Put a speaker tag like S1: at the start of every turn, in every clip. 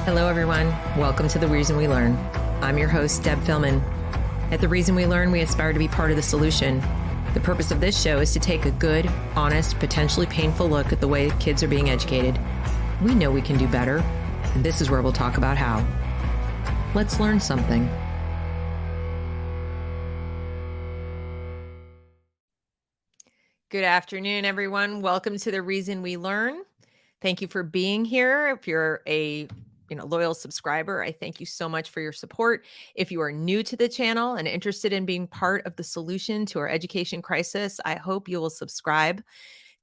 S1: Hello, everyone. Welcome to The Reason We Learn. I'm your host, Deb Philman. At The Reason We Learn, we aspire to be part of the solution. The purpose of this show is to take a good, honest, potentially painful look at the way kids are being educated. We know we can do better, and this is where we'll talk about how. Let's learn something. Good afternoon, everyone. Welcome to The Reason We Learn. Thank you for being here. If you're a loyal subscriber, I thank you so much for your support. If you are new to the channel and interested in being part of the solution to our education crisis, I hope you will subscribe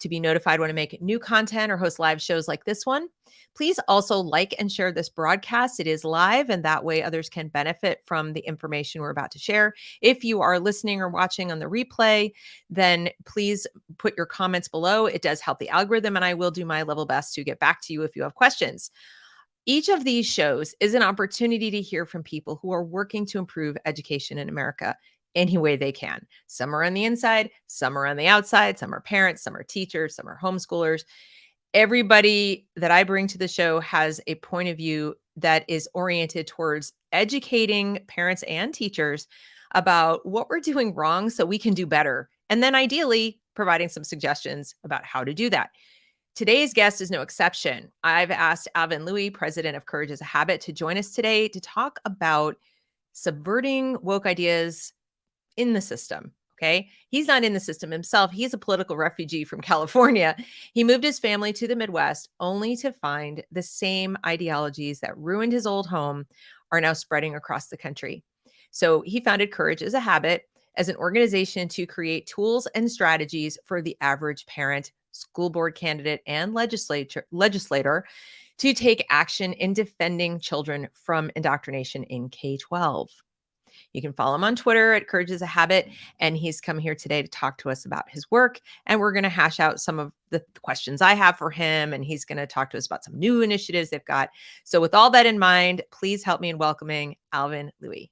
S1: to be notified when I make new content or host live shows like this one. Please also like and share this broadcast. It is live, and that way others can benefit from the information we're about to share. If you are listening or watching on the replay, then please put your comments below. It does help the algorithm, and I will do my level best to get back to you if you have questions. Each of these shows is an opportunity to hear from people who are working to improve education in America any way they can. Some are on the inside, some are on the outside, some are parents, some are teachers, some are homeschoolers. Everybody that I bring to the show has a point of view that is oriented towards educating parents and teachers about what we're doing wrong so we can do better. And then ideally, providing some suggestions about how to do that. Today's guest is no exception. I've asked Alvin Lui, president of Courage is a Habit, to join us today to talk about subverting woke ideas in the system. Okay. He's not in the system himself. He's a political refugee from California. He moved his family to the Midwest only to find the same ideologies that ruined his old home are now spreading across the country. So he founded Courage is a Habit as an organization to create tools and strategies for the average parent, school board candidate, and legislator to take action in defending children from indoctrination in K-12. You can follow him on Twitter at Courage is a Habit, and he's come here today to talk to us about his work, and we're going to hash out some of the questions I have for him, and he's going to talk to us about some new initiatives they've got. So with all that in mind, please help me in welcoming Alvin Lui.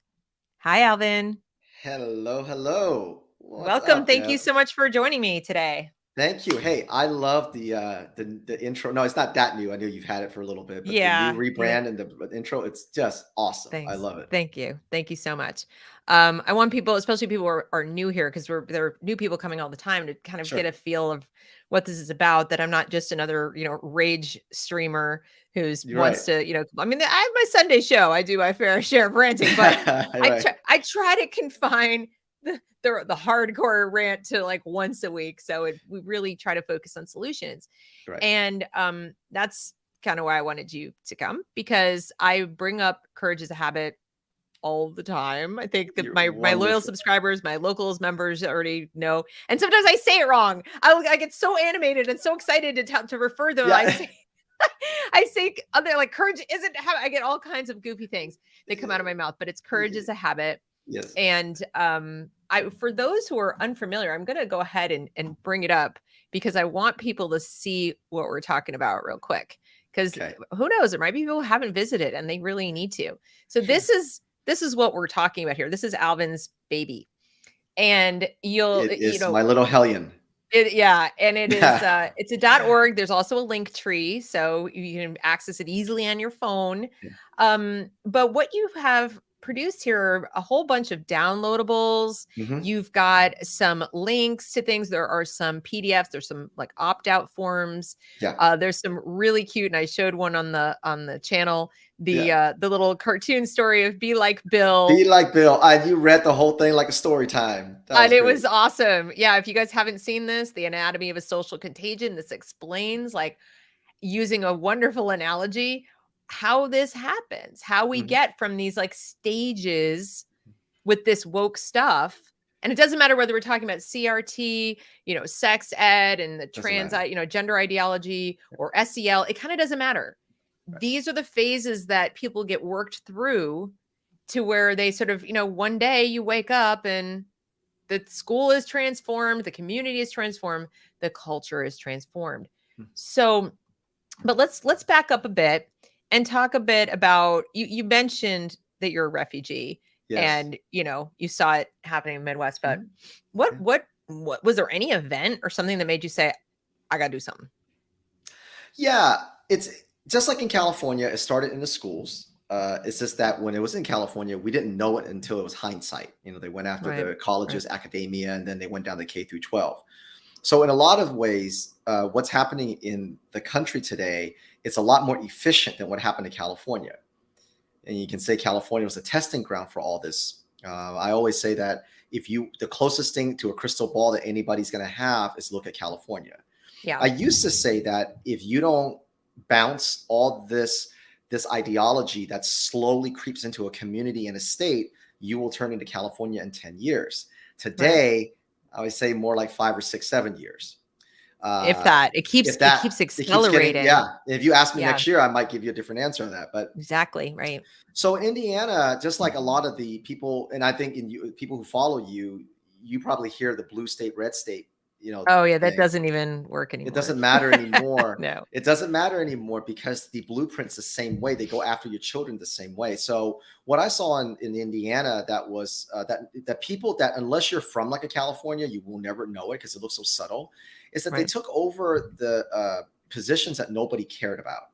S1: Hi, Alvin.
S2: Hello.
S1: Welcome. Thank you so much for joining me today.
S2: Thank you. Hey, I love the intro. No, it's not that new. I know you've had it for a little bit, but
S1: Yeah,
S2: the new rebrand and the intro, it's just awesome.
S1: Thanks.
S2: I love it.
S1: Thank you. Thank you so much. I want people, especially people who are new here, because there are new people coming all the time, to kind of get a feel of what this is about, that I'm not just another, rage streamer who's wants to, I mean, I have my Sunday show. I do my fair share of ranting, but I try to confine the hardcore rant to like once a week. So we really try to focus on solutions. Right. And that's kind of why I wanted you to come, because I bring up Courage is a Habit all the time. I think that my loyal subscribers, my locals members already know. And sometimes I say it wrong. I get so animated and so excited to refer them. Yeah. I say other like Courage isn't a habit. I get all kinds of goofy things that come out of my mouth, but it's Courage is a Habit.
S2: Yes.
S1: And for those who are unfamiliar, I'm going to go ahead and bring it up because I want people to see what we're talking about real quick. Because who knows, there might be people who haven't visited and they really need to. So this is what we're talking about here. This is Alvin's baby, and
S2: my little hellion.
S1: And it is it's a .org. There's also a link tree, so you can access it easily on your phone. But what you have produced here are a whole bunch of downloadables. You've got some links to things. There are some PDFs. There's some like opt-out forms. There's some really cute, and I showed one on the channel. The little cartoon story of Be Like Bill.
S2: Be Like Bill. You read the whole thing like a story time.
S1: And it was awesome. Yeah, if you guys haven't seen this, The Anatomy of a Social Contagion, this explains, like, using a wonderful analogy, how this happens, how we get from these like stages with this woke stuff. And it doesn't matter whether we're talking about CRT, sex ed and the trans, gender ideology, or SEL. It kind of doesn't matter. Right. These are the phases that people get worked through to where they sort of, one day you wake up and the school is transformed, the community is transformed, the culture is transformed. So, but let's back up a bit and talk a bit about, you mentioned that you're a refugee. Yes. And, you saw it happening in the Midwest, but what was there any event or something that made you say, I got to do something?
S2: Yeah, just like in California, it started in the schools. It's just that when it was in California, we didn't know it until it was hindsight. They went after
S1: Right.
S2: the
S1: Right.
S2: colleges, academia, and then they went down to K through 12. So in a lot of ways, what's happening in the country today, it's a lot more efficient than what happened in California. And you can say California was a testing ground for all this. I always say that the closest thing to a crystal ball that anybody's going to have is look at California.
S1: Yeah.
S2: I used to say that if you don't bounce all this ideology that slowly creeps into a community and a state, you will turn into California in 10 years.
S1: Right.
S2: Today, I would say more like 5 or 6, 7 years.
S1: If
S2: Uh,
S1: that, it
S2: if
S1: keeps
S2: it keeps getting,
S1: accelerating.
S2: yeah. If you ask me
S1: Yeah,
S2: next year, I might give you a different answer on that. But
S1: exactly. Right.
S2: so in Indiana, just like a lot of the people, and I think people who follow you, you probably hear the blue state, red state,
S1: Oh yeah, that
S2: thing.
S1: doesn't even work
S2: It
S1: anymore.
S2: doesn't matter anymore.
S1: No.
S2: It doesn't matter anymore because the blueprint's the same way. They go after your children the same way. So what I saw in Indiana, that was that people that, unless you're from like a California, you will never know it because it looks so subtle, is that they
S1: Right.
S2: took over the positions that nobody cared about.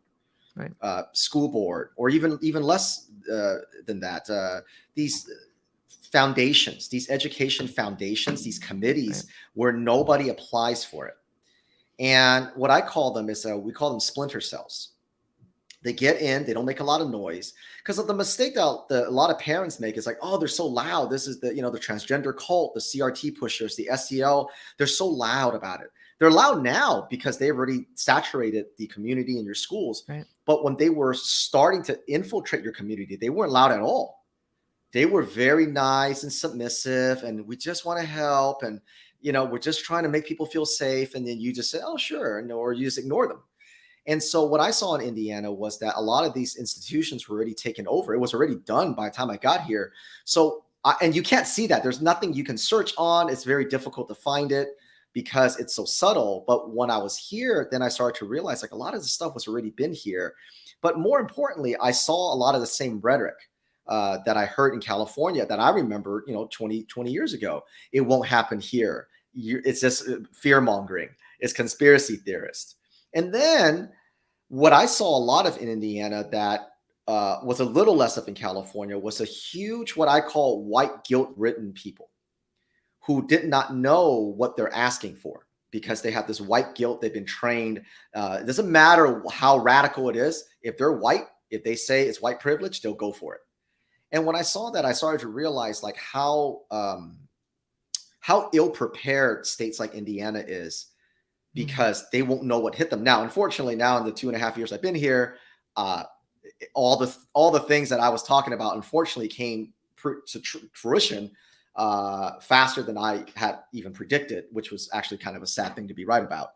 S1: Right.
S2: School board, or even less than that. These foundations, these education foundations, these committees
S1: Right.
S2: where nobody applies for it. And what I call them is we call them splinter cells. They get in, they don't make a lot of noise, because of the mistake that a lot of parents make is like, oh, they're so loud. This is the transgender cult, the CRT pushers, the SEL. They're so loud about it. They're loud now because they've already saturated the community in your schools.
S1: Right.
S2: But when they were starting to infiltrate your community, they weren't loud at all. They were very nice and submissive, and we just want to help, and we're just trying to make people feel safe. And then you just say, oh, sure, or you just ignore them. And so what I saw in Indiana was that a lot of these institutions were already taken over. It was already done by the time I got here. So, and you can't see that. There's nothing you can search on. It's very difficult to find it because it's so subtle. But when I was here, then I started to realize like a lot of the stuff was already been here. But more importantly, I saw a lot of the same rhetoric that I heard in California that I remember, 20 years ago. It won't happen here. It's just fear mongering. It's conspiracy theorists. And then what I saw a lot of in Indiana that was a little less of in California was a huge, what I call white guilt-ridden people who did not know what they're asking for because they have this white guilt. They've been trained. It doesn't matter how radical it is. If they're white, if they say it's white privilege, they'll go for it. And when I saw that, I started to realize like how ill-prepared states like Indiana is, because they won't know what hit them. Now, unfortunately, now in the 2.5 years I've been here, all the things that I was talking about, unfortunately, came to fruition faster than I had even predicted, which was actually kind of a sad thing to be right about.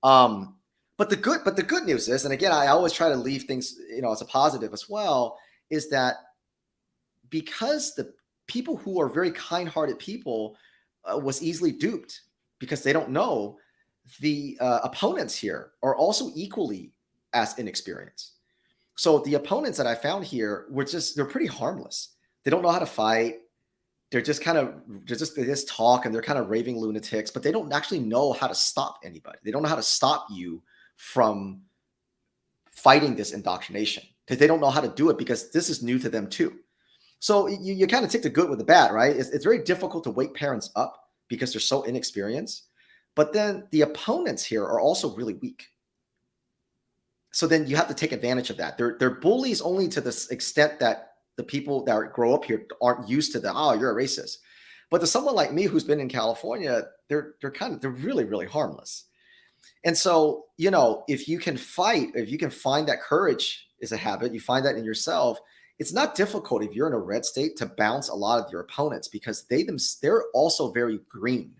S2: But the good news is, and again, I always try to leave things, as a positive as well, is that because the people who are very kind-hearted people was easily duped because they don't know, the opponents here are also equally as inexperienced. So the opponents that I found here they're pretty harmless. They don't know how to fight. They just talk, and they're kind of raving lunatics, but they don't actually know how to stop anybody. They don't know how to stop you from fighting this indoctrination because they don't know how to do it, because this is new to them too. So you kind of take the good with the bad, right? It's very difficult to wake parents up because they're so inexperienced. But then the opponents here are also really weak. So then you have to take advantage of that. They're bullies only to the extent that the people that grow up here aren't used to oh, you're a racist. But to someone like me who's been in California, they're really, really harmless. And so, if you can fight, if you can find that courage is a habit, you find that in yourself, it's not difficult if you're in a red state to bounce a lot of your opponents, because they're also very green.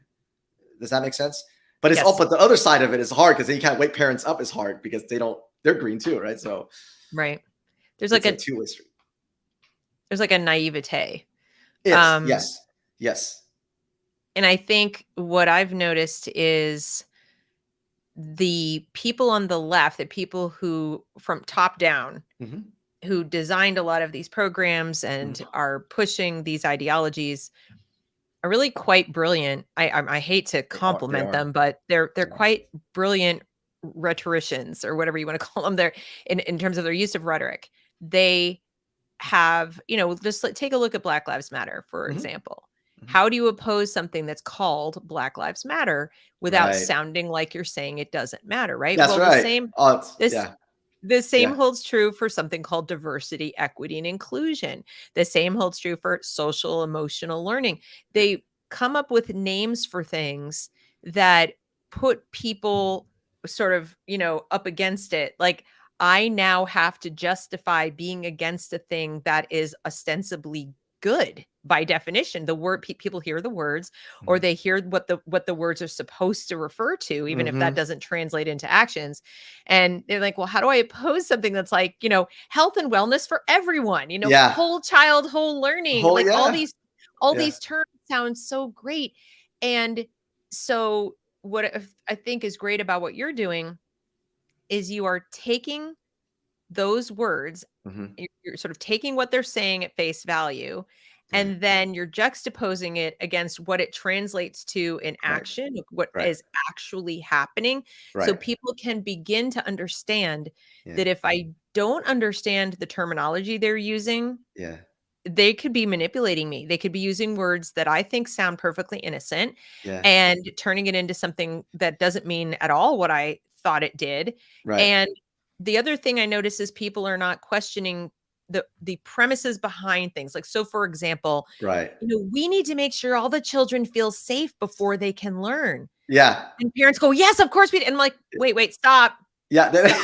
S2: Does that make sense? But it's
S1: Yes.
S2: but the other side of it is hard, because then you can't wake parents up is hard because they're green too, right? So
S1: Right. There's
S2: it's
S1: like
S2: a
S1: a
S2: two-way street.
S1: naivete.
S2: Yes. Yes.
S1: And I think what I've noticed is the people on the left, the people who from top down,
S2: Mm-hmm.
S1: who designed a lot of these programs and
S2: Mm-hmm.
S1: are pushing these ideologies, are really quite brilliant. I hate to
S2: They
S1: compliment
S2: are.
S1: them, but they're quite brilliant rhetoricians, or whatever you want to call them, there in terms of their use of rhetoric, they have, just take a look at Black Lives Matter, for
S2: Mhm.
S1: example.
S2: Mhm.
S1: How do you oppose something that's called Black Lives Matter without
S2: Right.
S1: sounding like you're saying it doesn't matter, right?
S2: That's
S1: Well, the
S2: right.
S1: same
S2: Oh, it's
S1: this
S2: yeah.
S1: the same
S2: Yeah.
S1: holds true for something called diversity, equity, and inclusion. The same holds true for social emotional learning.
S2: Yeah.
S1: They come up with names for things that put people sort of, up against it. Like, I now have to justify being against a thing that is ostensibly good by definition. The word people hear the words, or
S2: Mhm.
S1: they hear what the words are supposed to refer to, even if that
S2: Mhm.
S1: doesn't translate into actions. And they're like, well, how do I oppose something that's like, health and wellness for everyone,
S2: Yeah.
S1: whole child, whole learning,
S2: Whole
S1: like all
S2: yeah.
S1: these
S2: Yeah.
S1: terms sound so great. And so what I think is great about what you're doing is you are taking those words,
S2: Mhm.
S1: you're sort of taking what they're saying at face value,
S2: Yeah.
S1: and then you're juxtaposing it against what it translates to in
S2: Right.
S1: action, like what
S2: Right.
S1: is actually happening, so
S2: Right.
S1: people can begin to understand
S2: Yeah.
S1: that if I don't understand the terminology they're using,
S2: Yeah.
S1: they could be manipulating me. They could be using words that I think sound perfectly innocent
S2: Yeah.
S1: and turning it into something that doesn't mean at all what I thought it did.
S2: Right.
S1: And the other thing I notice is people are not questioning the premises behind things. Like, so for example,
S2: Right.
S1: we need to make sure all the children feel safe before they can learn.
S2: Yeah.
S1: And parents go, "Yes, of course we." And I'm like, wait, stop.
S2: Yeah.
S1: Stop.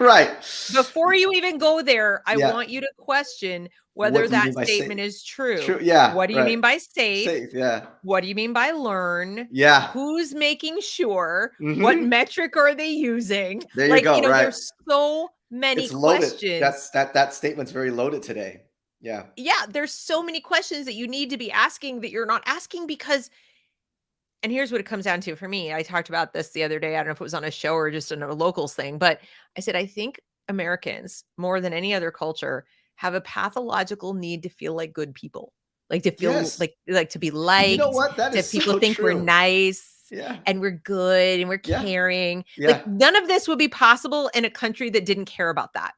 S2: Right.
S1: Before you even go there, I
S2: Yeah.
S1: want you to question
S2: What
S1: whether
S2: do you
S1: that
S2: mean by
S1: statement
S2: safe?
S1: is true.
S2: True. Yeah.
S1: What do you
S2: Right.
S1: mean by safe?
S2: Safe. Yeah.
S1: What do you mean by learn?
S2: Yeah.
S1: Who's making sure? What
S2: Mhm.
S1: metric are they using?
S2: There you
S1: Like,
S2: go. Right.
S1: there's so many
S2: It's loaded.
S1: questions.
S2: That statement's very loaded today. Yeah.
S1: Yeah, there's so many questions that you need to be asking that you're not asking because, and here's what it comes down to for me. I talked about this the other day. I don't know if it was on a show or just in a locals thing, but I said, I think Americans, more than any other culture, have a pathological need to feel like good people, like to feel
S2: Yes.
S1: like to be
S2: You know
S1: liked,
S2: what? That
S1: to have
S2: is
S1: people
S2: so
S1: think we're
S2: true.
S1: nice
S2: Yeah.
S1: and we're good and we're
S2: Yeah.
S1: caring. Like,
S2: Yeah.
S1: none of this would be possible in a country that didn't care about that,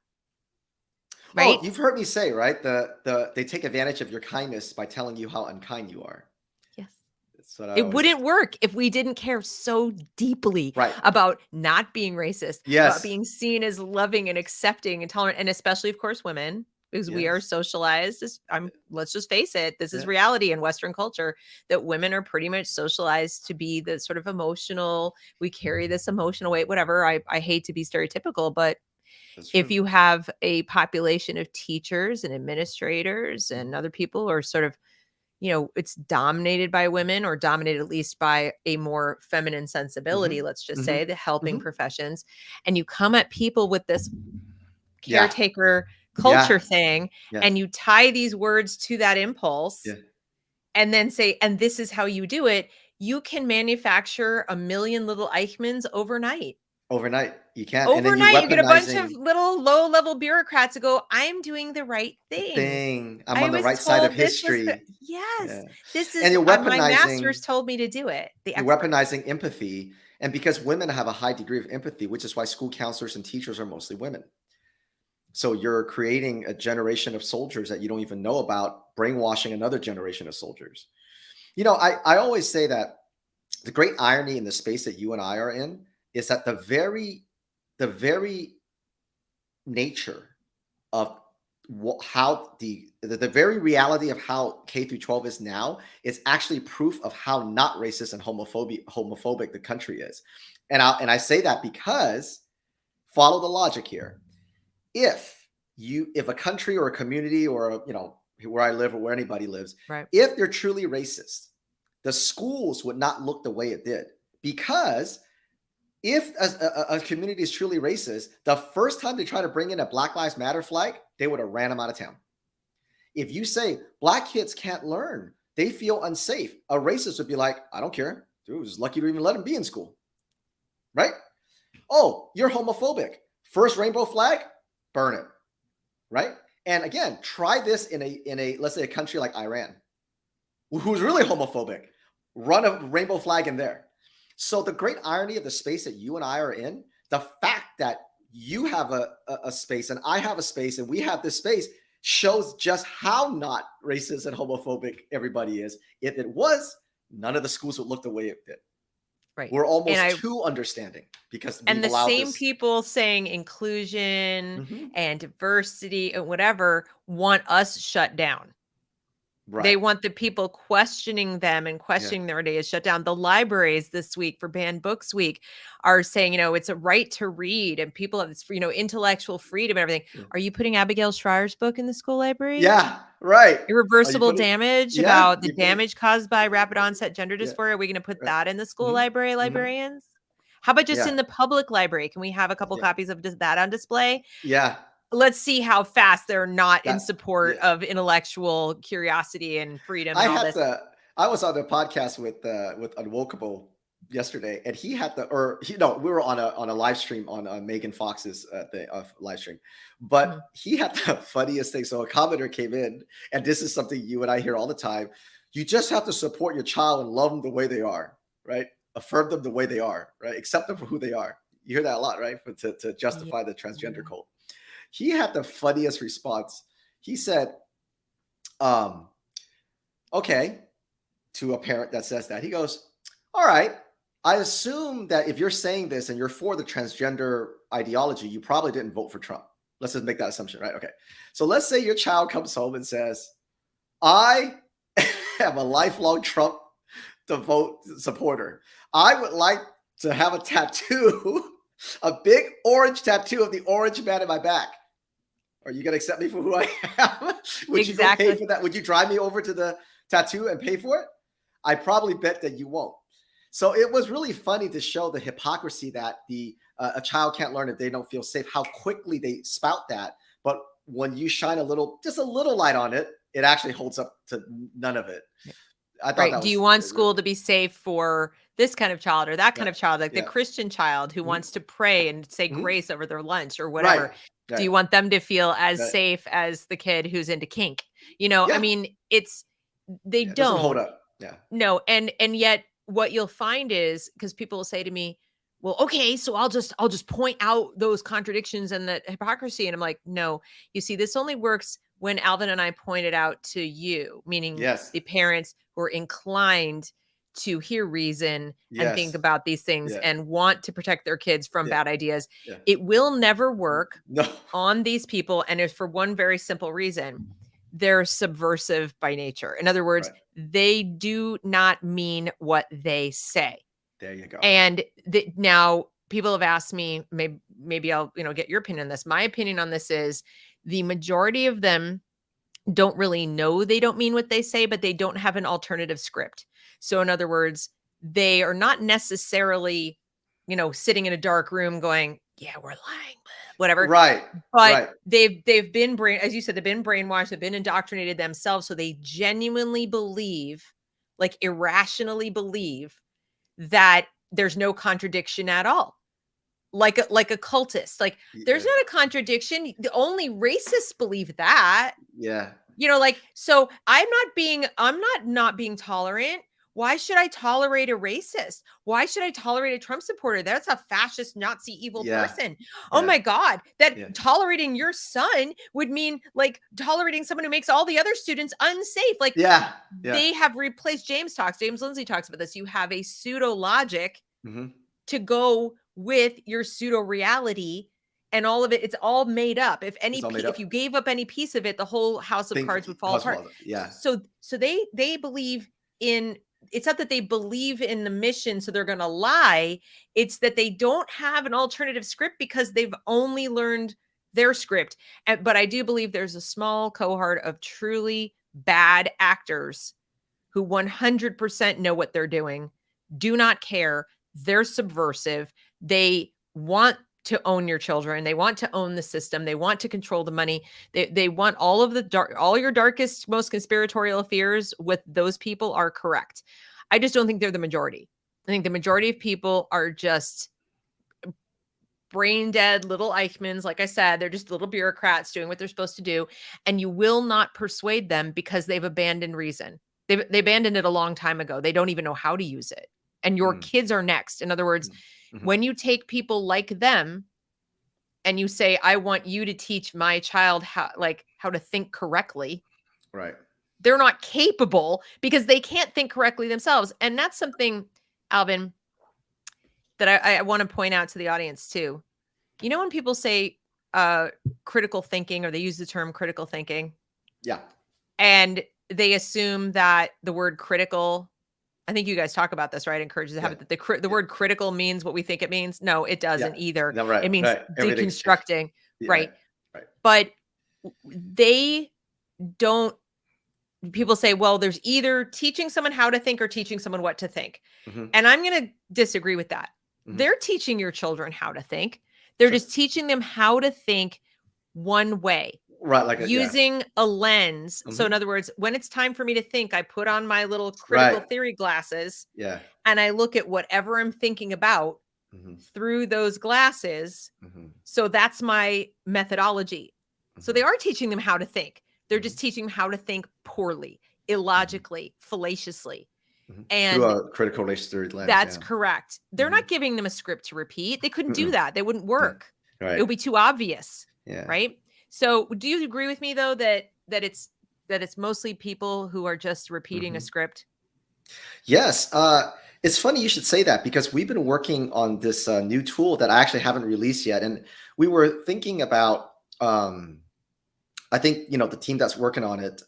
S2: Oh,
S1: right?
S2: you've heard me say, right? They take advantage of your kindness by telling you how unkind you are.
S1: Yes.
S2: That's what I
S1: It
S2: always
S1: wouldn't work if we didn't care so deeply
S2: right.
S1: about not being racist, about
S2: Yes.
S1: being seen as loving and accepting and tolerant, and especially, of course, women, because we are
S2: Yes.
S1: socialized. Let's just face it, this is
S2: Yeah.
S1: reality in Western culture, that women are pretty much socialized to be the sort of emotional, we carry this emotional weight, whatever. I hate to be stereotypical, but
S2: That's
S1: if
S2: true.
S1: you have a population of teachers and administrators and
S2: Mhm.
S1: other people who are sort of, it's dominated by women, or dominated at least by a more feminine sensibility,
S2: Mhm.
S1: let's just say,
S2: Mhm.
S1: the helping
S2: Mhm.
S1: professions, and you come at people with this
S2: Yeah.
S1: caretaker culture
S2: Yeah.
S1: thing,
S2: Yeah.
S1: and you tie these words to that impulse,
S2: Yeah.
S1: and then say, and this is how you do it, you can manufacture a million little Eichmanns overnight.
S2: Overnight, you can, and then you
S1: Overnight, you get a bunch of
S2: weaponizing
S1: little low-level bureaucrats to go, "I'm doing the right
S2: the
S1: thing.
S2: thing. I'm
S1: I
S2: on the
S1: was
S2: right side of
S1: told this was the."
S2: history.
S1: Yes,
S2: Yeah.
S1: this is
S2: And
S1: my master's told me to do it, the
S2: you're
S1: experts.
S2: weaponizing empathy, and because women have a high degree of empathy, which is why school counselors and teachers are mostly women. So you're creating a generation of soldiers that you don't even know about, brainwashing another generation of soldiers. I always say that the great irony in the space that you and I are in is that the very nature of how the very reality of how K through 12 is now is actually proof of how not racist and homophobic the country is. And I say that because follow the logic here. If a country or a community or where I live or where anybody lives,
S1: Right.
S2: if they're truly racist, the schools would not look the way it did, because if a community is truly racist, the first time they try to bring in a Black Lives Matter flag, they would have ran them out of town. If you say black kids can't learn, they feel unsafe, a racist would be like, I don't care. Dude, it was lucky to even let them be in school. Right? Oh, you're homophobic. First rainbow flag, burn it. Right? And again, try this in a let's say a country like Iran, who's really homophobic. Run a rainbow flag in there. So the great irony of the space that you and I are in, the fact that you have a space and I have a space and we have this space shows just how not racist and homophobic everybody is. If it was, none of the schools would look the way it did.
S1: Right.
S2: We're almost too understanding because we've
S1: and the
S2: allowed
S1: same
S2: this.
S1: people saying inclusion
S2: Mhm.
S1: and diversity and whatever want us shut down. They
S2: Right.
S1: want the people questioning them and
S2: Yeah.
S1: questioning their ideas shut down. The libraries this week for Banned Books Week are saying, it's a right to read and people have this, intellectual freedom and everything.
S2: Yeah.
S1: Are you putting Abigail Schreier's book in the school library?
S2: Yeah. Right. Are you
S1: Irreversible
S2: putting?
S1: damage
S2: Yeah.
S1: about the damage caused by rapid onset gender
S2: Yeah.
S1: dysphoria. Are we going to put
S2: Right.
S1: that in the school
S2: Mhm.
S1: library,
S2: Mhm.
S1: librarians? How about just
S2: Yeah.
S1: in the public library? Can we have a couple
S2: Yeah.
S1: copies of that on display?
S2: Yeah.
S1: Let's see how fast they're not in
S2: That.
S1: support
S2: Yeah.
S1: of intellectual curiosity and freedom
S2: I
S1: and all
S2: had
S1: this.
S2: to. I was on the podcast with Unwokeable yesterday, and he had the, or he, no, we were on a live stream on Megan Fox's live stream, but
S1: Mhm.
S2: he had the funniest thing. So a commenter came in, and this is something you and I hear all the time. You just have to support your child and love them the way they are, right? Affirm them the way they are, right? Accept them for who they are. You hear that a lot, right? To justify the transgender
S1: Yeah.
S2: cult. He had the funniest response. He said, okay, to a parent that says that. He goes, all right, I assume that if you're saying this and you're for the transgender ideology, you probably didn't vote for Trump. Let's just make that assumption, right? Okay. So let's say your child comes home and says, I am a lifelong Trump supporter. I would like to have a tattoo, a big orange tattoo of the orange man in my back. Are you going to accept me for who I am? Would you go pay for that? Would you drive me over to the tattoo and pay for it? I probably bet that you won't. So it was really funny to show the hypocrisy that a child can't learn if they don't feel safe, how quickly they spout that. But when you shine just a little light on it, it actually holds up to none of it. I thought that was,
S1: do you want school to be safe for this kind of child or that kind of child, like the Christian child who wants to pray and say grace over their lunch or whatever? Right. Do you want them to feel as safe as the kid who's into kink? I mean, they don't.
S2: Doesn't hold up. Yeah.
S1: No. And yet what you'll find is, because people will say to me, well, okay, so I'll just point out those contradictions and the hypocrisy. And I'm like, no, you see, this only works when Alvin and I pointed out to you, meaning the parents who are inclined to hear reason and think about these things and want to protect their kids from bad ideas. It will never work on these people. And it's for one very simple reason. They're subversive by nature. In other words, they do not mean what they say.
S2: There you go.
S1: And now people have asked me, maybe I'll, get your opinion on this. My opinion on this is the majority of them don't really know they don't mean what they say, but they don't have an alternative script. So in other words, they are not necessarily, sitting in a dark room going, yeah, we're lying, whatever.
S2: Right.
S1: But they've been as you said, they've been brainwashed, they've been indoctrinated themselves. So they genuinely believe, like irrationally believe, that there's no contradiction at all. Like a cultist, like there's not a contradiction. Only racists believe that.
S2: Yeah.
S1: So I'm not being tolerant. Why should I tolerate a racist? Why should I tolerate a Trump supporter? That's a fascist, Nazi, evil person. Oh my God. That tolerating your son would mean like tolerating someone who makes all the other students unsafe. Like they have replaced James Lindsay talks about this. You have a pseudo logic to go with your pseudo reality. And all of it, it's all made up. If you gave up any piece of it, the whole house of cards would fall apart.
S2: Yeah.
S1: So they believe in, it's not that they believe in the mission, so they're going to lie. It's that they don't have an alternative script because they've only learned their script. But I do believe there's a small cohort of truly bad actors who 100% know what they're doing, do not care. They're subversive. They want to own your children. They want to own the system. They want to control the money. They want all your darkest, most conspiratorial fears with those people are correct. I just don't think they're the majority. I think the majority of people are just brain dead little Eichmanns. Like I said, they're just little bureaucrats doing what they're supposed to do. And you will not persuade them because they've abandoned reason. They abandoned it a long time ago. They don't even know how to use it and your kids are next. In other words, when you take people like them and you say, I want you to teach my child how to think correctly.
S2: Right.
S1: They're not capable because they can't think correctly themselves. And that's something, Alvin, that I want to point out to the audience too. You know, when people say critical thinking, or they use the term critical thinking.
S2: Yeah.
S1: And they assume that the word critical, I think you guys talk about this, right? Encourages the habit that the word critical means what we think it means. No, it doesn't either.
S2: No, right,
S1: It means deconstructing, right?
S2: Right.
S1: But they don't. People say, well, there's either teaching someone how to think or teaching someone what to think. And I'm going to disagree with that. They're teaching your children how to think. They're just teaching them how to think one way.
S2: Right, like
S1: using a lens. So in other words, when it's time for me to think, I put on my little critical theory glasses and I look at whatever I'm thinking about through those glasses. So that's my methodology. So they are teaching them how to think. They're just teaching them how to think poorly, illogically, fallaciously. And
S2: through a critical race theory lens.
S1: That's correct. They're not giving them a script to repeat. They couldn't do that. They wouldn't work.
S2: Right.
S1: It would be too obvious.
S2: Yeah.
S1: Right. So do you agree with me though that it's mostly people who are just repeating a script?
S2: Yes. It's funny you should say that, because we've been working on this new tool that I actually haven't released yet. And we were thinking about, I think, the team that's working on it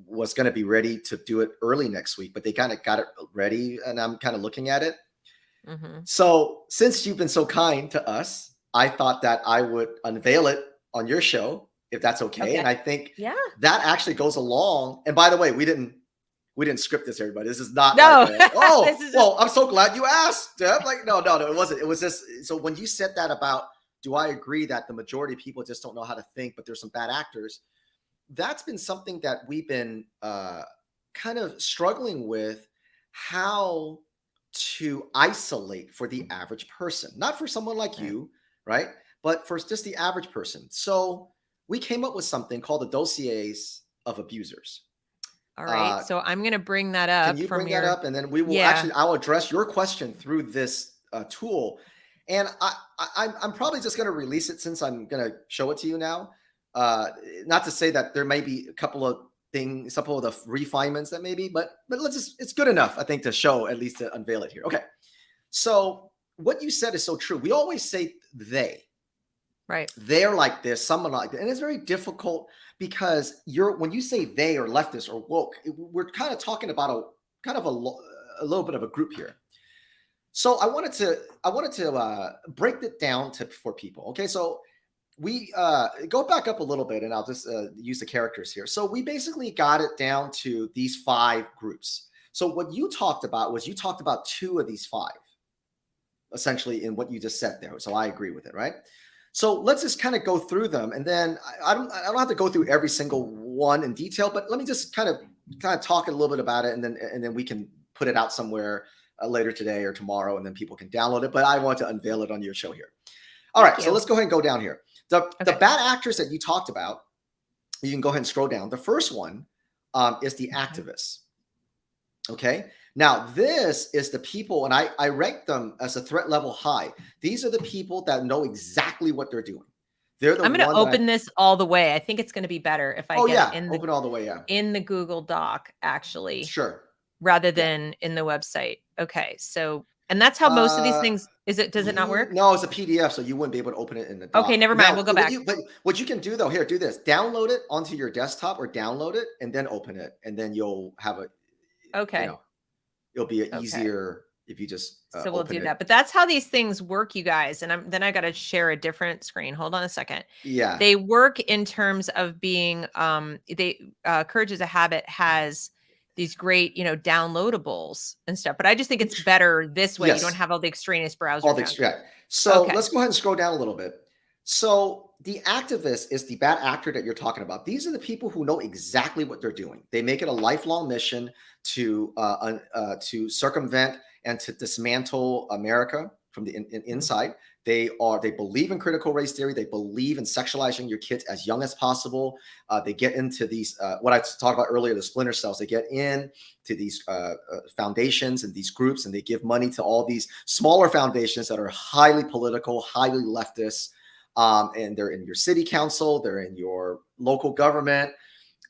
S2: was going to be ready to do it early next week, but they kind of got it ready and I'm kind of looking at it. So since you've been so kind to us, I thought that I would unveil it on your show, if that's okay. And I think that actually goes along. And by the way, we didn't script this, everybody. This is not well, I'm so glad you asked, Deb. Like, no, it wasn't. It was just, so when you said that about, do I agree that the majority of people just don't know how to think, but there's some bad actors? That's been something that we've been kind of struggling with, how to isolate for the average person, not for someone like you, right? But for just the average person. So we came up with something called the Dossiers of Abusers.
S1: All right. So I'm going to bring that up.
S2: Can you bring that up? And then we will I'll address your question through this tool. And I'm probably just going to release it, since I'm going to show it to you now. Not to say that there may be a couple of things, a couple of the refinements that maybe, but it's good enough, I think, to show, at least to unveil it here. Okay. So what you said is so true. We always say they. Right. They're like this, someone like that. And it's very difficult, because when you say they or leftist or woke, we're kind of talking about a little bit of a group here. So I wanted to break it down for people. Okay. So we go back up a little bit, and I'll just use the characters here. So we basically got it down to these 5 groups. So what you talked about was, you talked about 2 of these 5, essentially, in what you just said there. So I agree with it, right? So let's just kind of go through them, and then I don't have to go through every single one in detail, but let me just kind of talk a little bit about it, and then we can put it out somewhere later today or tomorrow, and then people can download it. But I want to unveil it on your show here. All right, so let's go ahead and go down here. The bad actors that you talked about, you can go ahead and scroll down. The first one is the activists. Okay. Now, this is the people, and I rank them as a threat level high. These are the people that know exactly what they're doing. They're the
S1: I'm going to open this all the way. I think it's going to be better if I get it
S2: open all the way,
S1: in the Google Doc, actually.
S2: Sure.
S1: Rather than in the website. Okay. So, and that's how most of these things, does it not work?
S2: No, it's a PDF, so you wouldn't be able to open it in the doc.
S1: Okay, never mind.
S2: Now,
S1: we'll go back.
S2: But what you can do though, here, do this. Download it onto your desktop, or download it and then open it. And then you'll have it.
S1: Okay.
S2: It'll be easier if you just
S1: so we'll do that. But that's how these things work, you guys. And then I got to share a different screen. Hold on a second.
S2: Yeah.
S1: They work in terms of being, Courage is a Habit has these great, downloadables and stuff. But I just think it's better this way. Yes. You don't have all the extraneous browser.
S2: So let's go ahead and scroll down a little bit. So the activist is the bad actor that you're talking about. These are the people who know exactly what they're doing. They make it a lifelong mission to circumvent and to dismantle America from the inside. They believe in critical race theory. They believe in sexualizing your kids as young as possible. They get into these, what I talked about earlier, the splinter cells. They get in to these foundations and these groups, and they give money to all these smaller foundations that are highly political, highly leftist. And they're in your city council, they're in your local government.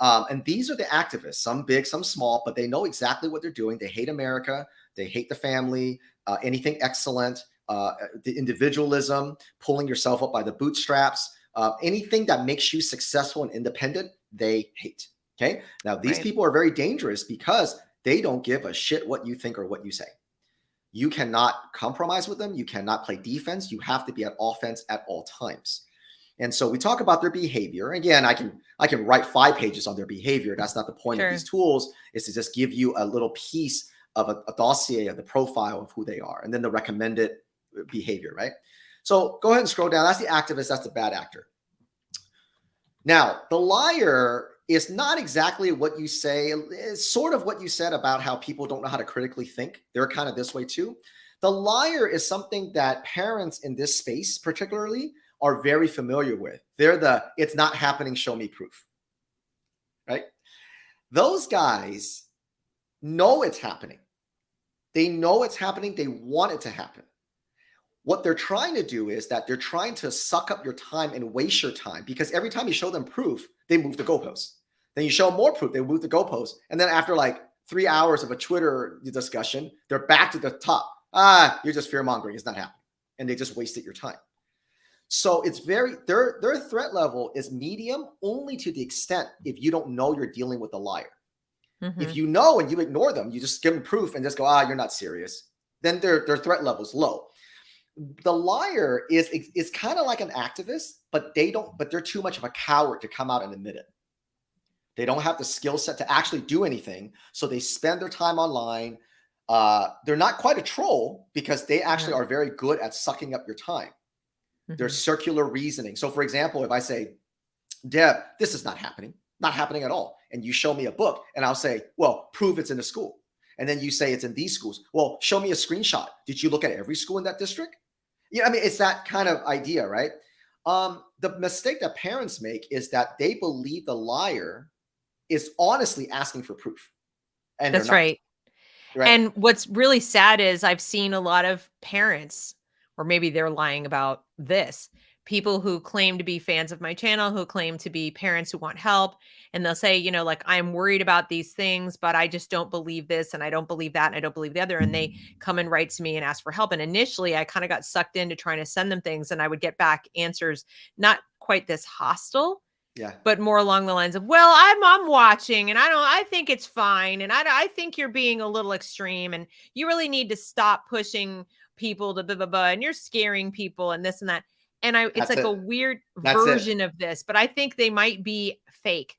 S2: And these are the activists, some big, some small, but they know exactly what they're doing. They hate America. They hate the family, anything excellent, the individualism, pulling yourself up by the bootstraps, anything that makes you successful and independent, they hate. Okay. Now, these people are very dangerous because they don't give a shit what you think or what you say. You cannot compromise with them. You cannot play defense. You have to be at offense at all times. And so we talk about their behavior. Again, I can write 5 pages on their behavior. That's not the point of these tools, is to just give you a little piece of a dossier of the profile of who they are, and then the recommended behavior, right? So go ahead and scroll down. That's the activist. That's the bad actor. Now, the liar is not exactly what you say. It's sort of what you said about how people don't know how to critically think. They're kind of this way too. The liar is something that parents in this space particularly are very familiar with. They're the, it's not happening, show me proof, right? Those guys know it's happening. They know it's happening. They want it to happen. What they're trying to do is that they're trying to suck up your time and waste your time, because every time you show them proof, they move the goalposts. Then you show more proof, they move the goalposts. And then after like 3 hours of a Twitter discussion, they're back to the top. You're just fear mongering. It's not happening. And they just wasted your time. So it's very, their threat level is medium only to the extent if you don't know you're dealing with a liar. Mm-hmm. If you know and you ignore them, you just give them proof and just go, you're not serious. Then their threat level is low. The liar is kind of like an activist, but they're too much of a coward to come out and admit it. They don't have the skill set to actually do anything. So they spend their time online. They're not quite a troll because they actually are very good at sucking up your time. Mm-hmm. There's circular reasoning. So for example, if I say, Deb, this is not happening at all. And you show me a book and I'll say, well, prove it's in the school. And then you say it's in these schools. Well, show me a screenshot. Did you look at every school in that district? Yeah, I mean, it's that kind of idea, right? The mistake that parents make is that they believe the liar is honestly asking for proof. And
S1: that's right. And what's really sad is I've seen a lot of parents, or maybe they're lying about this, people who claim to be fans of my channel, who claim to be parents who want help. And they'll say, like, I'm worried about these things, but I just don't believe this. And I don't believe that. And I don't believe the other. And they come and write to me and ask for help. And initially I kind of got sucked into trying to send them things, and I would get back answers, not quite this hostile, but more along the lines of, well, I'm watching and I think it's fine. And I think you're being a little extreme and you really need to stop pushing people to blah, blah, blah, and you're scaring people and this and that. And it's like a weird version of this, but I think they might be fake.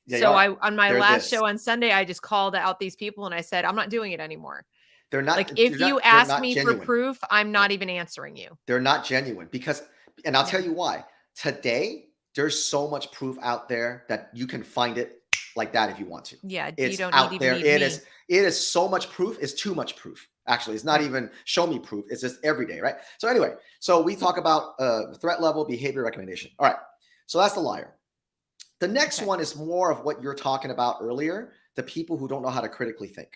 S1: Yeah, so on my last show on Sunday, I just called out these people and I said, I'm not doing it anymore.
S2: They're not,
S1: like, if you ask me for proof, I'm not even answering you.
S2: They're not genuine because, and I'll tell you why. Today, there's so much proof out there that you can find it like that if you want to. Yeah, it's you don't out need to there. It is so much proof. It's too much proof. Actually, it's not even show me proof. It's just every day, right? So anyway, so we talk about threat level, behavior recommendation. All right, so that's the liar. The next one is more of what you're talking about earlier, the people who don't know how to critically think.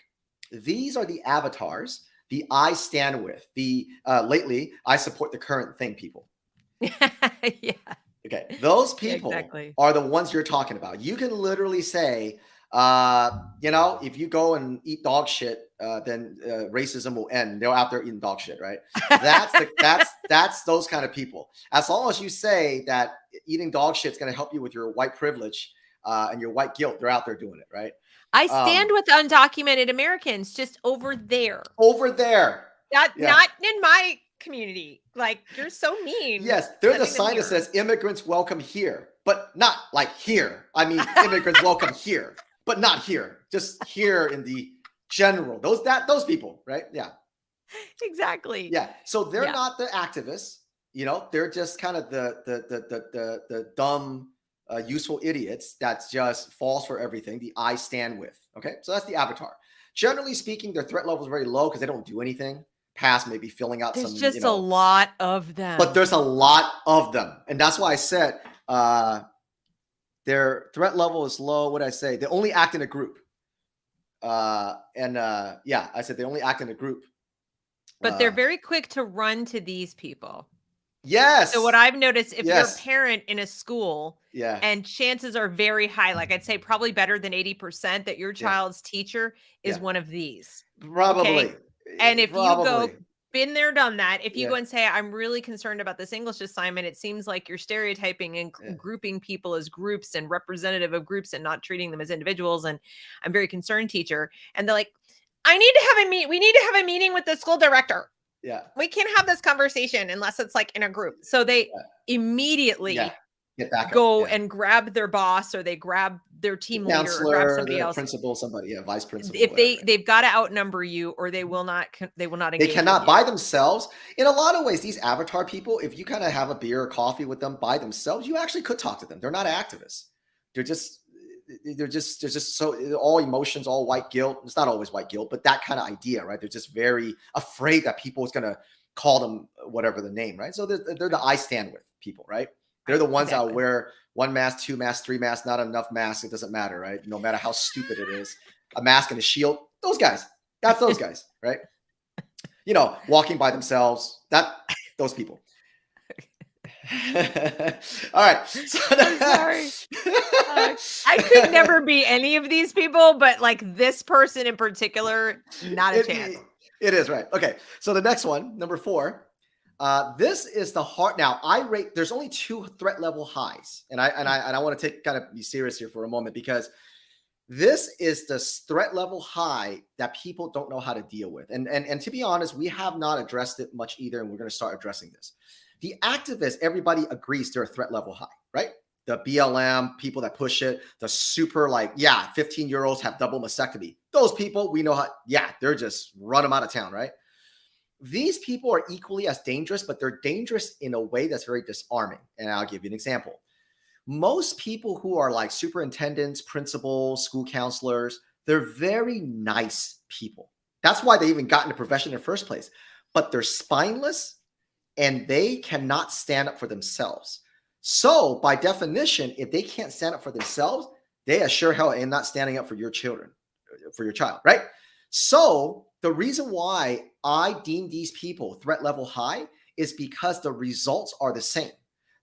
S2: These are the avatars, the I stand with, the lately I support the current thing people. Yeah. Okay, those people are the ones you're talking about. You can literally say, if you go and eat dog shit, then racism will end. They're out there eating dog shit, right? That's those kind of people. As long as you say that eating dog shit is going to help you with your white privilege and your white guilt, they're out there doing it, right?
S1: I stand with undocumented Americans just over there.
S2: Over there.
S1: Not in my community. Like, you're so mean.
S2: Yes, there's a sign that says immigrants welcome here, but not like here. I mean, immigrants welcome here, but not here. Just here in the general. Those people, right? Yeah.
S1: Exactly.
S2: Yeah. So they're not the activists, they're just kind of the dumb, useful idiots that's just falls for everything. The I stand with. Okay. So that's the avatar. Generally speaking, their threat level is very low because they don't do anything. past, maybe filling out
S1: There's
S2: some,
S1: just a lot of them.
S2: but there's a lot of them. And that's why I said their threat level is low. What did I say? They only act in a group. I said they only act in a group.
S1: But they're very quick to run to these people.
S2: Yes.
S1: So what I've noticed, if you're a parent in a school, and chances are very high, like I'd say probably better than 80% that your child's teacher is one of these.
S2: Probably.
S1: Okay? And if you go, been there, done that, if you go and say, I'm really concerned about this English assignment, it seems like you're stereotyping and grouping people as groups and representative of groups and not treating them as individuals. And I'm very concerned, teacher. And they're like, we need to have a meeting with the school director.
S2: Yeah.
S1: We can't have this conversation unless it's like in a group. So they immediately
S2: get back
S1: go and grab their boss, or they grab their team leader, or grab somebody else,
S2: principal, somebody, vice principal.
S1: If they've got to outnumber you, or they will not engage.
S2: They cannot by themselves. In a lot of ways, these avatar people, if you kind of have a beer or coffee with them by themselves, you actually could talk to them. They're not activists. They're just so all emotions, all white guilt. It's not always white guilt, but that kind of idea, right? They're just very afraid that people is going to call them whatever the name, right? So they're the I stand with people, right? They're the ones that wear 1 mask, 2 masks, 3 masks, not enough masks. It doesn't matter, right? No matter how stupid it is, a mask and a shield. Those guys. That's those guys, right? Walking by themselves. Those people. All right. So
S1: I'm sorry. I could never be any of these people, but like this person in particular, not a chance.
S2: It is, right. Okay. So the next one, number 4. This is the hard. Now I rate. There's only 2 threat level highs, and I want to be serious here for a moment, because this is the threat level high that people don't know how to deal with, and to be honest, we have not addressed it much either, and we're going to start addressing this. The activists, everybody agrees they're a threat level high, right? The BLM people that push it, the super 15-year-olds have double mastectomy. Those people, we know how. They're just run them out of town, right? These people are equally as dangerous, but they're dangerous in a way that's very disarming. And I'll give you an example. Most people who are like superintendents, principals, school counselors, they're very nice people. That's why they even got into profession in the first place. But they're spineless and they cannot stand up for themselves. So by definition, if they can't stand up for themselves, they are sure hell ain't not standing up for your children, for your child, right? So the reason why I deem these people threat level high is because the results are the same.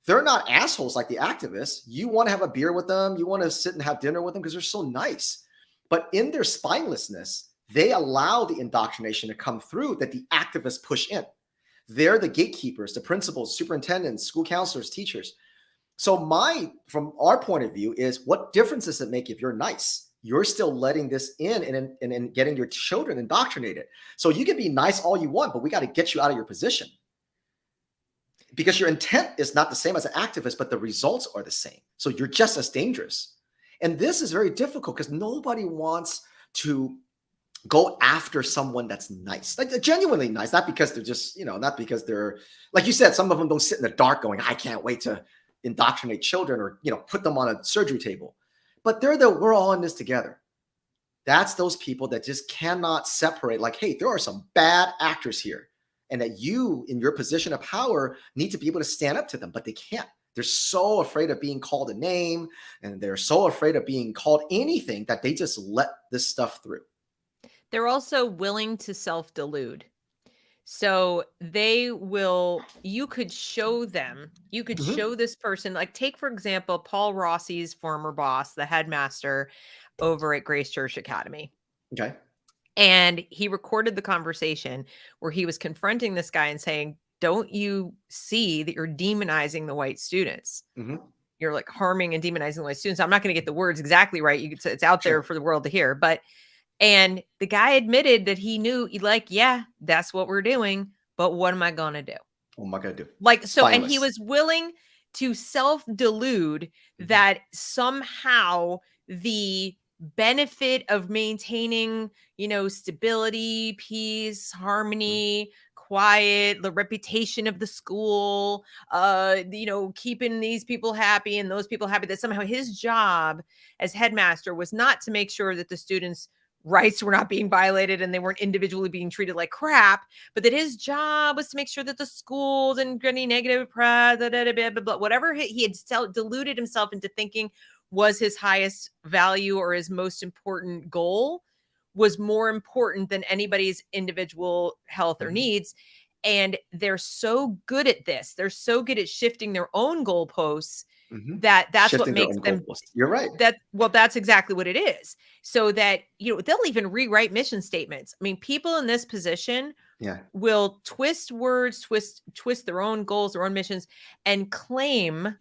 S2: They're not assholes like the activists. You want to have a beer with them. You want to sit and have dinner with them because they're so nice. But in their spinelessness, they allow the indoctrination to come through that the activists push in. They're the gatekeepers, the principals, superintendents, school counselors, teachers. So from our point of view is, what difference does it make if you're nice? You're still letting this in and getting your children indoctrinated. So you can be nice all you want, but we got to get you out of your position, because your intent is not the same as an activist, but the results are the same. So you're just as dangerous. And this is very difficult because nobody wants to go after someone that's nice, like genuinely nice, not because they're just, not because they're, like you said, some of them don't sit in the dark going, I can't wait to indoctrinate children or, put them on a surgery table. But we're all in this together. That's those people that just cannot separate, like, hey, there are some bad actors here, and that you, in your position of power, need to be able to stand up to them, but they can't. They're so afraid of being called a name, and they're so afraid of being called anything that they just let this stuff through.
S1: They're also willing to self-delude. So you could show show this person, like take, for example, Paul Rossi's former boss, the headmaster over at Grace Church Academy.
S2: Okay.
S1: And he recorded the conversation where he was confronting this guy and saying, don't you see that you're demonizing the white students?
S2: Mm-hmm.
S1: You're like harming and demonizing the white students. I'm not going to get the words exactly right. You could say it's out there for the world to hear, and the guy admitted that he knew, that's what we're doing, but what am I going to do?
S2: What am I going to do?
S1: And he was willing to self-delude that somehow the benefit of maintaining, stability, peace, harmony, quiet, the reputation of the school, keeping these people happy and those people happy, that somehow his job as headmaster was not to make sure that the students rights were not being violated and they weren't individually being treated like crap, but that his job was to make sure that the schools and any negative press, whatever he had deluded himself into thinking was his highest value or his most important goal was more important than anybody's individual health or needs. And they're so good at this. They're so good at shifting their own goalposts that's what
S2: Shifting their
S1: makes
S2: own
S1: them
S2: goalposts. You're right.
S1: that's exactly what it is. So that, they'll even rewrite mission statements. I mean, people in this position will twist words, twist their own goals, their own missions, and claim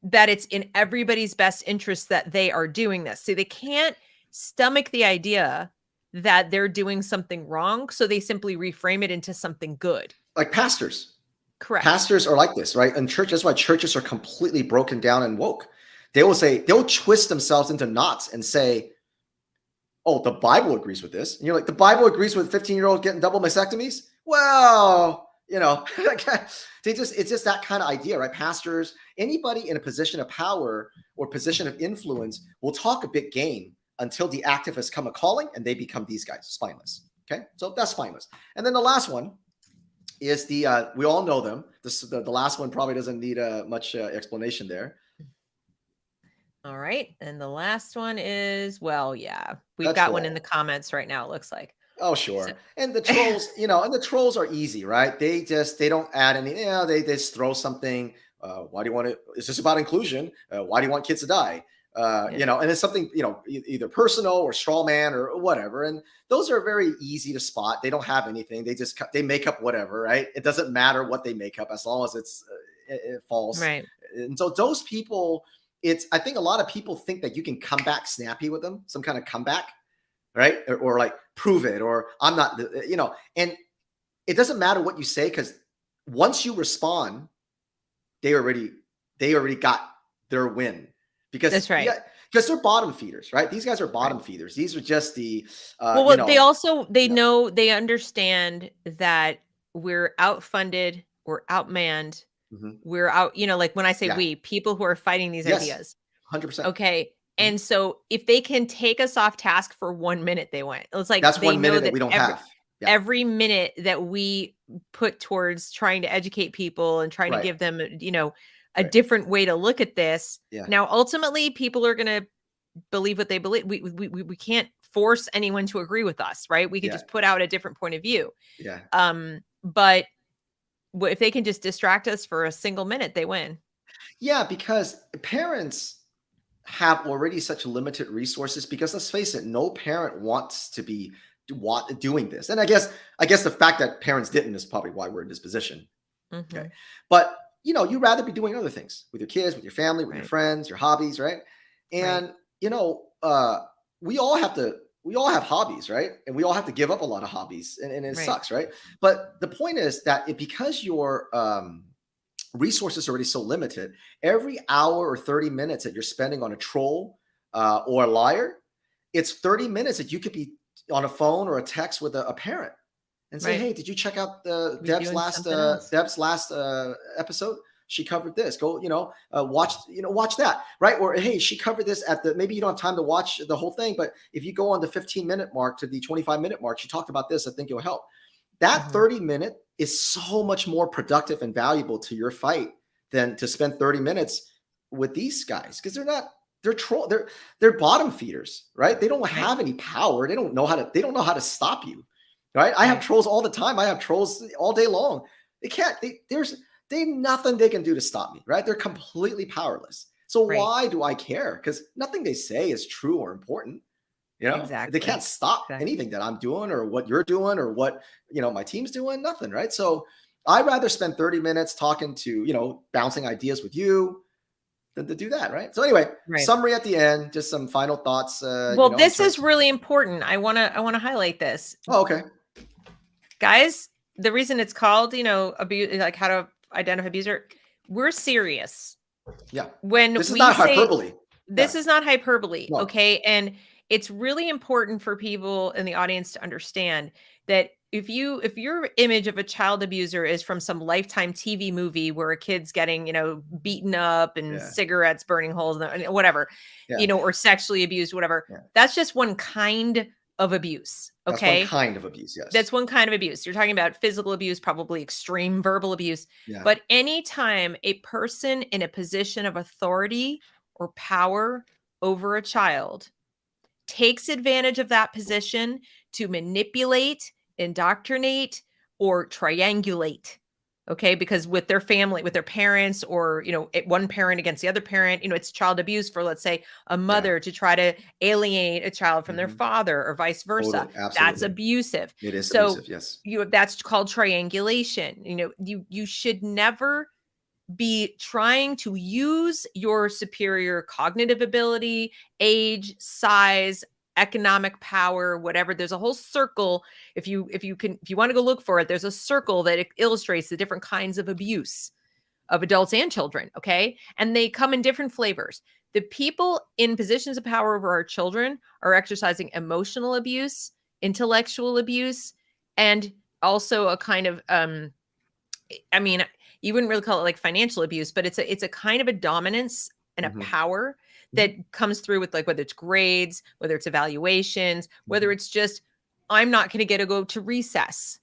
S1: that it's in everybody's best interest that they are doing this. See, they can't stomach the idea that they're doing something wrong, so they simply reframe it into something good.
S2: Like pastors.
S1: Correct.
S2: Pastors are like this, right? And church, that's why churches are completely broken down and woke. They'll twist themselves into knots and say, oh, the Bible agrees with this. And you're like, the Bible agrees with 15-year-olds getting double mastectomies? Well, it's just that kind of idea, right? Pastors, anybody in a position of power or position of influence will talk a big game until the activists come a calling and they become these guys, spineless. Okay, so that's spineless. And then the last one is we all know them. The last one probably doesn't need much explanation there.
S1: All right, and the last one is, we've got one in the comments right now, it looks like.
S2: Oh, sure. So, and the trolls, and the trolls are easy, right? They don't add any, they just throw something. Why do you want to, is this about inclusion? Why do you want kids to die? And it's something, either personal or straw man or whatever. And those are very easy to spot. They don't have anything. They make up whatever, right? It doesn't matter what they make up as long as it's false.
S1: Right.
S2: And so those people, I think a lot of people think that you can come back snappy with them, some kind of comeback, right? Or like prove it, or I'm not, and it doesn't matter what you say, because once you respond, they already got their win. Because
S1: that's right.
S2: Because they're bottom feeders, right? These guys are bottom feeders. These are just the
S1: they understand that we're outfunded, we're outmanned, we're out, like when I say we, people who are fighting these ideas.
S2: 100%.
S1: Okay. And so if they can take us off task for 1 minute, they win. It's like
S2: that's 1 minute that we don't have.
S1: Every minute that we put towards trying to educate people and trying to give them, a different way to look at this. Now, ultimately, people are going to believe what they believe. We can't force anyone to agree with us, right? We could just put out a different point of view. But if they can just distract us for a single minute, they win.
S2: Yeah, because parents have already such limited resources, because let's face it, no parent wants to be doing this. And I guess the fact that parents didn't is probably why we're in this position. Okay. But you'd rather be doing other things with your kids, with your family, with your friends, your hobbies, right? And we all have hobbies, right? And we all have to give up a lot of hobbies, and it sucks, right? But the point is that because your resources are already so limited, every hour or 30 minutes that you're spending on a troll or a liar, it's 30 minutes that you could be on a phone or a text with a parent and say, hey, did you check out Deb's last episode? She covered this. Go, watch that, right? Or hey, she covered this maybe you don't have time to watch the whole thing, but if you go on the 15-minute mark to the 25-minute mark, she talked about this, I think it'll help. That 30-minute is so much more productive and valuable to your fight than to spend 30 minutes with these guys, because they're bottom feeders, right? They don't have any power. They don't know how to stop you, right? I have trolls all the time. I have trolls all day long. There's nothing they can do to stop me, right? They're completely powerless. So why do I care? Because nothing they say is true or important. They can't stop anything that I'm doing or what you're doing or what, my team's doing, nothing, right? So I'd rather spend 30 minutes talking to, bouncing ideas with you than to do that, right? So anyway, summary at the end, just some final thoughts.
S1: This is really important. I want to highlight this.
S2: Oh, okay.
S1: Guys, the reason it's called, abuse, like how to identify abuser, we're serious.
S2: Yeah.
S1: When
S2: this is not hyperbole.
S1: This is not hyperbole.
S2: No.
S1: Okay. And it's really important for people in the audience to understand that if your image of a child abuser is from some Lifetime TV movie where a kid's getting, beaten up and cigarettes burning holes and whatever, or sexually abused, whatever, that's just one kind of abuse.
S2: That's one
S1: Okay.
S2: kind of abuse. Yes.
S1: That's one kind of abuse. You're talking about physical abuse, probably extreme verbal abuse.
S2: Yeah.
S1: But anytime a person in a position of authority or power over a child takes advantage of that position to manipulate, indoctrinate, or triangulate. Okay, because with their family, with their parents, or one parent against the other parent, it's child abuse for, let's say, a mother to try to alienate a child from their
S2: Mhm.
S1: father, or vice versa.
S2: Totally.
S1: That's
S2: Absolutely.
S1: abusive.
S2: It is
S1: So
S2: abusive. Yes.
S1: that's called triangulation. You should never be trying to use your superior cognitive ability, age, size, economic power, whatever. There's a whole circle. If you want to go look for it, there's a circle that illustrates the different kinds of abuse of adults and children. Okay. And they come in different flavors. The people in positions of power over our children are exercising emotional abuse, intellectual abuse, and also a kind of I mean, you wouldn't really call it like financial abuse, but it's a kind of a dominance and a
S2: Mhm.
S1: power that comes through with, like, whether it's grades, whether it's evaluations, whether it's just, I'm not going to get to go to recess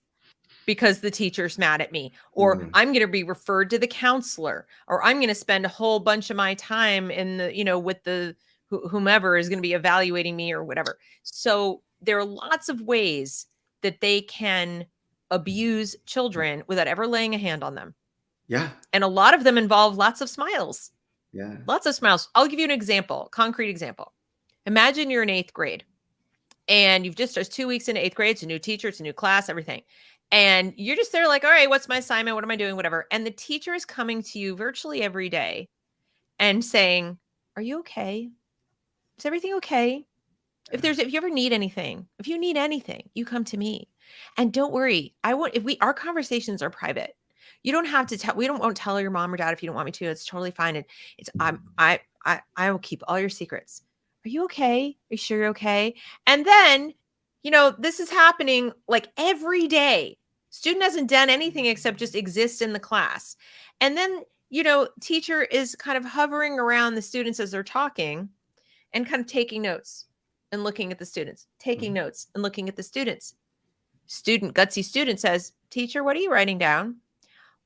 S1: because the teacher's mad at me, or I'm going to be referred to the counselor, or I'm going to spend a whole bunch of my time in the, with the whomever is going to be evaluating me or whatever. So there are lots of ways that they can abuse children without ever laying a hand on them.
S2: Yeah.
S1: And a lot of them involve lots of smiles.
S2: Yeah.
S1: Lots of smiles. I'll give you an example, concrete example. Imagine you're in 8th grade and there's 2 weeks into 8th grade. It's a new teacher, it's a new class, everything. And you're just there like, all right, what's my assignment? What am I doing? Whatever. And the teacher is coming to you virtually every day and saying, are you okay? Is everything okay? If you ever need anything, you come to me. And don't worry, our conversations are private. You don't have to won't tell your mom or dad if you don't want me to. It's totally fine. And I will keep all your secrets. Are you okay? Are you sure you're okay? And then, this is happening like every day. Student hasn't done anything except just exist in the class. And then, teacher is kind of hovering around the students as they're talking and kind of taking notes and looking at the students, taking notes and looking at the students. Gutsy student says, teacher, what are you writing down?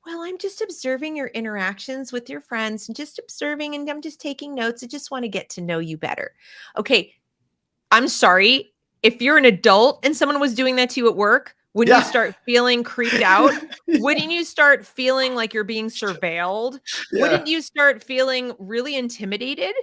S1: Well, I'm just observing your interactions with your friends and just observing, and I'm just taking notes. I just want to get to know you better. Okay. I'm sorry. If you're an adult and someone was doing that to you at work, wouldn't you start feeling creeped out? Wouldn't you start feeling like you're being surveilled? Wouldn't you start feeling really intimidated?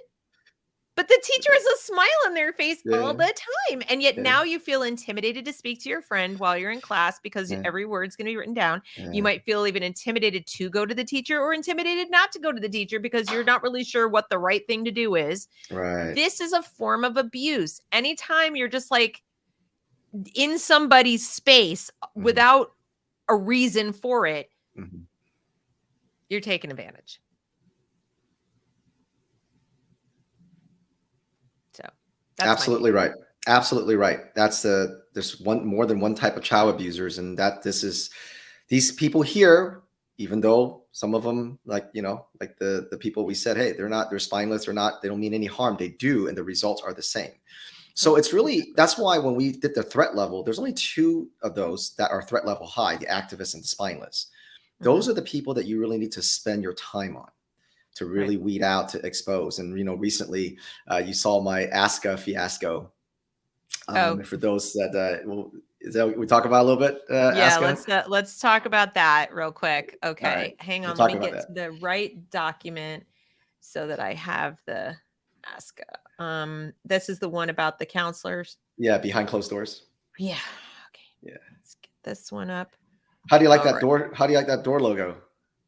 S1: But the teacher has a smile on their face all the time. And yet now you feel intimidated to speak to your friend while you're in class because every word's going to be written down. You might feel even intimidated to go to the teacher or intimidated not to go to the teacher because you're not really sure what the right thing to do is.
S2: Right.
S1: This is a form of abuse. Anytime you're just like in somebody's space without a reason for it, you're taking advantage. So that's
S2: absolutely right. Absolutely right. There's more than one type of child abusers, and these people here, even though some of them, like the people we said, hey, they're spineless, they don't mean any harm. They do, and the results are the same. So that's why when we did the threat level, there's only 2 of those that are threat level high, the activists and the spineless. Those are the people that you really need to spend your time on to really weed out, to expose. And, recently you saw my ASCA fiasco. For those that, is that what we talk about a little bit?
S1: Yeah,
S2: ASCA?
S1: let's talk about that real quick. Okay,
S2: right.
S1: hang on.
S2: We'll
S1: Let me get
S2: that.
S1: the right document so that I have the ASCA. This is the one about the counselors.
S2: Yeah, behind closed doors.
S1: Yeah. Okay.
S2: Yeah.
S1: Let's get this one up.
S2: How do you like that door? How do you like that door logo?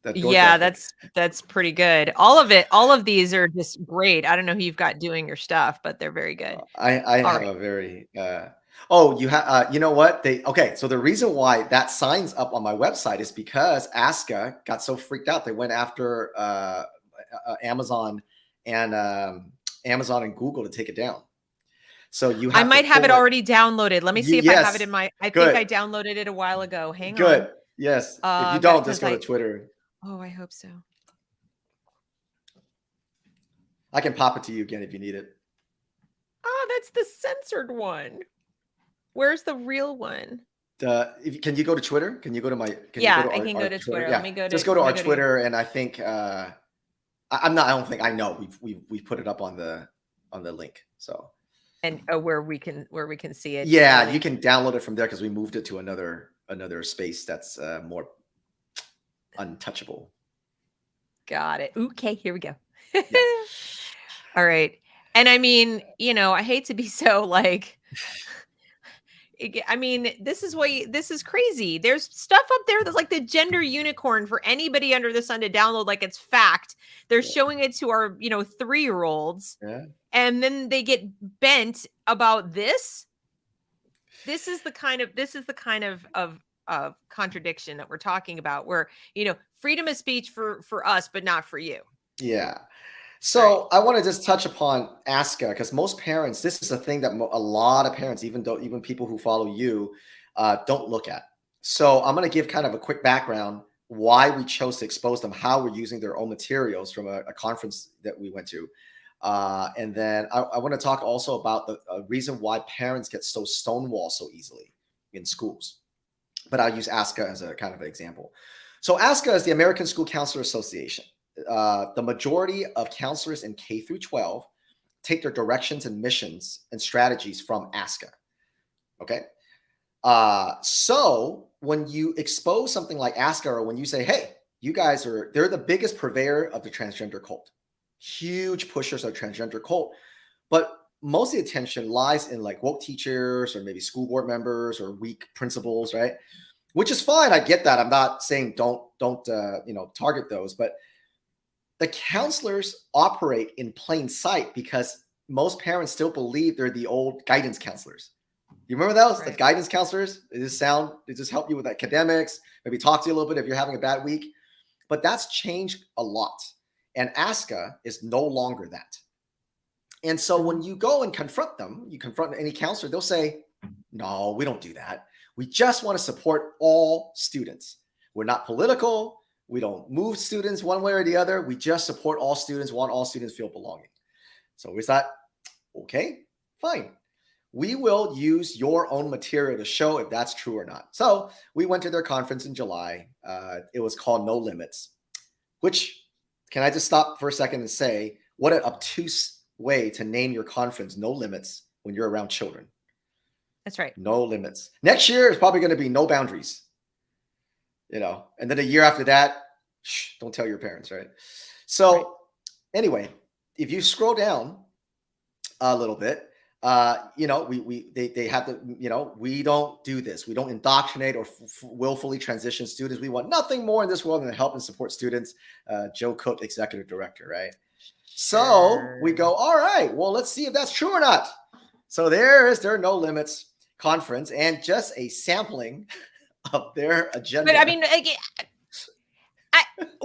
S2: That door graphic?
S1: That's pretty good. All of these are just great. I don't know who you've got doing your stuff, but they're very good.
S2: I have a very you have you know what so the reason why that sign's up on my website is because ASCA got so freaked out they went after Amazon and Google to take it down. So
S1: I might have it already downloaded. Let me see if I have it in my. I
S2: Good.
S1: think I downloaded it a while ago. Hang on.
S2: Good. Yes. If you don't, just go to Twitter.
S1: Oh, I hope so.
S2: I can pop it to you again if you need it.
S1: Oh, that's the censored one. Where's the real one?
S2: Can you go to Twitter? Can you go to my? Can you go
S1: Yeah,
S2: to
S1: I can go
S2: our
S1: to
S2: Twitter?
S1: Twitter.
S2: Yeah, just go to
S1: Let me
S2: our
S1: go to your.
S2: Twitter, and I think I'm not. I don't think I know. We've put it up on the link. So
S1: And where we can see it
S2: yeah, you
S1: clearly.
S2: can download it from there because we moved it to another space that's more untouchable.
S1: Got it. Okay, here we go.
S2: Yeah.
S1: All right. And I mean, I hate to be so like I mean, this is crazy. There's stuff up there that's like the gender unicorn for anybody under the sun to download like it's fact. They're showing it to our, 3-year-olds.
S2: Yeah.
S1: And then they get bent about this. This is the kind of contradiction that we're talking about where, freedom of speech for us but not for you.
S2: Yeah.
S1: Right.
S2: So I want to just touch upon ASCA because most parents, this is a thing that a lot of parents, even people who follow you, don't look at. So I'm going to give kind of a quick background why we chose to expose them, how we're using their own materials from a conference that we went to. And then I want to talk also about the reason why parents get so stonewalled so easily in schools. But I'll use ASCA as a kind of an example. So ASCA is the American School Counselor Association. The majority of counselors in K through 12 take their directions and missions and strategies from ASCA. Okay. So when you expose something like ASCA, or when you say, hey, they're the biggest purveyor of the transgender cult, huge pushers of transgender cult, but most of the attention lies in like woke teachers or maybe school board members or weak principals, right? Which is fine. I get that. I'm not saying don't target those, but the counselors operate in plain sight because most parents still believe they're the old guidance counselors. You remember those?
S1: Right.
S2: The guidance counselors? They just help you with academics, maybe talk to you a little bit if you're having a bad week. But that's changed a lot. And ASCA is no longer that. And so when you go and confront them, you confront any counselor, they'll say, no, we don't do that. We just want to support all students. We're not political. We don't move students one way or the other. We just support all students, want all students feel belonging. So we thought, okay, fine. We will use your own material to show if that's true or not. So we went to their conference in July. It was called No Limits, which, can I just stop for a second and say, what an obtuse way to name your conference, No Limits, when you're around children.
S1: That's right.
S2: No limits. Next year is probably going to be no boundaries. And then a year after that, don't tell your parents, right? So anyway, if you scroll down a little bit, they have to, we don't do this. We don't indoctrinate or willfully transition students. We want nothing more in this world than to help and support students. Joe Cook, executive director, right? So we go, all right, well, let's see if that's true or not. So there are No Limits conference and just a sampling of their agenda.
S1: But I mean,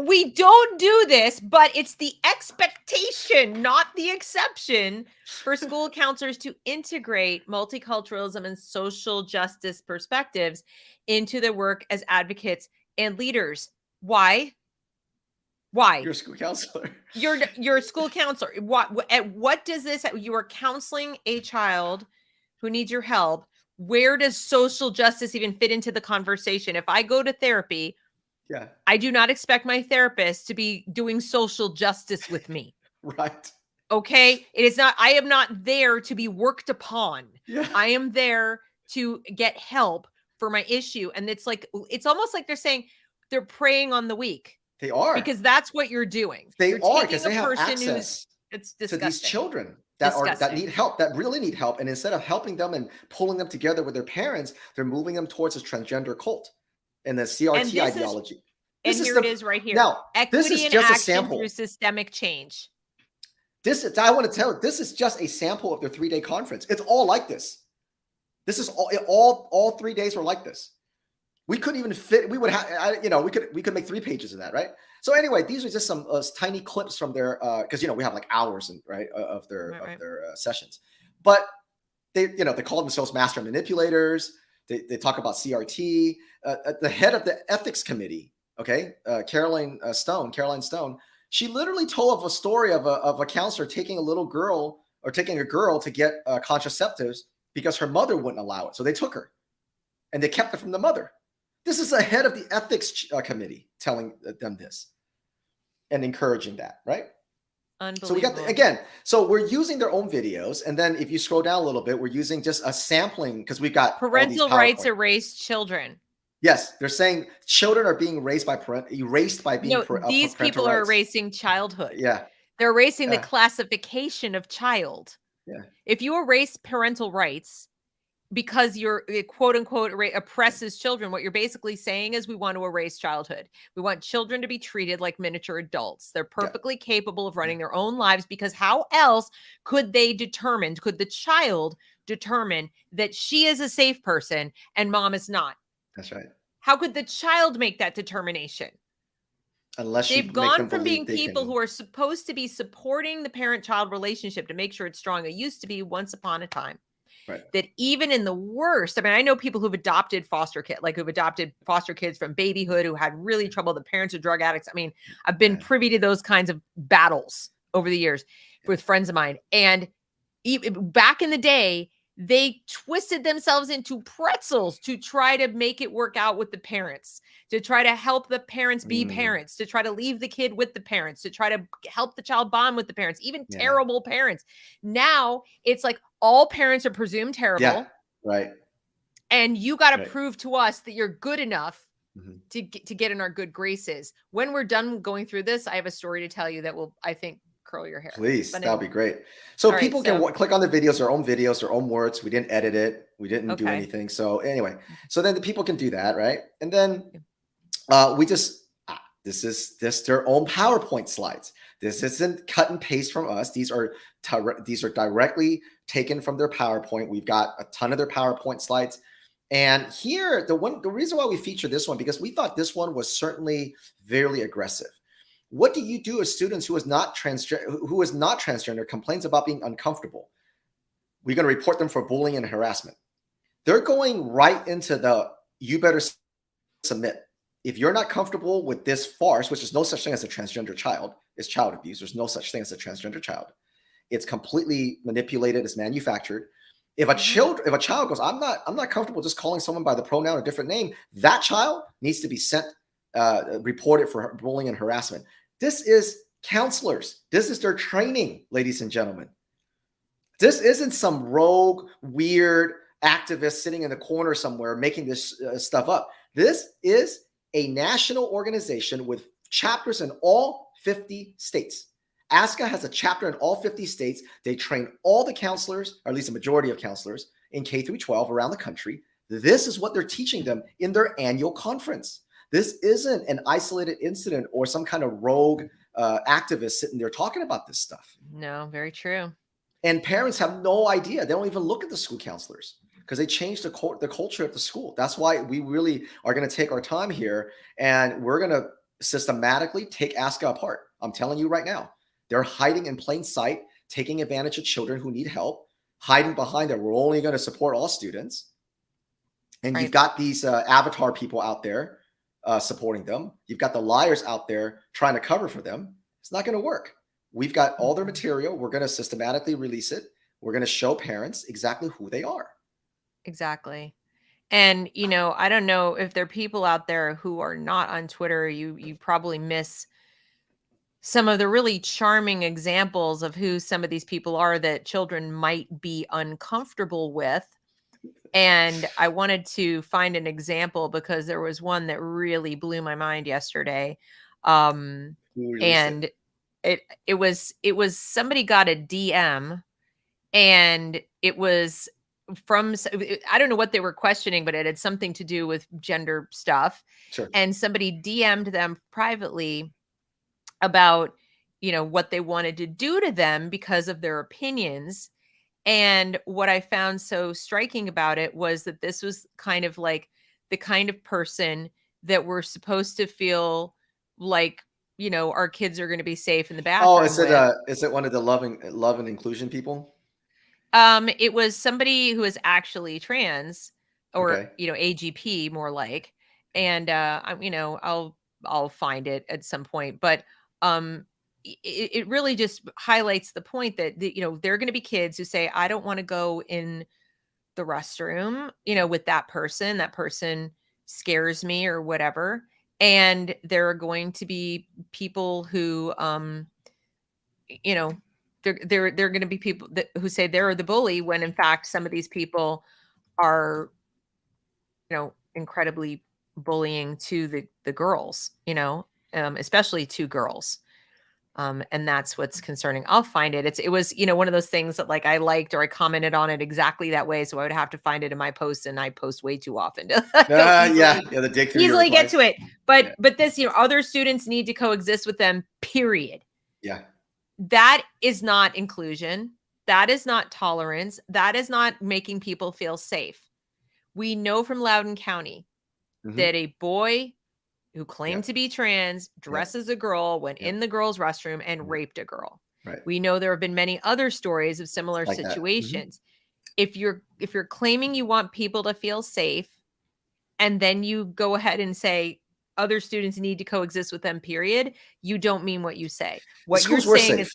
S1: we don't do this, but it's the expectation, not the exception, for school counselors to integrate multiculturalism and social justice perspectives into their work as advocates and leaders. Why?
S2: You're a school counselor.
S1: You're a school counselor. What does this? You are counseling a child who needs your help. Where does social justice even fit into the conversation? If I go to therapy,
S2: yeah,
S1: I do not expect my therapist to be doing social justice with me.
S2: Right.
S1: Okay. It is not, I am not there to be worked upon.
S2: Yeah.
S1: I am there to get help for my issue. And it's almost like they're saying they're preying on the weak.
S2: They are.
S1: Because that's what you're doing.
S2: They are, because they have access
S1: it's
S2: to these children that need help, that really need help. And instead of helping them and pulling them together with their parents, they're moving them towards this transgender cult and the CRT ideology.
S1: It is right here.
S2: Now,
S1: equity
S2: this is
S1: and
S2: just a
S1: action
S2: sample
S1: through systemic change.
S2: I want to tell you, this is just a sample of their 3-day conference. It's all like this. This is all 3 days were like this. We couldn't even fit. We would have, we could make 3 pages of that, right? So anyway, these are just some tiny clips from their, because we have like hours of their sessions, but they call themselves master manipulators. They talk about CRT. The head of the ethics committee, Caroline Stone. She literally told of a story of a counselor taking a girl to get contraceptives because her mother wouldn't allow it. So they took her and they kept it from the mother. This is the head of the ethics committee telling them this and encouraging that, right? So we got again. So we're using their own videos, and then if you scroll down a little bit, we're using just a sampling because we've got
S1: parental rights erase children.
S2: Yes, they're saying children are being erased by being
S1: these people are erasing childhood.
S2: Yeah,
S1: they're erasing the classification of child.
S2: Yeah,
S1: if you erase parental rights because you're quote unquote oppresses children, what you're basically saying is we want to erase childhood. We want children to be treated like miniature adults. They're perfectly capable of running their own lives, because how else could the child determine that she is a safe person and mom is not?
S2: That's right.
S1: How could the child make that determination?
S2: Unless
S1: they've gone from being people who are supposed to be supporting the parent-child relationship to make sure it's strong. It used to be once upon a time.
S2: Right.
S1: That even in the worst, I mean, I know people who've adopted foster kids from babyhood who had really trouble. The parents are drug addicts. I mean, I've been privy to those kinds of battles over the years with friends of mine. And back in the day, they twisted themselves into pretzels to try to make it work out with the parents, to try to help the parents be parents, to try to leave the kid with the parents, to try to help the child bond with the parents, even terrible parents. Now it's like all parents are presumed terrible.
S2: Yeah, right.
S1: And you got to prove to us that you're good enough to get in our good graces. When we're done going through this, I have a story to tell you that will, I think, curl your hair.
S2: Please, that'll be great. So people can click on the videos, their own words. We didn't edit it. We didn't do anything. So anyway, so then the people can do that, right? And then we just this is their own PowerPoint slides. This isn't cut and paste from us. These are directly taken from their PowerPoint. We've got a ton of their PowerPoint slides. And here, the reason why we feature this one, because we thought this one was certainly very aggressive. What do you do as students who is not transgender complains about being uncomfortable? We're going to report them for bullying and harassment. They're going right into the you better submit. If you're not comfortable with this farce, which is no such thing as a transgender child, it's child abuse. There's no such thing as a transgender child. It's completely manipulated. It's manufactured. If a child goes, I'm not comfortable just calling someone by the pronoun or different name, that child needs to be reported for bullying and harassment. This is counselors. This is their training, ladies and gentlemen. This isn't some rogue, weird activist sitting in the corner somewhere making this stuff up. This is a national organization with chapters in all 50 states. ASCA has a chapter in all 50 states. They train all the counselors, or at least a majority of counselors, in K through 12 around the country. This is what they're teaching them in their annual conference. This isn't an isolated incident or some kind of rogue activist sitting there talking about this stuff.
S1: No, very true.
S2: And parents have no idea. They don't even look at the school counselors because they changed the culture at the school. That's why we really are going to take our time here, and we're going to systematically take ASCA apart. I'm telling you right now, they're hiding in plain sight, taking advantage of children who need help, hiding behind that we're only going to support all students. And you've got these avatar people out there supporting them. You've got the liars out there trying to cover for them. It's not going to work. We've got all their material. We're going to systematically release it. We're going to show parents exactly who they are.
S1: Exactly. And, I don't know if there are people out there who are not on Twitter. You probably miss some of the really charming examples of who some of these people are that children might be uncomfortable with. And I wanted to find an example because there was one that really blew my mind yesterday. And it was somebody got a DM, and it was from, I don't know what they were questioning, but it had something to do with gender stuff.
S2: Sure.
S1: And somebody DM'd them privately about, what they wanted to do to them because of their opinions. And what I found so striking about it was that this was kind of like the kind of person that we're supposed to feel like, our kids are going to be safe in the bathroom.
S2: Oh, is it one of the love and inclusion people?
S1: It was somebody who is actually trans, or AGP more like, and I'll find it at some point, but it really just highlights the point that there are going to be kids who say, I don't want to go in the restroom, with that person scares me or whatever. And there are going to be people who, they're going to be people who say they're the bully when in fact some of these people are, incredibly bullying to the girls, especially to girls. And that's what's concerning. I'll find it. It was, one of those things that like I liked or I commented on it exactly that way. So I would have to find it in my posts, and I post way too often to
S2: The dig through your
S1: easily get
S2: replies.
S1: to it. But this, other students need to coexist with them, period.
S2: Yeah.
S1: That is not inclusion. That is not tolerance. That is not making people feel safe. We know from Loudoun County that a boy who claimed to be trans, dressed as a girl, went in the girls' restroom and raped a girl.
S2: Right.
S1: We know there have been many other stories of similar
S2: Like
S1: situations. If you're claiming you want people to feel safe, and then you go ahead and say other students need to coexist with them, period, you don't mean what you say. What
S2: the
S1: you're
S2: schools were
S1: saying
S2: safe
S1: is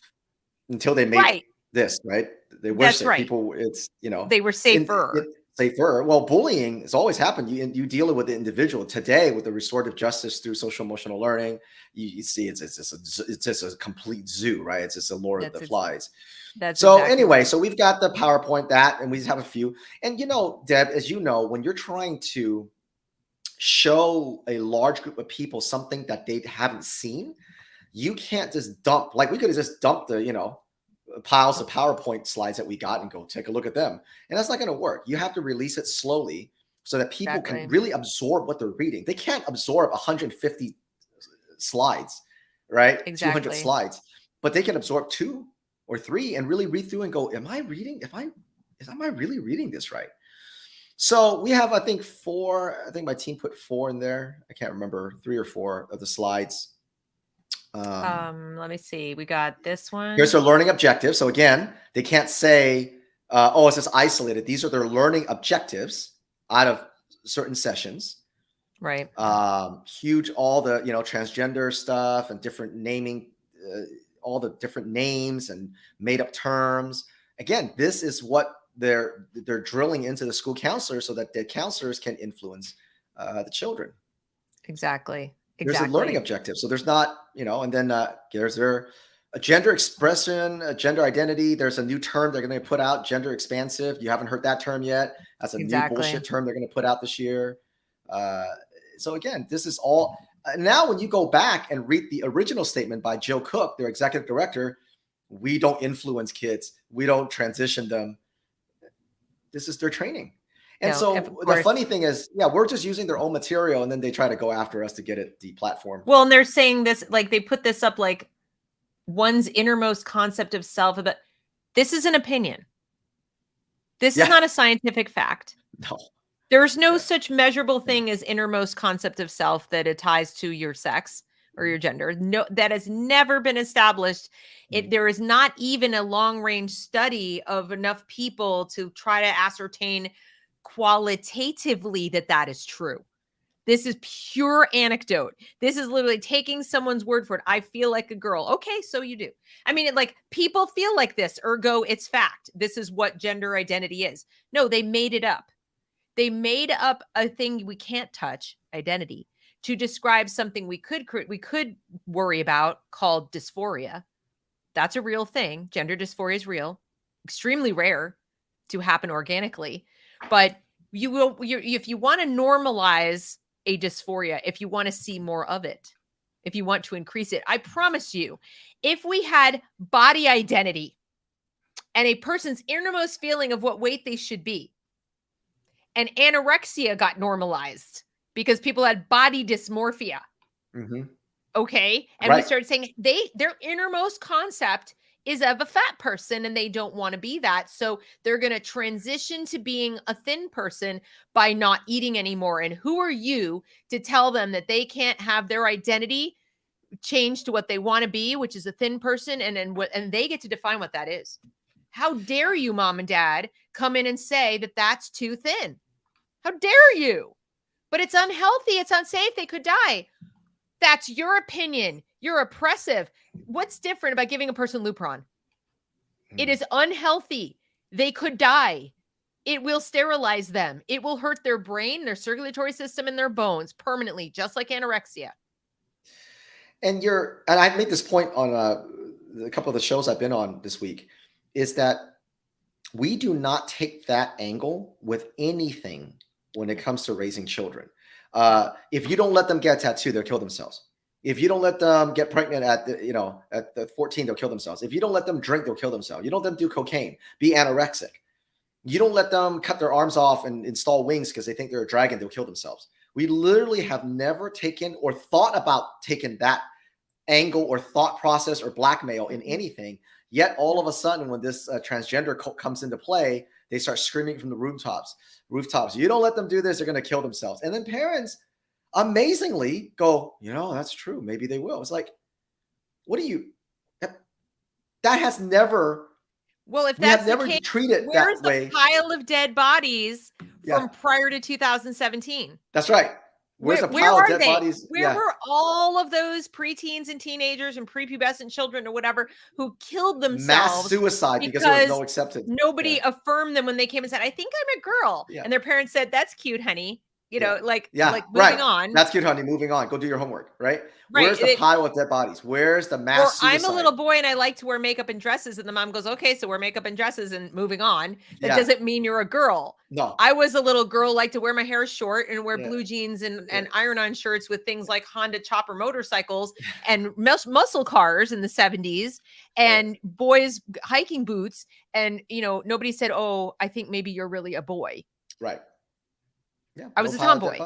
S2: until they made this, right? They were
S1: That's
S2: safe.
S1: right.
S2: People, it's,
S1: they were safer.
S2: Safer. Well, bullying has always happened. You deal with the individual. Today, with the restorative justice through social emotional learning, you see it's just a complete zoo, right? It's just a Lord of the Flies. So
S1: exactly
S2: anyway,
S1: right.
S2: So we've got the PowerPoint and we just have a few. And Deb, as you know, when you're trying to show a large group of people something that they haven't seen, you can't just dump, like we could have just dumped the, piles of PowerPoint slides that we got and go take a look at them. And that's not going to work. You have to release it slowly so that people can really absorb what they're reading. They can't absorb 150 slides, right?
S1: Exactly.
S2: 200 slides, but they can absorb 2 or 3 and really read through and go, am I really reading this right? So we have, I think 4, I think my team put 4 in there. I can't remember, 3 or 4 of the slides.
S1: Let me see. We got this one.
S2: Here's their learning objectives. So again, they can't say, oh, it's just isolated. These are their learning objectives out of certain sessions.
S1: Right.
S2: Huge, all the, transgender stuff and different naming, all the different names and made up terms. Again, this is what they're drilling into the school counselors so that the counselors can influence the children.
S1: Exactly.
S2: There's a learning objective. So there's not, and then there's a gender expression, a gender identity. There's a new term they're going to put out, gender expansive. You haven't heard that term yet. That's a new bullshit term they're going to put out this year. So again, this is all. Now, when you go back and read the original statement by Jill Cook, their executive director, we don't influence kids. We don't transition them. This is their training. And so the funny thing is, we're just using their own material and then they try to go after us to get it deplatformed.
S1: Well, and they're saying this, like they put this up like one's innermost concept of self. But this is an opinion. This is not a scientific fact.
S2: No.
S1: There's no such measurable thing as innermost concept of self that it ties to your sex or your gender. No, that has never been established. There is not even a long-range study of enough people to try to ascertain qualitatively that is true. This is pure anecdote. This is literally taking someone's word for it. I feel like a girl. Okay, so you do. I mean, people feel like this, ergo it's fact. This is what gender identity is. No, they made it up. They made up a thing we can't touch, identity, to describe something we could worry about called dysphoria. That's a real thing. Gender dysphoria is real, extremely rare to happen organically. But if you want to normalize a dysphoria, if you want to see more of it, if you want to increase it, I promise you, if we had body identity and a person's innermost feeling of what weight they should be, and anorexia got normalized because people had body dysmorphia. Okay. And we started saying their innermost concept is of a fat person and they don't want to be that. So they're going to transition to being a thin person by not eating anymore. And who are you to tell them that they can't have their identity change to what they want to be, which is a thin person? And they get to define what that is. How dare you, mom and dad, come in and say that that's too thin? How dare you? But it's unhealthy. It's unsafe. They could die. That's your opinion. You're oppressive. What's different about giving a person Lupron? It is unhealthy. They could die. It will sterilize them. It will hurt their brain, their circulatory system, and their bones permanently, just like anorexia.
S2: And I made this point on a couple of the shows I've been on this week, is that we do not take that angle with anything when it comes to raising children. If you don't let them get a tattoo, they'll kill themselves. If you don't let them get pregnant at the 14, they'll kill themselves. If you don't let them drink, they'll kill themselves. You don't let them do cocaine, be anorexic. You don't let them cut their arms off and install wings because they think they're a dragon, they'll kill themselves. We literally have never taken or thought about taking that angle or thought process or blackmail in anything. Yet all of a sudden, when this transgender cult comes into play, they start screaming from the rooftops. You don't let them do this, they're going to kill themselves. And then parents amazingly go, that's true. Maybe they will. It's like, that has never,
S1: well, if
S2: we have
S1: that's the
S2: never
S1: case,
S2: treated
S1: where's
S2: that way.
S1: the pile of dead bodies from prior to 2017?
S2: That's right. Where's the pile of dead bodies?
S1: Where were all of those preteens and teenagers and prepubescent children or whatever who killed themselves?
S2: Mass suicide because there was no acceptance.
S1: Nobody affirmed them when they came and said, I think I'm a girl. And their parents said, that's cute, honey. Like moving on.
S2: That's cute, honey. Moving on. Go do your homework, right? Where's the pile of dead bodies? Where's the mass suicide?
S1: I'm a little boy and I like to wear makeup and dresses. And the mom goes, okay, so wear makeup and dresses and moving on. That doesn't mean you're a girl.
S2: No.
S1: I was a little girl, like to wear my hair short and wear blue jeans and iron-on shirts with things like Honda chopper motorcycles and muscle cars in the 70s and boys hiking boots. And, nobody said, oh, I think maybe you're really a boy.
S2: Right. Yeah,
S1: I was a tomboy.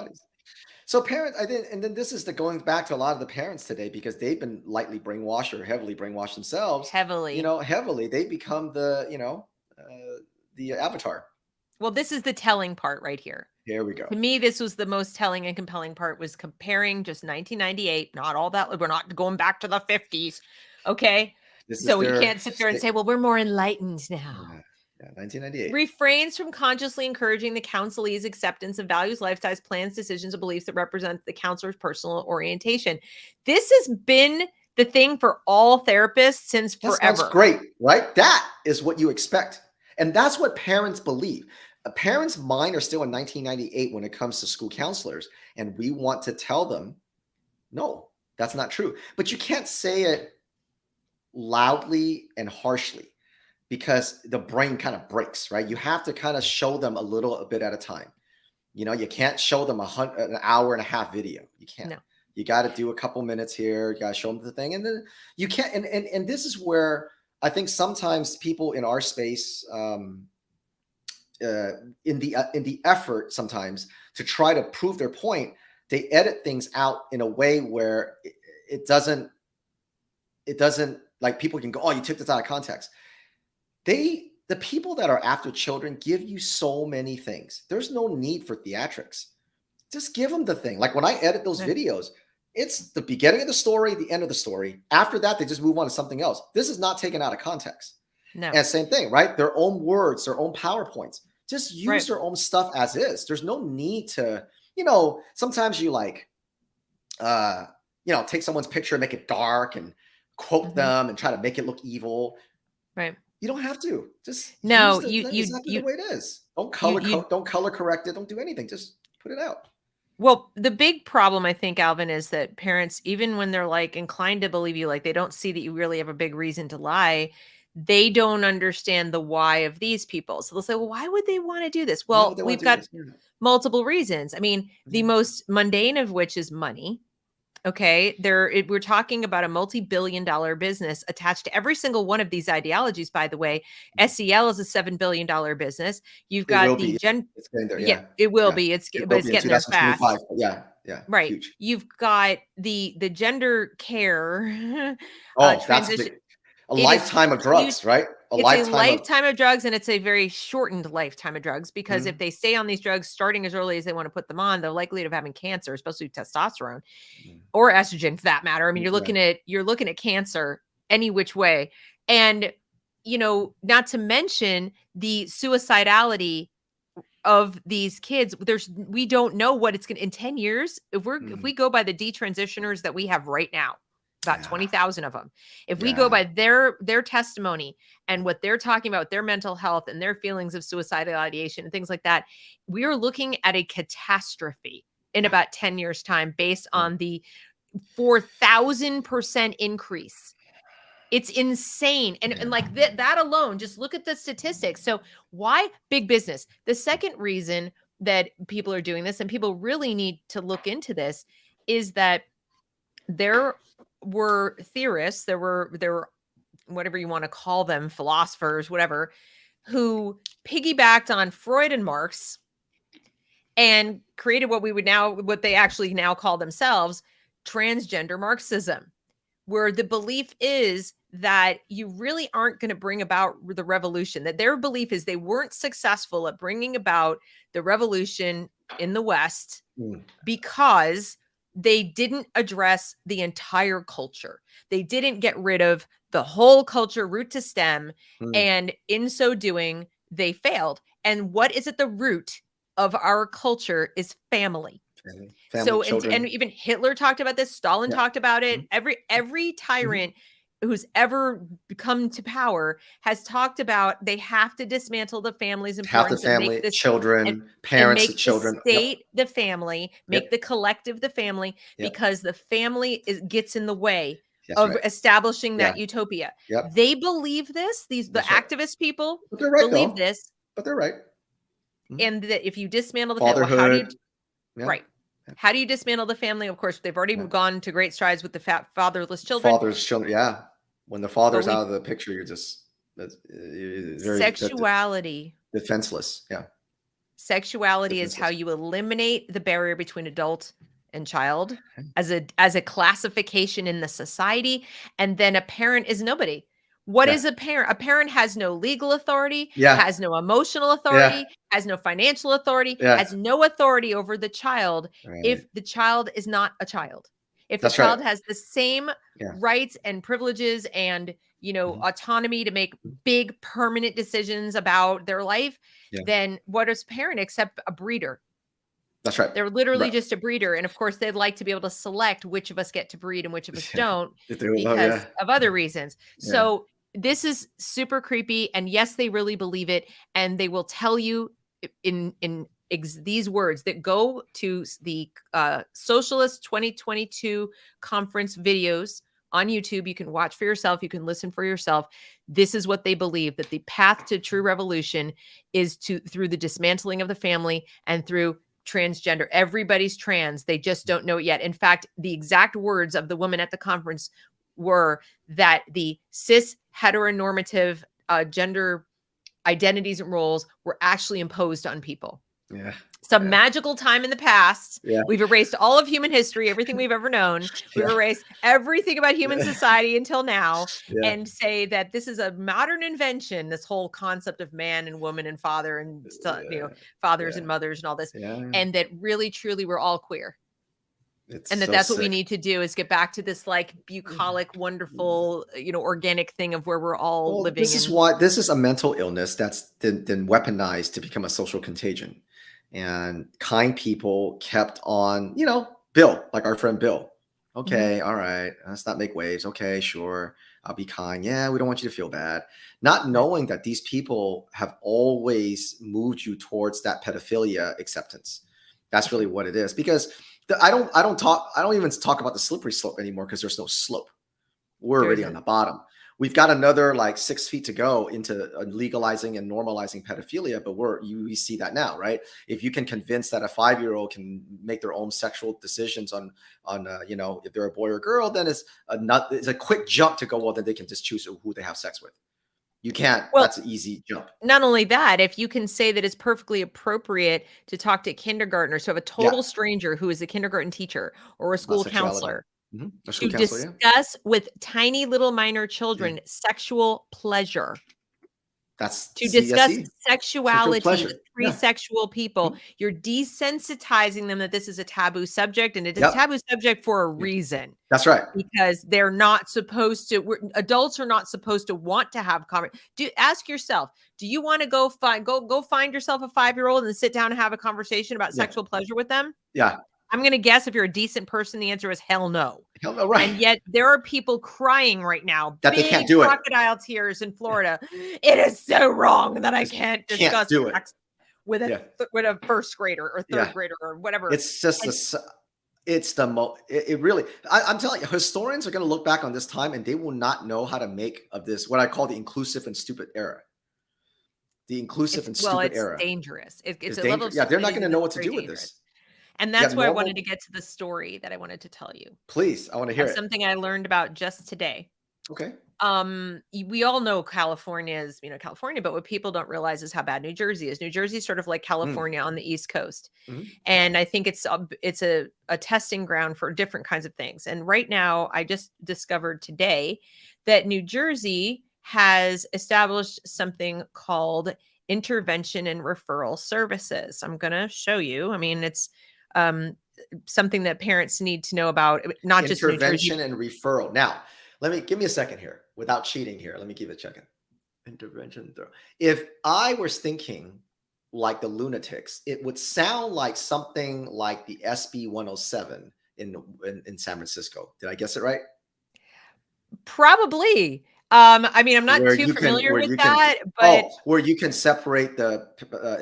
S2: So parents, and then this is going back to a lot of the parents today, because they've been lightly brainwashed or heavily brainwashed themselves.
S1: Heavily.
S2: They become the avatar.
S1: Well, this is the telling part right here.
S2: Here we go.
S1: To me, this was the most telling and compelling part, was comparing just 1998, not all that. We're not going back to the 50s. Okay. So you can't sit there and say, well, we're more enlightened now.
S2: Yeah, 1998.
S1: Refrains from consciously encouraging the counselee's acceptance of values, lifestyles, plans, decisions, and beliefs that represent the counselor's personal orientation. This has been the thing for all therapists since forever.
S2: That's great, right? That is what you expect. And that's what parents believe. A parent's mind are still in 1998 when it comes to school counselors. And we want to tell them, no, that's not true. But you can't say it loudly and harshly, because the brain kind of breaks, right? You have to kind of show them a bit at a time. You can't show them an hour and a half video. You can't. No. You got to do a couple minutes here. You got to show them the thing. And then you can't. And this is where I think sometimes people in our space, in the effort sometimes to try to prove their point, they edit things out in a way where it doesn't, like, people can go, oh, you took this out of context. The people that are after children give you so many things. There's no need for theatrics. Just give them the thing. Like when I edit those videos, it's the beginning of the story, the end of the story. After that, they just move on to something else. This is not taken out of context.
S1: No.
S2: And same thing, right? Their own words, their own PowerPoints. Just use their own stuff as is. There's no need to, sometimes you take someone's picture and make it dark and quote them and try to make it look evil.
S1: Right.
S2: You don't have to. Just
S1: exactly
S2: the way it is. Don't color correct it. Don't do anything. Just put it out.
S1: Well, the big problem, I think, Alvin, is that parents, even when they're like inclined to believe you, like they don't see that you really have a big reason to lie. They don't understand the why of these people. So they'll say, well, why would they want to do this? Well, we've got multiple reasons. I mean, the most mundane of which is money. Okay. We're talking about a multi-billion-dollar business attached to every single one of these ideologies. By the way, SEL is a $7 billion business. You've got
S2: it's getting there.
S1: Yeah, it will be. But it's getting there fast.
S2: Yeah.
S1: Right.
S2: Huge.
S1: You've got the gender care
S2: transition. A lifetime of drugs, right?
S1: It's a lifetime of drugs, and it's a very shortened lifetime of drugs, because if they stay on these drugs starting as early as they want to put them on, they're likely to having cancer, especially testosterone or estrogen for that matter. I mean, you're looking at cancer any which way. And, not to mention the suicidality of these kids. We don't know what it's going to, in 10 years, if we go by the detransitioners that we have right now, about
S2: Yeah.
S1: 20,000 of them. If we go
S2: Yeah.
S1: by their testimony and what they're talking about, their mental health and their feelings of suicidal ideation and things like that, we are looking at a catastrophe in
S2: Yeah.
S1: about 10 years' time based
S2: Yeah.
S1: on the 4,000% increase. It's insane. And,
S2: Yeah.
S1: and like that alone, just look at the statistics. So why big business? The second reason that people are doing this and people really need to look into this is that there were theorists, there were whatever you want to call them, philosophers, whatever, who piggybacked on Freud and Marx and created what they actually now call themselves transgender Marxism, where the belief is that you really aren't going to bring about the revolution, that their belief is they weren't successful at bringing about the revolution in the West
S2: Mm.
S1: because they didn't address the entire culture. They didn't get rid of the whole culture, root to stem.
S2: Mm.
S1: And in so doing, they failed. And what is at the root of our culture is family.
S2: Family,
S1: So, and
S2: children.
S1: even Hitler talked about this, Stalin
S2: Yeah.
S1: talked about it.
S2: Mhm.
S1: Every tyrant who's ever come to power has talked about they have to dismantle the family's
S2: Half the
S1: importance and make
S2: family,
S1: this and
S2: children,
S1: and
S2: parents, the
S1: make the
S2: children. Yep.
S1: state the family, make
S2: Yep.
S1: the collective the family,
S2: Yep.
S1: because the family gets in the way
S2: That's
S1: of
S2: right.
S1: establishing
S2: Yeah.
S1: that utopia.
S2: Yep.
S1: They believe this, the
S2: That's right.
S1: activist people
S2: But they're right
S1: believe
S2: though.
S1: this,
S2: But they're right. Mhm.
S1: and that if you dismantle the family, well, how do you
S2: Fatherhood. Yeah.
S1: right? How do you dismantle the family? Of course, they've already
S2: Yeah.
S1: gone to great strides with the fatherless children.
S2: Father's children. Yeah. When the father's out of the picture, you're just very
S1: sexuality.
S2: defenseless. Yeah.
S1: Sexuality is how you eliminate the barrier between adult and child as a classification in the society, and then a parent is nobody. What is a parent? A parent has no legal authority, has no emotional authority, has no financial authority, has no authority over the child if the child is not a child. If the child has the same rights and privileges and autonomy to make big permanent decisions about their life, then what is a parent except a breeder?
S2: That's right.
S1: They're literally just a breeder. And of course, they'd like to be able to select which of us get to breed and which of us don't because of other reasons. So this is super creepy. And yes, they really believe it. And they will tell you in these words that go to the Socialist 2022 conference videos on YouTube. You can watch for yourself. You can listen for yourself. This is what they believe, that the path to true revolution is through the dismantling of the family and through transgender. Everybody's trans. They just don't know it yet. In fact, the exact words of the woman at the conference were that the cis heteronormative gender identities and roles were actually imposed on people.
S2: Yeah.
S1: Some magical time in the past.
S2: Yeah.
S1: We've erased all of human history, everything we've ever known. We've erased everything about human society until now, and say that this is a modern invention, this whole concept of man and woman and father and fathers and mothers and all this. And that really, truly, we're all queer. And that's what we need to do is get back to this like bucolic, wonderful, organic thing of where we're all living.
S2: This is why this is a mental illness that's then weaponized to become a social contagion. And kind people kept on, Bill, like our friend Bill. Okay, all right, let's not make waves. Okay, sure, I'll be kind. Yeah, we don't want you to feel bad. Not knowing that these people have always moved you towards that pedophilia acceptance. That's really what it is. Because I don't even talk about the slippery slope anymore because there's no slope. We're already on the bottom. We've got another like 6 feet to go into legalizing and normalizing pedophilia, but we see that now, right? If you can convince that a 5-year-old can make their own sexual decisions on if they're a boy or girl, then it's a quick jump to go, well, then they can just choose who they have sex with. You can't. Well, that's an easy jump.
S1: Not only that, if you can say that it's perfectly appropriate to talk to kindergartners, to have a total stranger who is a kindergarten teacher or a school counselor, to discuss with tiny little minor children sexual pleasure.
S2: That's
S1: to discuss sexuality with pre-sexual people. You're desensitizing them that this is a taboo subject, and it is a taboo subject for a reason.
S2: That's right.
S1: Because they're not supposed to. Adults are not supposed to want to have ask yourself: do you want to go find yourself a 5-year-old and sit down and have a conversation about sexual pleasure with them?
S2: Yeah.
S1: I'm going to guess if you're a decent person, the answer is hell no.
S2: Hell no, right.
S1: And yet there are people crying right now,
S2: that
S1: big
S2: they can't do it.
S1: crocodile tears in Florida. It is so wrong that I can't discuss
S2: do it
S1: sex with a first grader or third grader or whatever.
S2: It's just it's the it really, I'm telling you, historians are going to look back on this time and they will not know how to make of this what I call the inclusive and stupid era. The inclusive and stupid era.
S1: It's dangerous. It's a
S2: dangerous.
S1: level of
S2: they're not going to know what to do
S1: dangerous.
S2: with this.
S1: And that's why I wanted to get to the story that I wanted to tell you.
S2: Please, I want to hear it.
S1: Something I learned about just today.
S2: Okay.
S1: We all know California is, California, but what people don't realize is how bad New Jersey is. New Jersey is sort of like California on the East Coast. And I think it's a testing ground for different kinds of things. And right now, I just discovered today that New Jersey has established something called intervention and referral services. I'm going to show you. I mean, it's something that parents need to know about, not just
S2: intervention and referral. Now, give me a second here without cheating here. Let me give it a second. Intervention. If I was thinking like the lunatics, it would sound like something like the SB 107 in San Francisco. Did I guess it right?
S1: Probably. I mean, I'm not too familiar with that, but
S2: where you can separate the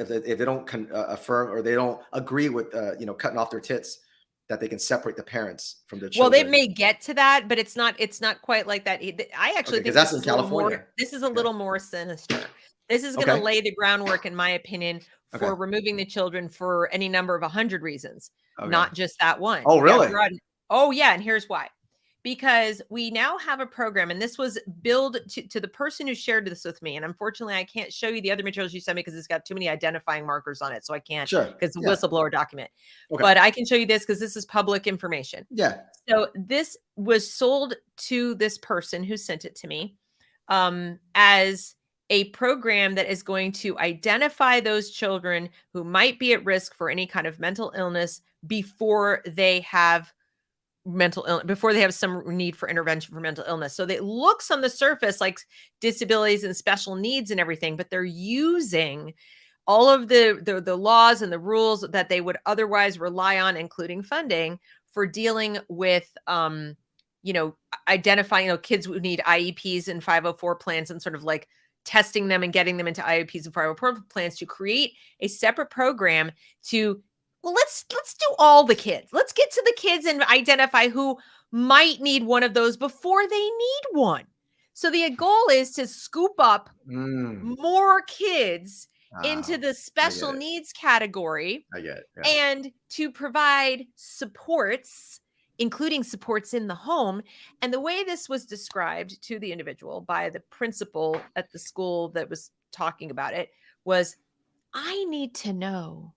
S2: if they don't affirm or they don't agree with cutting off their tits, that they can separate the parents from their children.
S1: Well, they may get to that, but it's not quite like that. I actually think
S2: that's in California.
S1: This is a little more sinister. This is going to lay the groundwork, in my opinion, for removing the children for any number of 100 reasons, not just that one.
S2: Oh, really?
S1: Oh, yeah. And here's why. Because we now have a program, and this was billed to the person who shared this with me. And unfortunately, I can't show you the other materials you sent me because it's got too many identifying markers on it. So I can't, because it's a whistleblower document. But I can show you this because this is public information.
S2: Yeah.
S1: So this was sold to this person who sent it to me as a program that is going to identify those children who might be at risk for any kind of mental illness before they have before they have some need for intervention for mental illness. So it looks on the surface like disabilities and special needs and everything, but they're using all of the laws and the rules that they would otherwise rely on, including funding, for dealing with, identifying, kids who need IEPs and 504 plans and sort of like testing them and getting them into IEPs and 504 plans to create a separate program to, well, let's do all the kids. Let's get to the kids and identify who might need one of those before they need one. So the goal is to scoop up more kids into the special needs category.
S2: I get it.
S1: Yeah. And to provide supports, including supports in the home. And the way this was described to the individual by the principal at the school that was talking about it was, I need to know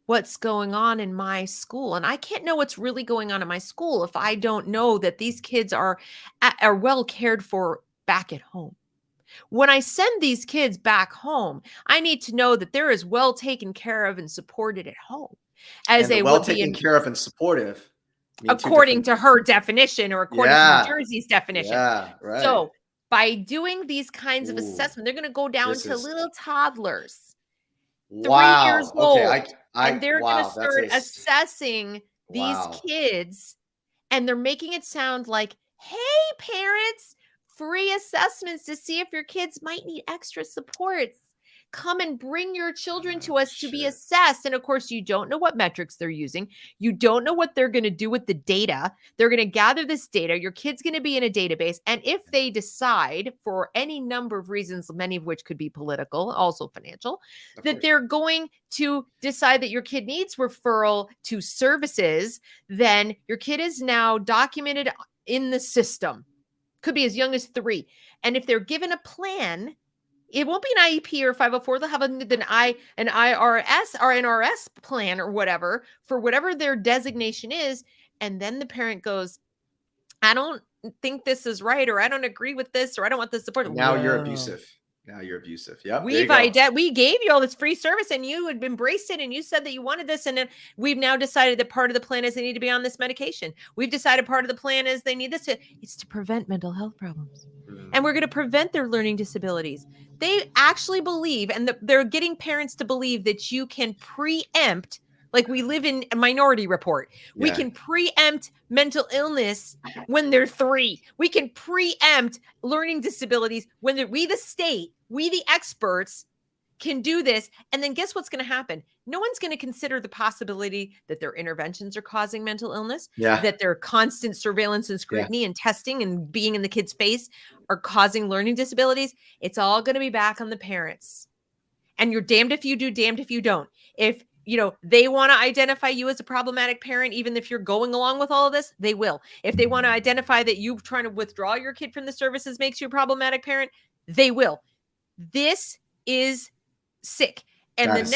S1: what's going on in my school. And I can't know what's really going on in my school if I don't know that these kids are well cared for back at home. When I send these kids back home, I need to know that they're as well taken care of and supported at home as they would be
S2: taken care of and supportive,
S1: according to her definition or according to New Jersey's definition.
S2: Yeah, right.
S1: So by doing these kinds of assessment, they're going to go down to little toddlers, 3 years old. And they're going to start assessing these kids, and they're making it sound like, hey, parents, free assessments to see if your kids might need extra supports. Come and bring your children to us to be assessed. And of course, you don't know what metrics they're using. You don't know what they're going to do with the data. They're going to gather this data. Your kid's going to be in a database. And if they decide, for any number of reasons, many of which could be political, also financial, that they're going to decide that your kid needs referral to services, then your kid is now documented in the system. Could be as young as 3. And if they're given a plan, it won't be an IEP or 504. They'll have an IRS or NRS plan or whatever for whatever their designation is. And then the parent goes, I don't think this is right, or I don't agree with this, or I don't want this support.
S2: Now you're abusive. Yep.
S1: We gave you all this free service and you had embraced it and you said that you wanted this. And then we've now decided that part of the plan is they need to be on this medication. We've decided part of the plan is they need this. It's to prevent mental health problems. And we're going to prevent their learning disabilities. They actually believe, and they're getting parents to believe, that you can preempt Like we live in a Minority Report. We
S2: Yeah.
S1: can preempt mental illness when they're 3. We can preempt learning disabilities when we, the state, we, the experts, can do this. And then guess what's going to happen? No one's going to consider the possibility that their interventions are causing mental illness,
S2: Yeah.
S1: that their constant surveillance and
S2: Yeah.
S1: scrutiny and testing and being in the kid's face are causing learning disabilities. It's all going to be back on the parents. And you're damned if you do, damned if you don't. If they want to identify you as a problematic parent, even if you're going along with all of this, they will. If they want to identify that you trying to withdraw your kid from the services makes you a problematic parent, they will. This is sick. And the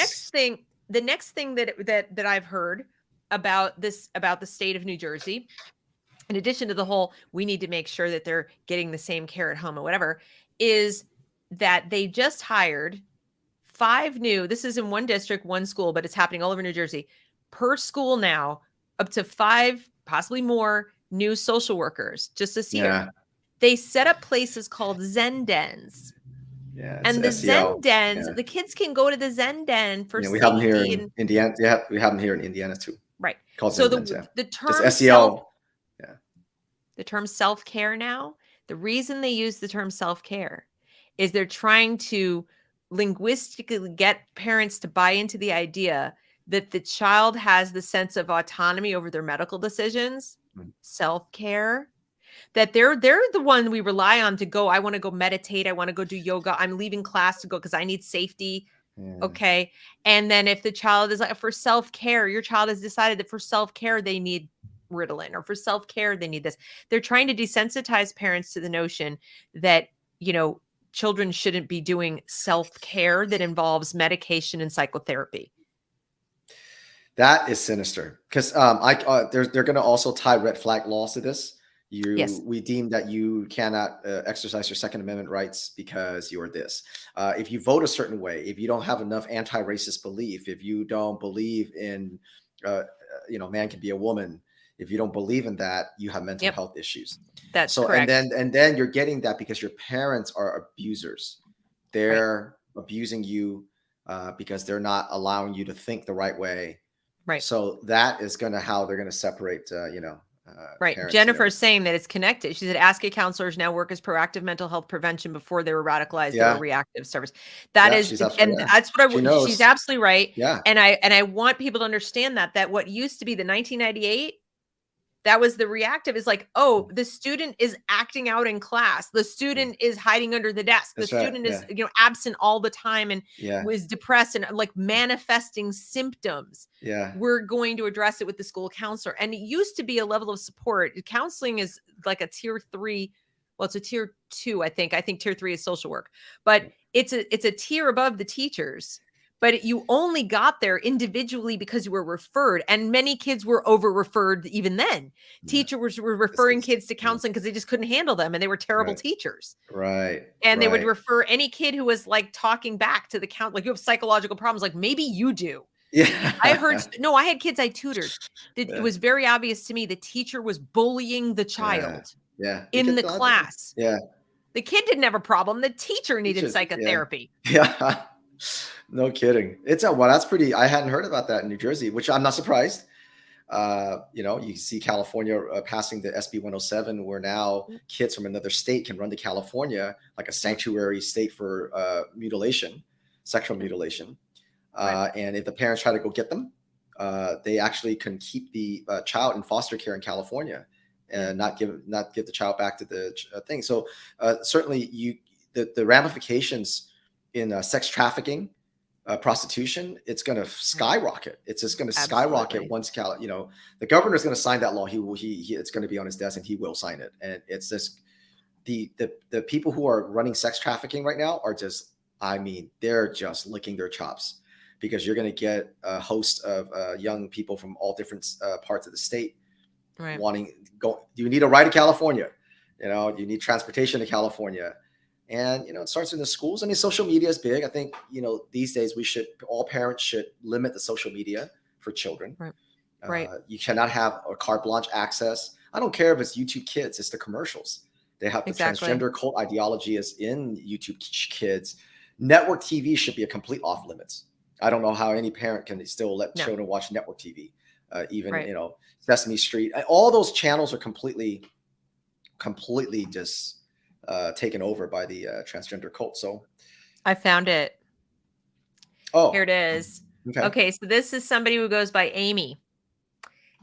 S1: next thing that I've heard about this, about the state of New Jersey, in addition to the whole, we need to make sure that they're getting the same care at home or whatever, is that they just hired 5 new, this is in one district, one school, but it's happening all over New Jersey, per school now, up to 5, possibly more new social workers just this year. They set up places called Zen Dens.
S2: Yeah,
S1: and the Zen Dens, the kids can go to the Zen Den for
S2: we have them here
S1: safety
S2: in Indiana. Yeah, we have them here in Indiana too.
S1: Right.
S2: Called
S1: So
S2: Zen Dens,
S1: the term
S2: just SEL.
S1: The term self-care now, the reason they use the term self-care is they're trying to linguistically get parents to buy into the idea that the child has the sense of autonomy over their medical decisions, self-care, that they're the one we rely on to go, I want to go meditate, I want to go do yoga, I'm leaving class to go because I need safety. Okay. And then if the child is like, for self-care, your child has decided that for self-care they need Ritalin, or for self-care they need this. They're trying to desensitize parents to the notion that children shouldn't be doing self-care that involves medication and psychotherapy.
S2: That is sinister, because they're going to also tie red flag laws to this. We deem that you cannot exercise your Second Amendment rights because you're this. If you vote a certain way, if you don't have enough anti-racist belief, if you don't believe in, man can be a woman, if you don't believe in that, you have mental health issues.
S1: That's correct.
S2: And then you're getting that because your parents are abusers. They're abusing you because they're not allowing you to think the right way.
S1: Right.
S2: So that is how they're going to separate,
S1: right. Jennifer's saying that it's connected. She said, ASCII counselors now work as proactive mental health prevention. Before they were radicalized, they were reactive service. That is, and that's what she's absolutely right.
S2: Yeah.
S1: And I want people to understand that what used to be the 1998, that was the reactive, is like, oh, the student is acting out in class. The student is hiding under the desk. The student is, absent all the time and was depressed and like manifesting symptoms.
S2: Yeah.
S1: We're going to address it with the school counselor. And it used to be a level of support. Counseling is like a tier 3. Well, it's a tier 2, I think. I think tier 3 is social work, but it's a tier above the teachers. But you only got there individually because you were referred. And many kids were over-referred even then. Teachers were referring kids to counseling because they just couldn't handle them. And they were terrible teachers.
S2: Right.
S1: And they would refer any kid who was like talking back to the like, you have psychological problems. Like, maybe you do.
S2: Yeah.
S1: I had kids I tutored. It was very obvious to me the teacher was bullying the child in the class.
S2: Yeah.
S1: The kid didn't have a problem. The teacher needed psychotherapy.
S2: Yeah. No kidding. That's pretty, I hadn't heard about that in New Jersey, which I'm not surprised. You see California passing the SB 107, where now kids from another state can run to California, like a sanctuary state for mutilation, sexual mutilation. And if the parents try to go get them, they actually can keep the child in foster care in California and not give the child back to the thing. So certainly the ramifications in sex trafficking, prostitution, it's going to skyrocket. It's just going to skyrocket once the governor's going to sign that law. It's going to be on his desk and he will sign it. And it's just the people who are running sex trafficking right now are just, they're just licking their chops, because you're going to get a host of young people from all different parts of the state do you need a ride to California? You need transportation to California. And, it starts in the schools. Social media is big. I think, these days all parents should limit the social media for children.
S1: Right.
S2: You cannot have a carte blanche access. I don't care if it's YouTube Kids, it's the commercials. They have the transgender cult ideology is in YouTube Kids. Network TV should be a complete off limits. I don't know how any parent can still let
S1: No.
S2: children watch network TV, even,
S1: Right.
S2: you know, Sesame Street. All those channels are completely just taken over by the transgender cult. So,
S1: I found it. Here
S2: oh,
S1: it is.
S2: okay.
S1: Okay, so this is somebody who goes by Amy,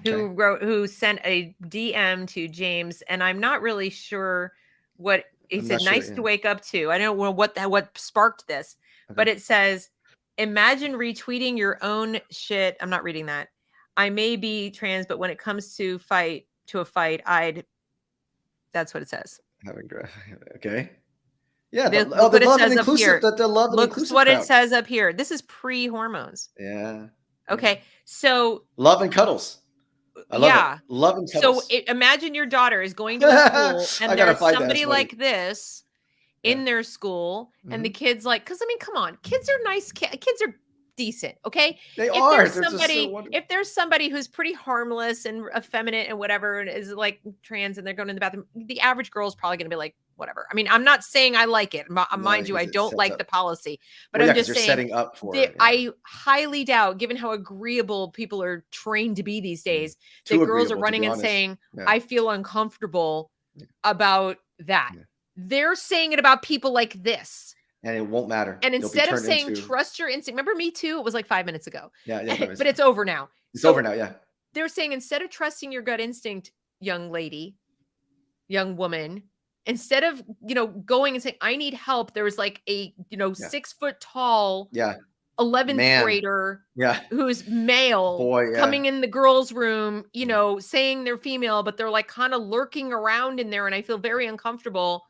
S1: who sent a DM to James, and I'm not really sure what he
S2: I'm
S1: said.
S2: not sure.
S1: Nice
S2: Yeah.
S1: to wake up to. I don't know what sparked this, but
S2: Okay.
S1: it says, "Imagine retweeting your own shit." I'm not reading that. I may be trans, but when it comes to a fight, I'd. That's what it says.
S2: Okay. Yeah,
S1: Look
S2: the
S1: what it
S2: love and
S1: says up
S2: inclusive,
S1: here.
S2: the love and
S1: Look
S2: inclusive
S1: what it
S2: crowd.
S1: says up here. This is pre-hormones.
S2: Yeah.
S1: Okay, so
S2: Love and cuddles. I love it.
S1: yeah.
S2: Love and
S1: So
S2: cuddles.
S1: imagine your daughter is going to a school
S2: I
S1: and
S2: gotta
S1: there's
S2: find that. That's
S1: somebody
S2: funny.
S1: like this
S2: Yeah.
S1: in their school, and the
S2: Mhm.
S1: kids like, because I mean, come on, kids are nice. Kids are decent. Okay.
S2: They
S1: If
S2: are.
S1: there's
S2: They're just so
S1: somebody,
S2: wonderful.
S1: if there's somebody who's pretty harmless and effeminate and whatever, and is like trans and they're going in the bathroom, the average girl is probably going to be like, whatever. I mean, I'm not saying I like it.
S2: No,
S1: Mind you, I
S2: because it
S1: don't
S2: sets
S1: like
S2: up.
S1: the policy, but
S2: Well, yeah,
S1: I'm
S2: because
S1: just
S2: you're
S1: saying
S2: setting up for. Yeah.
S1: I highly doubt, given how agreeable people are trained to be these days, that
S2: Too
S1: girls are
S2: agreeable, to
S1: running
S2: be
S1: and
S2: honest.
S1: saying,
S2: Yeah.
S1: I feel uncomfortable about that.
S2: Yeah.
S1: They're saying it about people like this.
S2: And it won't matter.
S1: And
S2: You'll be
S1: instead of
S2: turned
S1: saying
S2: into.
S1: trust your instinct, remember Me Too? It was like 5 minutes ago.
S2: Yeah, yeah.
S1: But it's over now.
S2: It's
S1: So
S2: over now. Yeah.
S1: they're saying instead of trusting your gut instinct, young lady, young woman, instead of, going and saying, I need help, there was like a, 6 foot tall
S2: Yeah.
S1: 11th
S2: Man.
S1: grader
S2: Yeah.
S1: who's male
S2: Boy. Yeah.
S1: coming in the girls' room, saying they're female, but they're like kind of lurking around in there. And I feel very uncomfortable.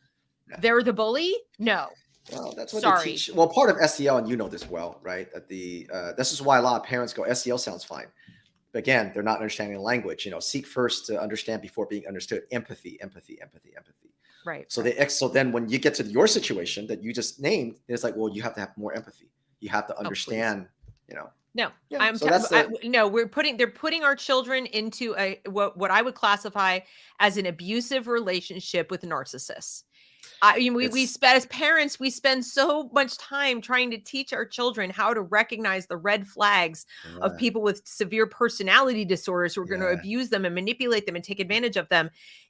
S2: Yeah.
S1: They're the bully? No.
S2: Well, that's what
S1: Sorry.
S2: they teach. Well, part of SEL, and you know this well, right? That this is why a lot of parents go, SEL sounds fine. But again, they're not understanding the language. Seek first to understand before being understood. Empathy.
S1: Right.
S2: So so then when you get to your situation that you just named, it's like, well, you have to have more empathy. You have to understand,
S1: No,
S2: Yeah, so that's
S1: they're putting our children into what I would classify as an abusive relationship with narcissists. As parents, we spend so much time trying to teach our children how to recognize the red flags of people with severe personality disorders who are going to abuse them and manipulate them and take advantage of them.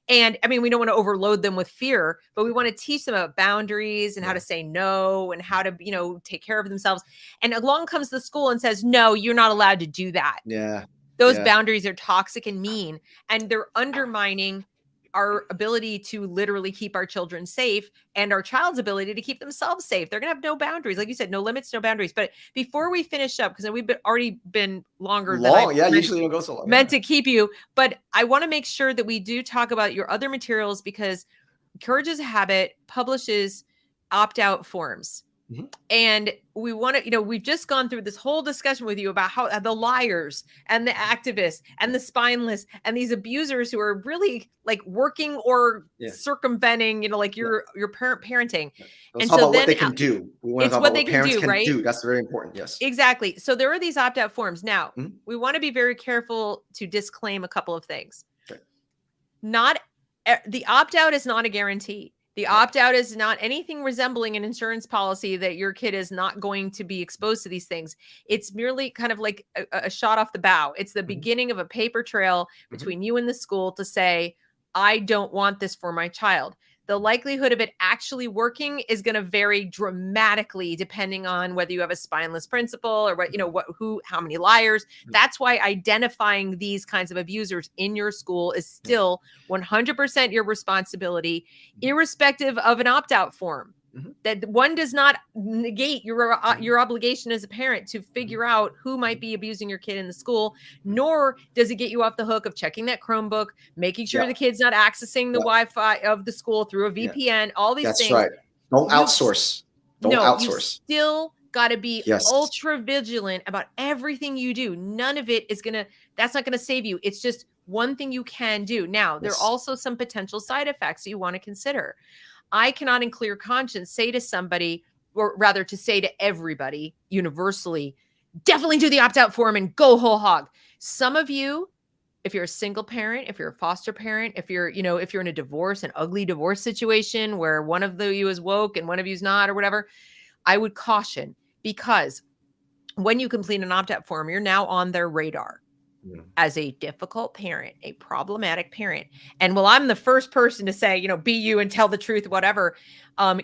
S1: And I mean, we don't want to overload them with fear, but we want to teach them about boundaries and how to say no and how to, take care of themselves. And along comes the school and says, no, you're not allowed to do that.
S2: Yeah.
S1: Those boundaries are toxic and mean, and they're undermining our ability to literally keep our children safe and our child's ability to keep themselves safe. They're going to have no boundaries. Like you said, no limits, no boundaries. But before we finish up, because we've already been longer than I
S2: usually don't go so long.
S1: Meant to keep you, but I want to make sure that we do talk about your other materials, because Courage is a Habit publishes opt-out forms.
S2: Mm-hmm.
S1: And we want to, we've just gone through this whole discussion with you about how the liars and the activists and the spineless and these abusers who are really like working or circumventing, like your parent parenting.
S2: Let's talk about what they can do. We want to talk about what parents can do. That's very important. Yes.
S1: Exactly. So there are these opt-out forms. Now, we want to be very careful to disclaim a couple of things. Okay. The opt-out is not a guarantee. The opt-out is not anything resembling an insurance policy that your kid is not going to be exposed to these things. It's merely kind of like a shot off the bow. It's the beginning of a paper trail between you and the school to say, I don't want this for my child. The likelihood of it actually working is going to vary dramatically depending on whether you have a spineless principal or how many liars. That's why identifying these kinds of abusers in your school is still 100% your responsibility, irrespective of an opt-out form. That one does not negate your obligation as a parent to figure out who might be abusing your kid in the school, nor does it get you off the hook of checking that Chromebook, making sure the kid's not accessing the Wi-Fi of the school through a VPN, all these things.
S2: That's right. Don't outsource.
S1: You still got to be ultra vigilant about everything you do. None of it is that's not going to save you. It's just one thing you can do. Now, there are also some potential side effects that you want to consider. I cannot in clear conscience say to somebody, or rather to say to everybody universally, definitely do the opt-out form and go whole hog. Some of you, if you're a single parent, if you're a foster parent, if you're in a divorce, an ugly divorce situation where one of you is woke and one of you is not or whatever, I would caution, because when you complete an opt-out form, you're now on their radar
S2: Mm.
S1: as a difficult parent, a problematic parent. And while I'm the first person to say, be you and tell the truth, whatever,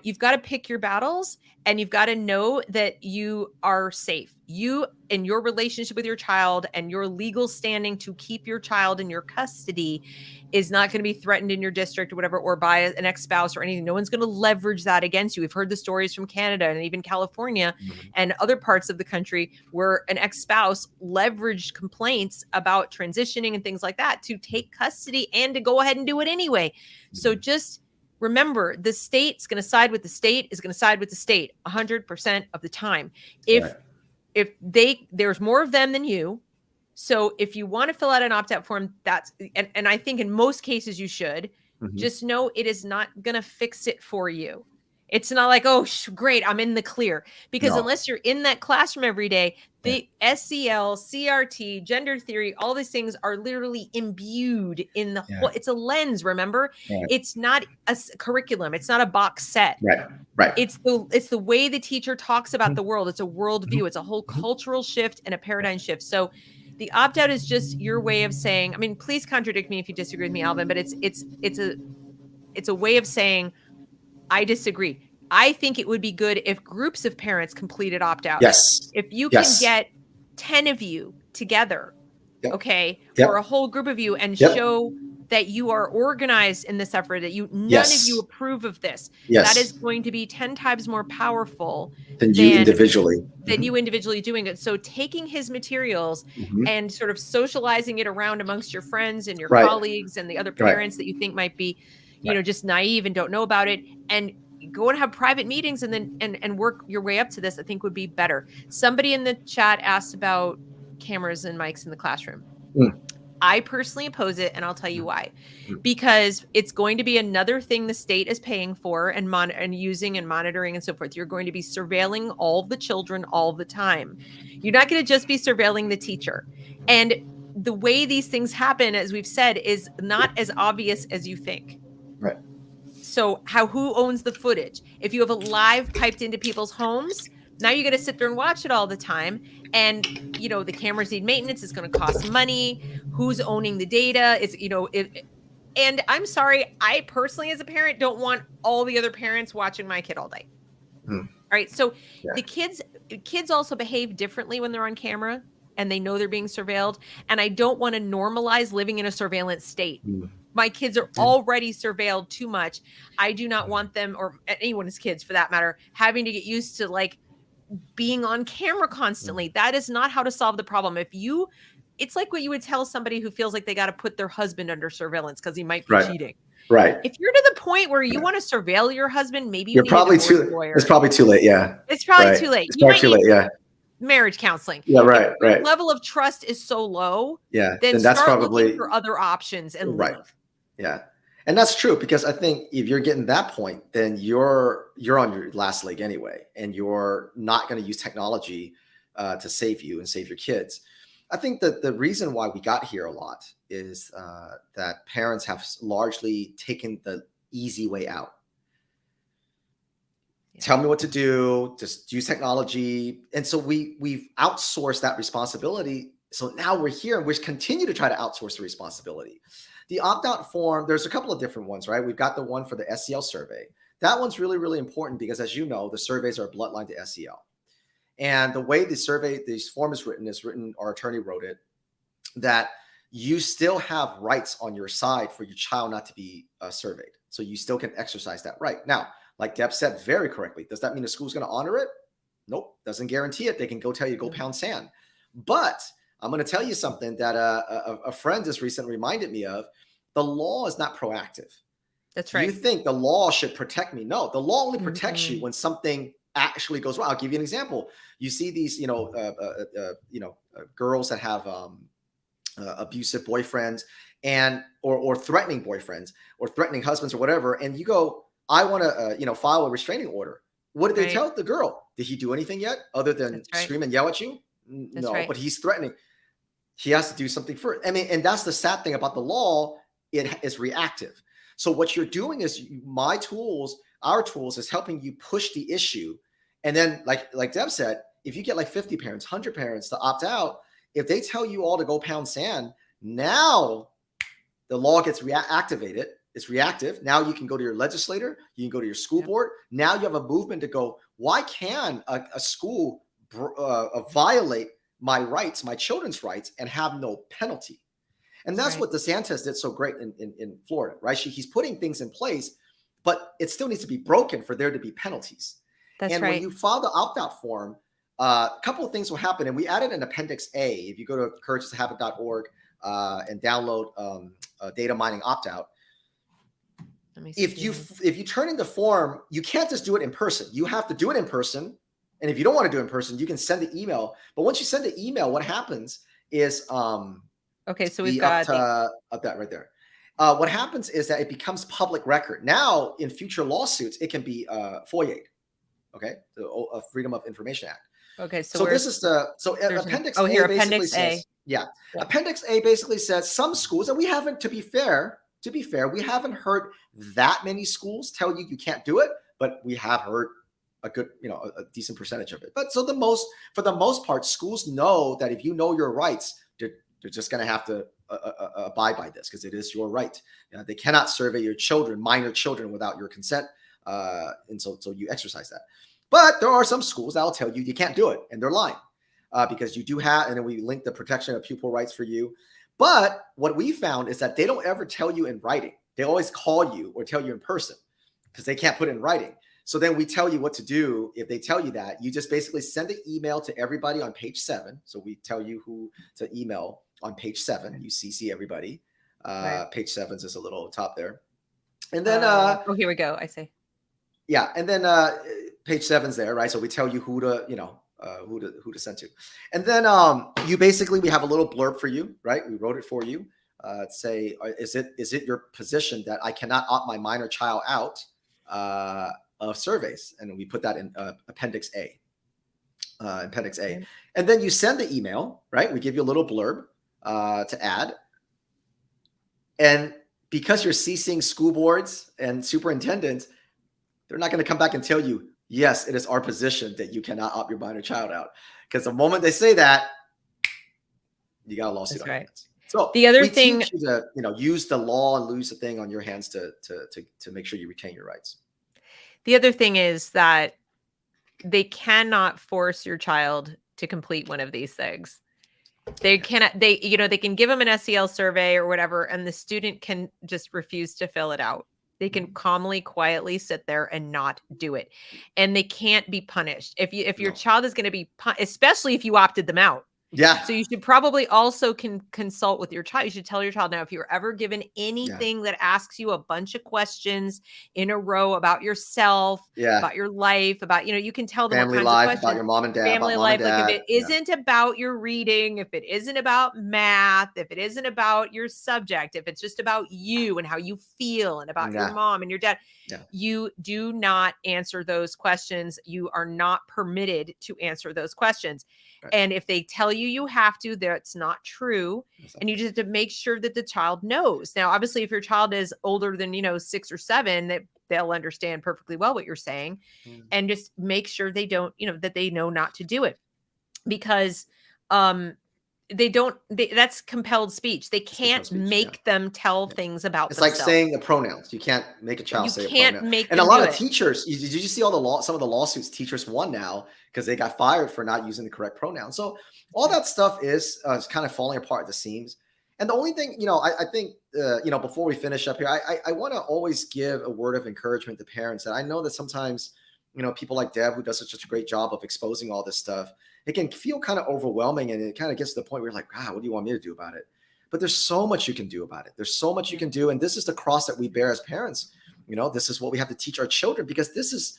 S1: you've got to pick your battles, and you've got to know that you are safe. You and your relationship with your child and your legal standing to keep your child in your custody is not going to be threatened in your district or whatever, or by an ex-spouse or anything. No one's going to leverage that against you. We've heard the stories from Canada and even California and other parts of the country where an ex-spouse leveraged complaints about transitioning and things like that to take custody and to go ahead and do it anyway. So just remember, the state's going to side with the state is going to side with the state 100% of the time. If there's more of them than you. So if you want to fill out an opt-out form, and I think in most cases you should, just know it is not going to fix it for you. It's not like, oh, great, I'm in the clear. Because unless you're in that classroom every day, the SEL, CRT, gender theory, all these things are literally imbued in the whole. It's a lens, remember? It's not a curriculum. It's not a box set.
S2: Right.
S1: It's the way the teacher talks about the world. It's a worldview. It's a whole cultural shift and a paradigm shift. So the opt-out is just your way of saying, I mean, please contradict me if you disagree with me, Alvin, but it's a way of saying, I disagree. I think it would be good if groups of parents completed opt-outs.
S2: Yes.
S1: If you can get 10 of you together, okay, or a whole group of you, and show that you are organized in this effort, that none of you approve of this, that is going to be 10 times more powerful
S2: than you individually.
S1: Than you individually doing it. So taking his materials and sort of socializing it around amongst your friends and your colleagues and the other parents that you think might be, just naive and don't know about it, and go and have private meetings and then and work your way up to this, I think would be better. Somebody in the chat asked about cameras and mics in the classroom. I personally oppose it, and I'll tell you why. Because it's going to be another thing the state is paying for and using and monitoring and so forth. You're going to be surveilling all the children all the time. You're not going to just be surveilling the teacher. And the way these things happen, as we've said, is not as obvious as you think.
S2: Right.
S1: So who owns the footage? If you have a live piped into people's homes, now you got to sit there and watch it all the time. And, the cameras need maintenance. It's going to cost money. Who's owning the data? And I'm sorry, I personally, as a parent, don't want all the other parents watching my kid all day. All right. So the kids also behave differently when they're on camera and they know they're being surveilled. And I don't want to normalize living in a surveillance state. My kids are already surveilled too much. I do not want them, or anyone's kids for that matter, having to get used to being on camera constantly. That is not how to solve the problem. It's like what you would tell somebody who feels like they got to put their husband under surveillance because he might be cheating.
S2: Right.
S1: If you're to the point where you want to surveil your husband, maybe
S2: you're probably too. It's probably too late. Yeah.
S1: It's probably too late.
S2: It's probably too late. Yeah.
S1: Marriage counseling.
S2: Yeah. Right.
S1: If your level of trust is so low.
S2: Yeah.
S1: Then
S2: that's
S1: start
S2: probably
S1: looking for other options and live.
S2: Yeah. And that's true, because I think if you're getting that point, then you're on your last leg anyway, and you're not going to use technology to save you and save your kids. I think that the reason why we got here a lot is that parents have largely taken the easy way out. Tell me what to do, just use technology. And so we've outsourced that responsibility. So now we're here and we continue to try to outsource the responsibility. The opt-out form, there's a couple of different ones, right? We've got the one for the SEL survey. That one's really, really important because, as you know, the surveys are bloodline to SEL. And the way this form is written, our attorney wrote it, that you still have rights on your side for your child not to be surveyed. So you still can exercise that right. Now, like Deb said very correctly, does that mean the school's going to honor it? Nope, doesn't guarantee it. They can go tell you to go pound sand. But I'm going to tell you something that a friend just recently reminded me of. The law is not proactive.
S1: That's right.
S2: You think the law should protect me. No, the law only protects you when something actually goes wrong. I'll give you an example. You see these, girls that have abusive boyfriends or threatening boyfriends or threatening husbands or whatever. And you go, I want to, file a restraining order. What did they tell the girl? Did he do anything yet other than scream and yell at you? No, but he's threatening. He has to do something first. I mean, and that's the sad thing about the law. It is reactive. So what you're doing is our tools is helping you push the issue. And then like Deb said, if you get like 50 parents, 100 parents to opt out, if they tell you all to go pound sand, now the law gets activated. It's reactive. Now you can go to your legislator. You can go to your school board. Now you have a movement to go, why can a school violate my rights, my children's rights, and have no penalty? And that's what DeSantis did so great in Florida, right? He's putting things in place, but it still needs to be broken for there to be penalties. And when you file the opt-out form, a couple of things will happen. And we added an Appendix A. If you go to courageishabit.org and download data mining opt-out, if you turn in the form, you can't just do it in person. You have to do it in person. And if you don't want to do it in person, you can send the email. But once you send the email, what happens is
S1: okay, so we've got
S2: up that right there. What happens is that it becomes public record. Now, in future lawsuits, it can be FOIA'd. Okay, the Freedom of Information Act.
S1: Okay,
S2: so this is the Appendix A.
S1: Here,
S2: basically
S1: Appendix A.
S2: Says, Appendix A basically says some schools, and we haven't, to be fair, we haven't heard that many schools tell you can't do it, but we have heard a good, a decent percentage of it. But for the most part, schools know that if you know your rights, they're just going to have to abide by this because it is your right. They cannot survey your children, minor children, without your consent, and so you exercise that. But there are some schools that will tell you can't do it, and they're lying because you do have, and then we link the protection of pupil rights for you. But what we found is that they don't ever tell you in writing. They always call you or tell you in person because they can't put it in writing. So then we tell you what to do. If they tell you that, you just basically send an email to everybody on page 7. So we tell you who to email on page 7. You CC everybody. Page 7 is just a little top there. And then
S1: here we go. I say.
S2: Yeah, and then page 7's there, right? So we tell you who to, who to send to. And then we have a little blurb for you, right? We wrote it for you. Say, is it your position that I cannot opt my minor child out of surveys? And we put that in Appendix A. Okay. And then you send the email, right? We give you a little blurb to add. And because you're CCing school boards and superintendents, they're not going to come back and tell you, yes, it is our position that you cannot opt your minor child out. Because the moment they say that, you got a lawsuit on your hands. So
S1: the other thing,
S2: teach you to, use the law and lose the thing on your hands to make sure you retain your rights.
S1: The other thing is that they cannot force your child to complete one of these things. They cannot, they can give them an SEL survey or whatever, and the student can just refuse to fill it out. They can calmly, quietly sit there and not do it. And they can't be punished. If your child is going to be punished, especially if you opted them out.
S2: Yeah.
S1: So you should probably also consult with your child. You should tell your child, now, if you're ever given anything that asks you a bunch of questions in a row about yourself, about your life, about, you can tell them
S2: family
S1: what kinds
S2: life,
S1: of questions.
S2: about your mom and dad,
S1: family life. Like if it isn't about your reading, if it isn't about math, if it isn't about your subject, if it's just about you and how you feel and about your mom and your dad, you do not answer those questions. You are not permitted to answer those questions. Right. And if they tell you have to, that's not true. And you just have to make sure that the child knows. Now, obviously, if your child is older than, 6 or 7, they'll understand perfectly well what you're saying. And just make sure they don't, that they know not to do it. Because that's compelled speech. They can't make them tell things about themselves.
S2: It's like saying the pronouns. You can't make a child say a pronoun.
S1: You can't make them
S2: and a lot of teachers, did you see some of the lawsuits teachers won now because they got fired for not using the correct pronoun. So all that stuff is kind of falling apart at the seams. And the only thing, I think, before we finish up here, I want to always give a word of encouragement to parents. And I know that sometimes, people like Deb, who does such a great job of exposing all this stuff, it can feel kind of overwhelming, and it kind of gets to the point where you're like, what do you want me to do about it? But there's so much you can do about it. There's so much you can do. And this is the cross that we bear as parents. This is what we have to teach our children, because this is,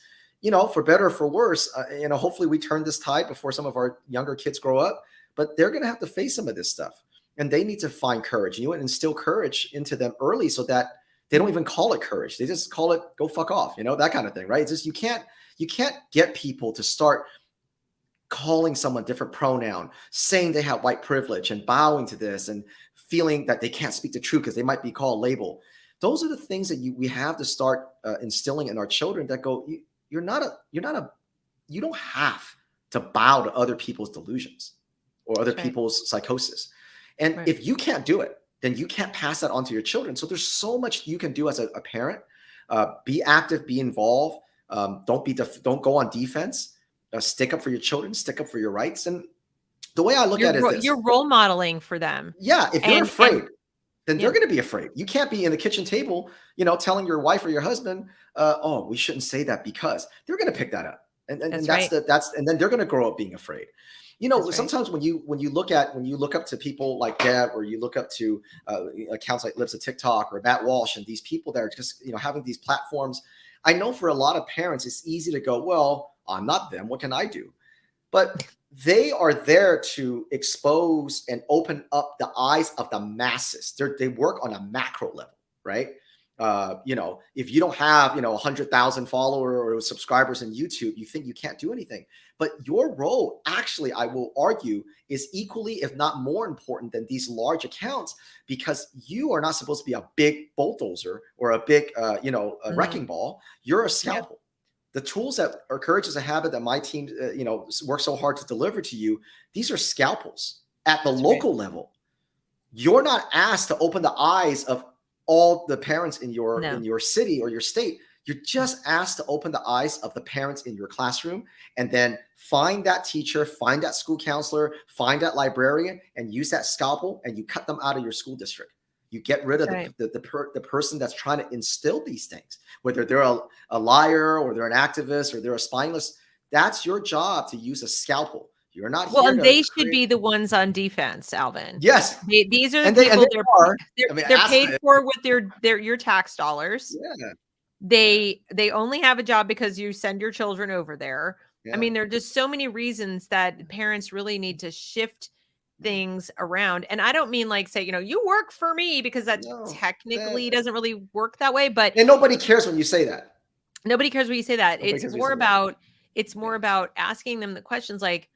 S2: for better or for worse, hopefully we turn this tide before some of our younger kids grow up, but they're going to have to face some of this stuff, and they need to find courage. And instill courage into them early so that they don't even call it courage. They just call it go fuck off, that kind of thing, right? It's just, you can't get people to start calling someone different pronoun, saying they have white privilege and bowing to this and feeling that they can't speak the truth because they might be called label. Those are the things that we have to start instilling in our children that go, you don't have to bow to other people's delusions or other
S1: That's right.
S2: people's psychosis. And
S1: Right.
S2: if you can't do it, then you can't pass that on to your children. So there's so much you can do as a parent. Be active, be involved. Don't go on defense. Stick up for your children, stick up for your rights. And the way I look at it is this.
S1: You're role modeling for them.
S2: Yeah, if you're afraid, then they're
S1: yeah.
S2: going to be afraid. You can't be in the kitchen table, telling your wife or your husband, "Oh, we shouldn't say that," because they're going to pick that up, and
S1: That's
S2: that's
S1: right.
S2: and then they're going to grow up being afraid.
S1: That's right.
S2: Sometimes when you look up to people like Deb, or you look up to accounts like Lips of TikTok or Matt Walsh, and these people that are just having these platforms, I know for a lot of parents it's easy to go, "Well, I'm not them. What can I do?" But they are there to expose and open up the eyes of the masses. They work on a macro level, right? If you don't have 100,000 followers or subscribers in YouTube, you think you can't do anything. But your role, actually, I will argue, is equally, if not more important than these large accounts, because you are not supposed to be a big bulldozer or a big, wrecking ball. You're a scalpel. Yep. The tools that are Courage is a Habit that my team, work so hard to deliver to you, these are scalpels at the local level. You're not asked to open the eyes of all the parents in your city or your state. You're just asked to open the eyes of the parents in your classroom, and then find that teacher, find that school counselor, find that librarian, and use that scalpel, and you cut them out of your school district. You get rid of the person that's trying to instill these things, whether they're a liar or they're an activist or they're a spineless. That's your job, to use a scalpel. You're not here.
S1: And they should be the ones on defense, Alvin.
S2: Yes,
S1: these are the people they're paid for with your tax dollars.
S2: Yeah.
S1: They only have a job because you send your children over there. Yeah. I mean, there are just so many reasons that parents really need to shift things around. And I don't mean like say, you work for me, because that technically doesn't really work that way. But
S2: nobody cares when you say that.
S1: Nobody cares when you say that. It's more about asking them the questions like,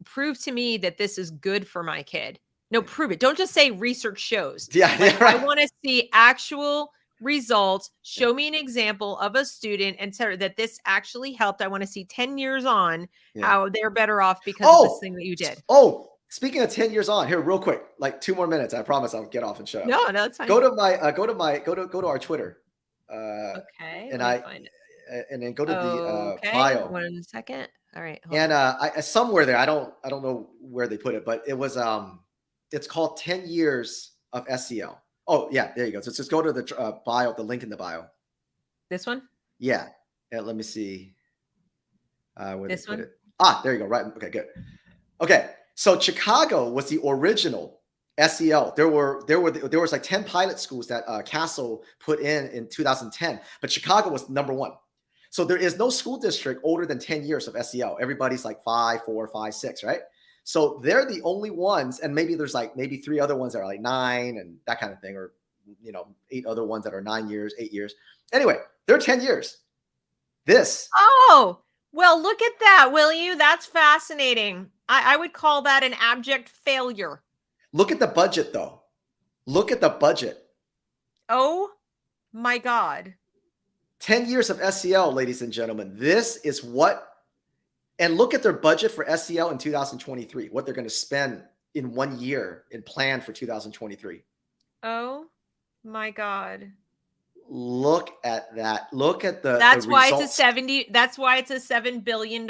S1: prove to me that this is good for my kid. No, prove it. Don't just say research shows.
S2: Yeah,
S1: right. I want to see actual results. Show me an example of a student and say that this actually helped. I want to see 10 years on how they're better off because of this thing that you did.
S2: Speaking of 10 years on, here real quick, like 2 more minutes. I promise I'll get off and shut up.
S1: No, that's fine.
S2: Go to our Twitter.
S1: Okay.
S2: And and then go to the bio.
S1: 1 second. All right.
S2: And I somewhere there, I don't know where they put it, but it was it's called 10 years of SEL. Oh yeah, there you go. So just go to the bio, the link in the bio.
S1: This one?
S2: Yeah. Let me see. Where
S1: this
S2: they put
S1: one?
S2: it. There you go. Right. Okay, good. Okay. So Chicago was the original SEL. There was like 10 pilot schools that Castle put in 2010, but Chicago was number 1. So there is no school district older than 10 years of SEL. Everybody's like 5, 4, 5, 6, right? So they're the only ones, and maybe there's like maybe 3 other ones that are like 9 and that kind of thing, or 8 other ones that are 9 years, 8 years. Anyway, they're 10 years.
S1: Well, look at that, will you? That's fascinating. I would call that an abject failure.
S2: Look at the budget, though. Look at the budget.
S1: Oh, my God.
S2: 10 years of SEL, ladies and gentlemen. This is what, and look at their budget for SEL in 2023, what they're going to spend in 1 year in plan for 2023.
S1: Oh, my God.
S2: Look at that. Look at the
S1: That's why
S2: results.
S1: That's why it's a $7 billion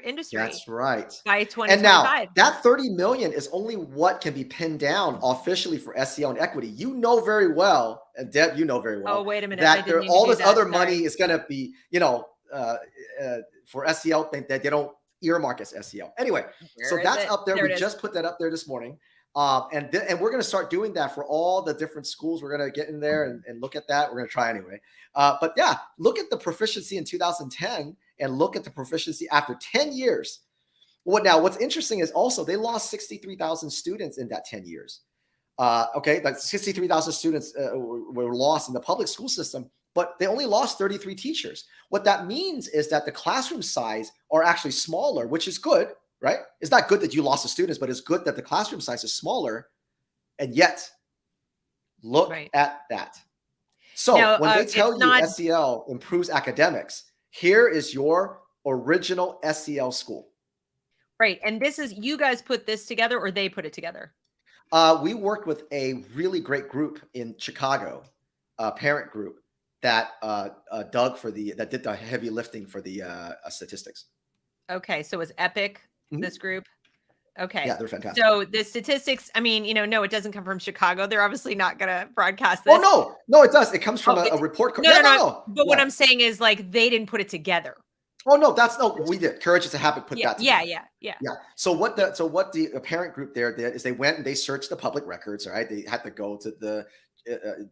S1: industry.
S2: That's right.
S1: By 2025.
S2: And now that 30 million is only what can be pinned down officially for SEL and equity. You know very well, and Deb, you know very well.
S1: Oh, wait a minute.
S2: That all this other money is going to be, for SEL, that they don't earmark as SEL. Anyway, so that's up there. We just put that up there this morning. And we're going to start doing that for all the different schools. We're going to get in there and look at that. We're going to try anyway. But yeah, look at the proficiency in 2010 and look at the proficiency after 10 years. What's interesting is also they lost 63,000 students in that 10 years. Like 63,000 students were lost in the public school system, but they only lost 33 teachers. What that means is that the classroom size are actually smaller, which is good. Right? It's not good that you lost the students, but it's good that the classroom size is smaller. And yet, look at that. So now, when they tell you SEL improves academics, here is your original SEL school.
S1: Right. And this is, you guys put this together or they put it together?
S2: We worked with a really great group in Chicago, a parent group that that did the heavy lifting for the statistics.
S1: Okay. So it was Epic, this group. Okay.
S2: Yeah, they're fantastic.
S1: So the statistics, I mean, no, it doesn't come from Chicago. They're obviously not going to broadcast this.
S2: Oh, no, it does. It comes from a report.
S1: No. But what I'm saying is like, they didn't put it together.
S2: Oh, no, we did. Courage is a Habit put that together.
S1: Yeah.
S2: So what the parent group there did is they went and they searched the public records, right? They had to go to the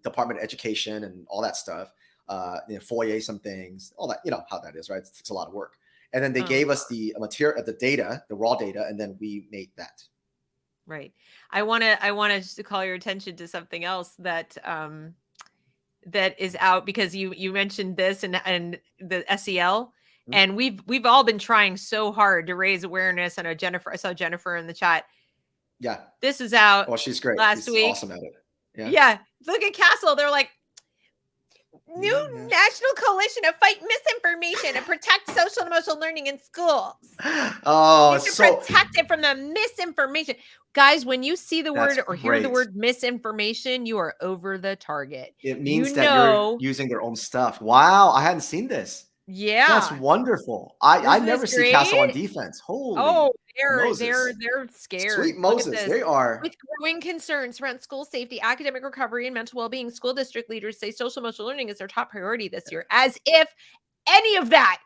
S2: Department of Education and all that stuff, FOIA some things, all that, how that is, right? It's a lot of work. And then they gave us the material, the data, the raw data, and then we made that.
S1: Right. I want to just call your attention to something else that that is out, because you mentioned this and the SEL. And we've all been trying so hard to raise awareness. I know I saw Jennifer in the chat.
S2: Yeah.
S1: This is out.
S2: Well, she's great.
S1: Last week.
S2: Awesome at it.
S1: Yeah. Look at Castle. They're like, new national coalition to fight misinformation and protect social and emotional learning in schools.
S2: Oh,
S1: protect it from the misinformation. Guys, when you see the word or hear the word misinformation, you are over the target.
S2: It means that you're using their own stuff. Wow. I hadn't seen this.
S1: Yeah.
S2: That's wonderful. I never see Castle on defense. Holy
S1: they're scared.
S2: Sweet Moses. They are.
S1: With growing concerns around school safety, academic recovery, and mental well-being, school district leaders say social emotional learning is their top priority this year, as if any of that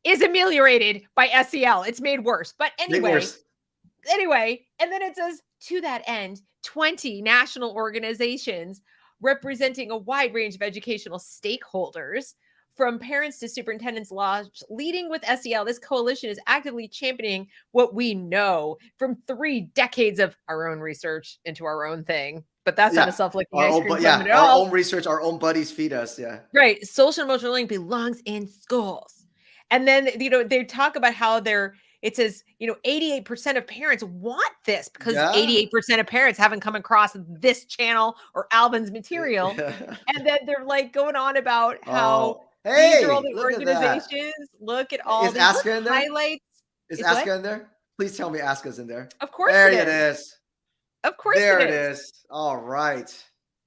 S1: is ameliorated by SEL. It's made worse. But anyway, and then it says, to that end, 20 national organizations representing a wide range of educational stakeholders, from parents to superintendents, laws, leading with SEL, this coalition is actively championing what we know from 3 decades of our own research into our own thing. But that's not a self-licking ice cream at all.
S2: Our own research, our own buddies feed us. Yeah.
S1: Right. Social and emotional learning belongs in schools. And then, they talk about how it says, 88% of parents want this because 88% of parents haven't come across this channel or Alvin's material. And then they're like going on about how these are all the organizations. Look at all these highlights.
S2: Is Aska in there? Please tell me Aska's in there.
S1: Of course
S2: it is.
S1: Of course
S2: there it is. All right.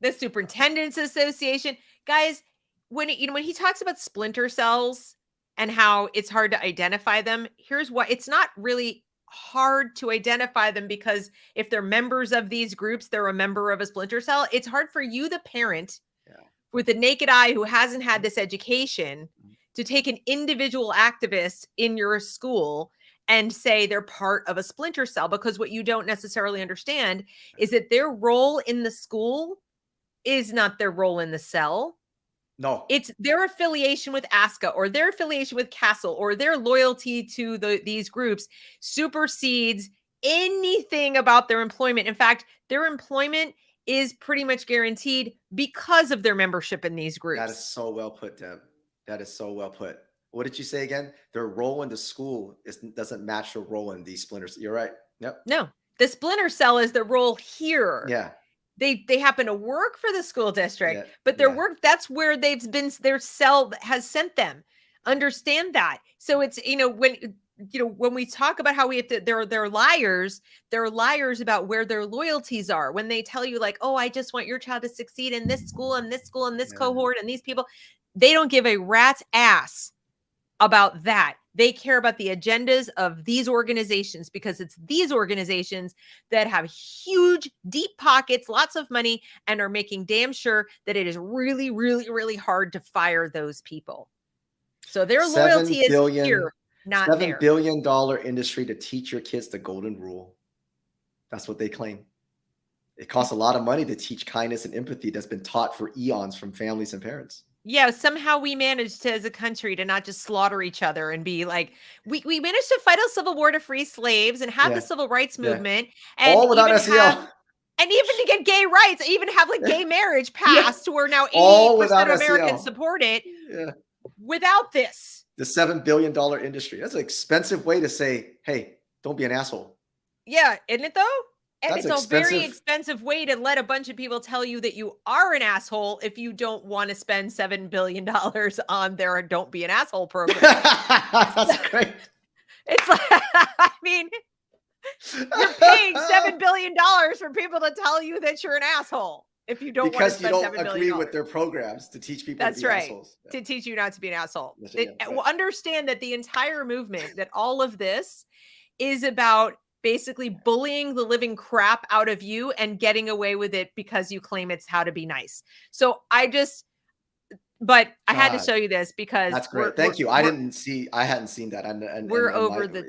S1: The Superintendents Association. Guys, when he talks about splinter cells and how it's hard to identify them, here's why. It's not really hard to identify them, because if they're members of these groups, they're a member of a splinter cell. It's hard for you, the parent, with the naked eye who hasn't had this education, to take an individual activist in your school and say they're part of a splinter cell, because what you don't necessarily understand is that their role in the school is not their role in the cell.
S2: No,
S1: it's their affiliation with ASCA or their affiliation with Castle or their loyalty to these groups supersedes anything about their employment. In fact, their employment is pretty much guaranteed because of their membership in these groups.
S2: That is so well put, Deb. That is so well put. What did you say again? Their role in the school doesn't match their role in these splinters. You're right. Yep.
S1: No, the splinter cell is their role here.
S2: Yeah.
S1: They happen to work for the school district, but their work, that's where their cell has sent them. Understand that. So it's, when we talk about how we have to, they're liars about where their loyalties are. When they tell you like, oh, I just want your child to succeed in this school and this school and this cohort and these people, they don't give a rat's ass about that. They care about the agendas of these organizations, because it's these organizations that have huge, deep pockets, lots of money, and are making damn sure that it is really, really, really hard to fire those people. So their loyalty is here, not there.
S2: $7 billion industry to teach your kids the golden rule. That's what they claim. It costs a lot of money to teach kindness and empathy that's been taught for eons from families and parents.
S1: Yeah, somehow we managed to, as a country, to not just slaughter each other and be like, we managed to fight a civil war to free slaves and have the civil rights movement. And
S2: all without SEL.
S1: And even to get gay rights, even have like gay marriage passed, where now 80% of Americans support it.
S2: Yeah.
S1: Without this.
S2: The $7 billion industry. That's an expensive way to say, hey, don't be an asshole.
S1: Yeah, isn't it though? And it's a very expensive way to let a bunch of people tell you that you are an asshole if you don't want to spend $7 billion on their Don't Be an Asshole program.
S2: That's great.
S1: It's like, I mean, You're paying $7 billion for people to tell you that you're an asshole if you don't want to
S2: Because you
S1: spend
S2: don't
S1: $7 billion.
S2: agree with their programs to teach people to
S1: That's
S2: be
S1: right.
S2: assholes.
S1: To teach you not to be an asshole.
S2: Yeah,
S1: Well, understand that the entire movement, that all of this is about basically bullying the living crap out of you and getting away with it because you claim it's how to be nice. So but I had to
S2: God,
S1: show you this because
S2: that's great. Thank you. I hadn't seen that.
S1: we're
S2: And my,
S1: over the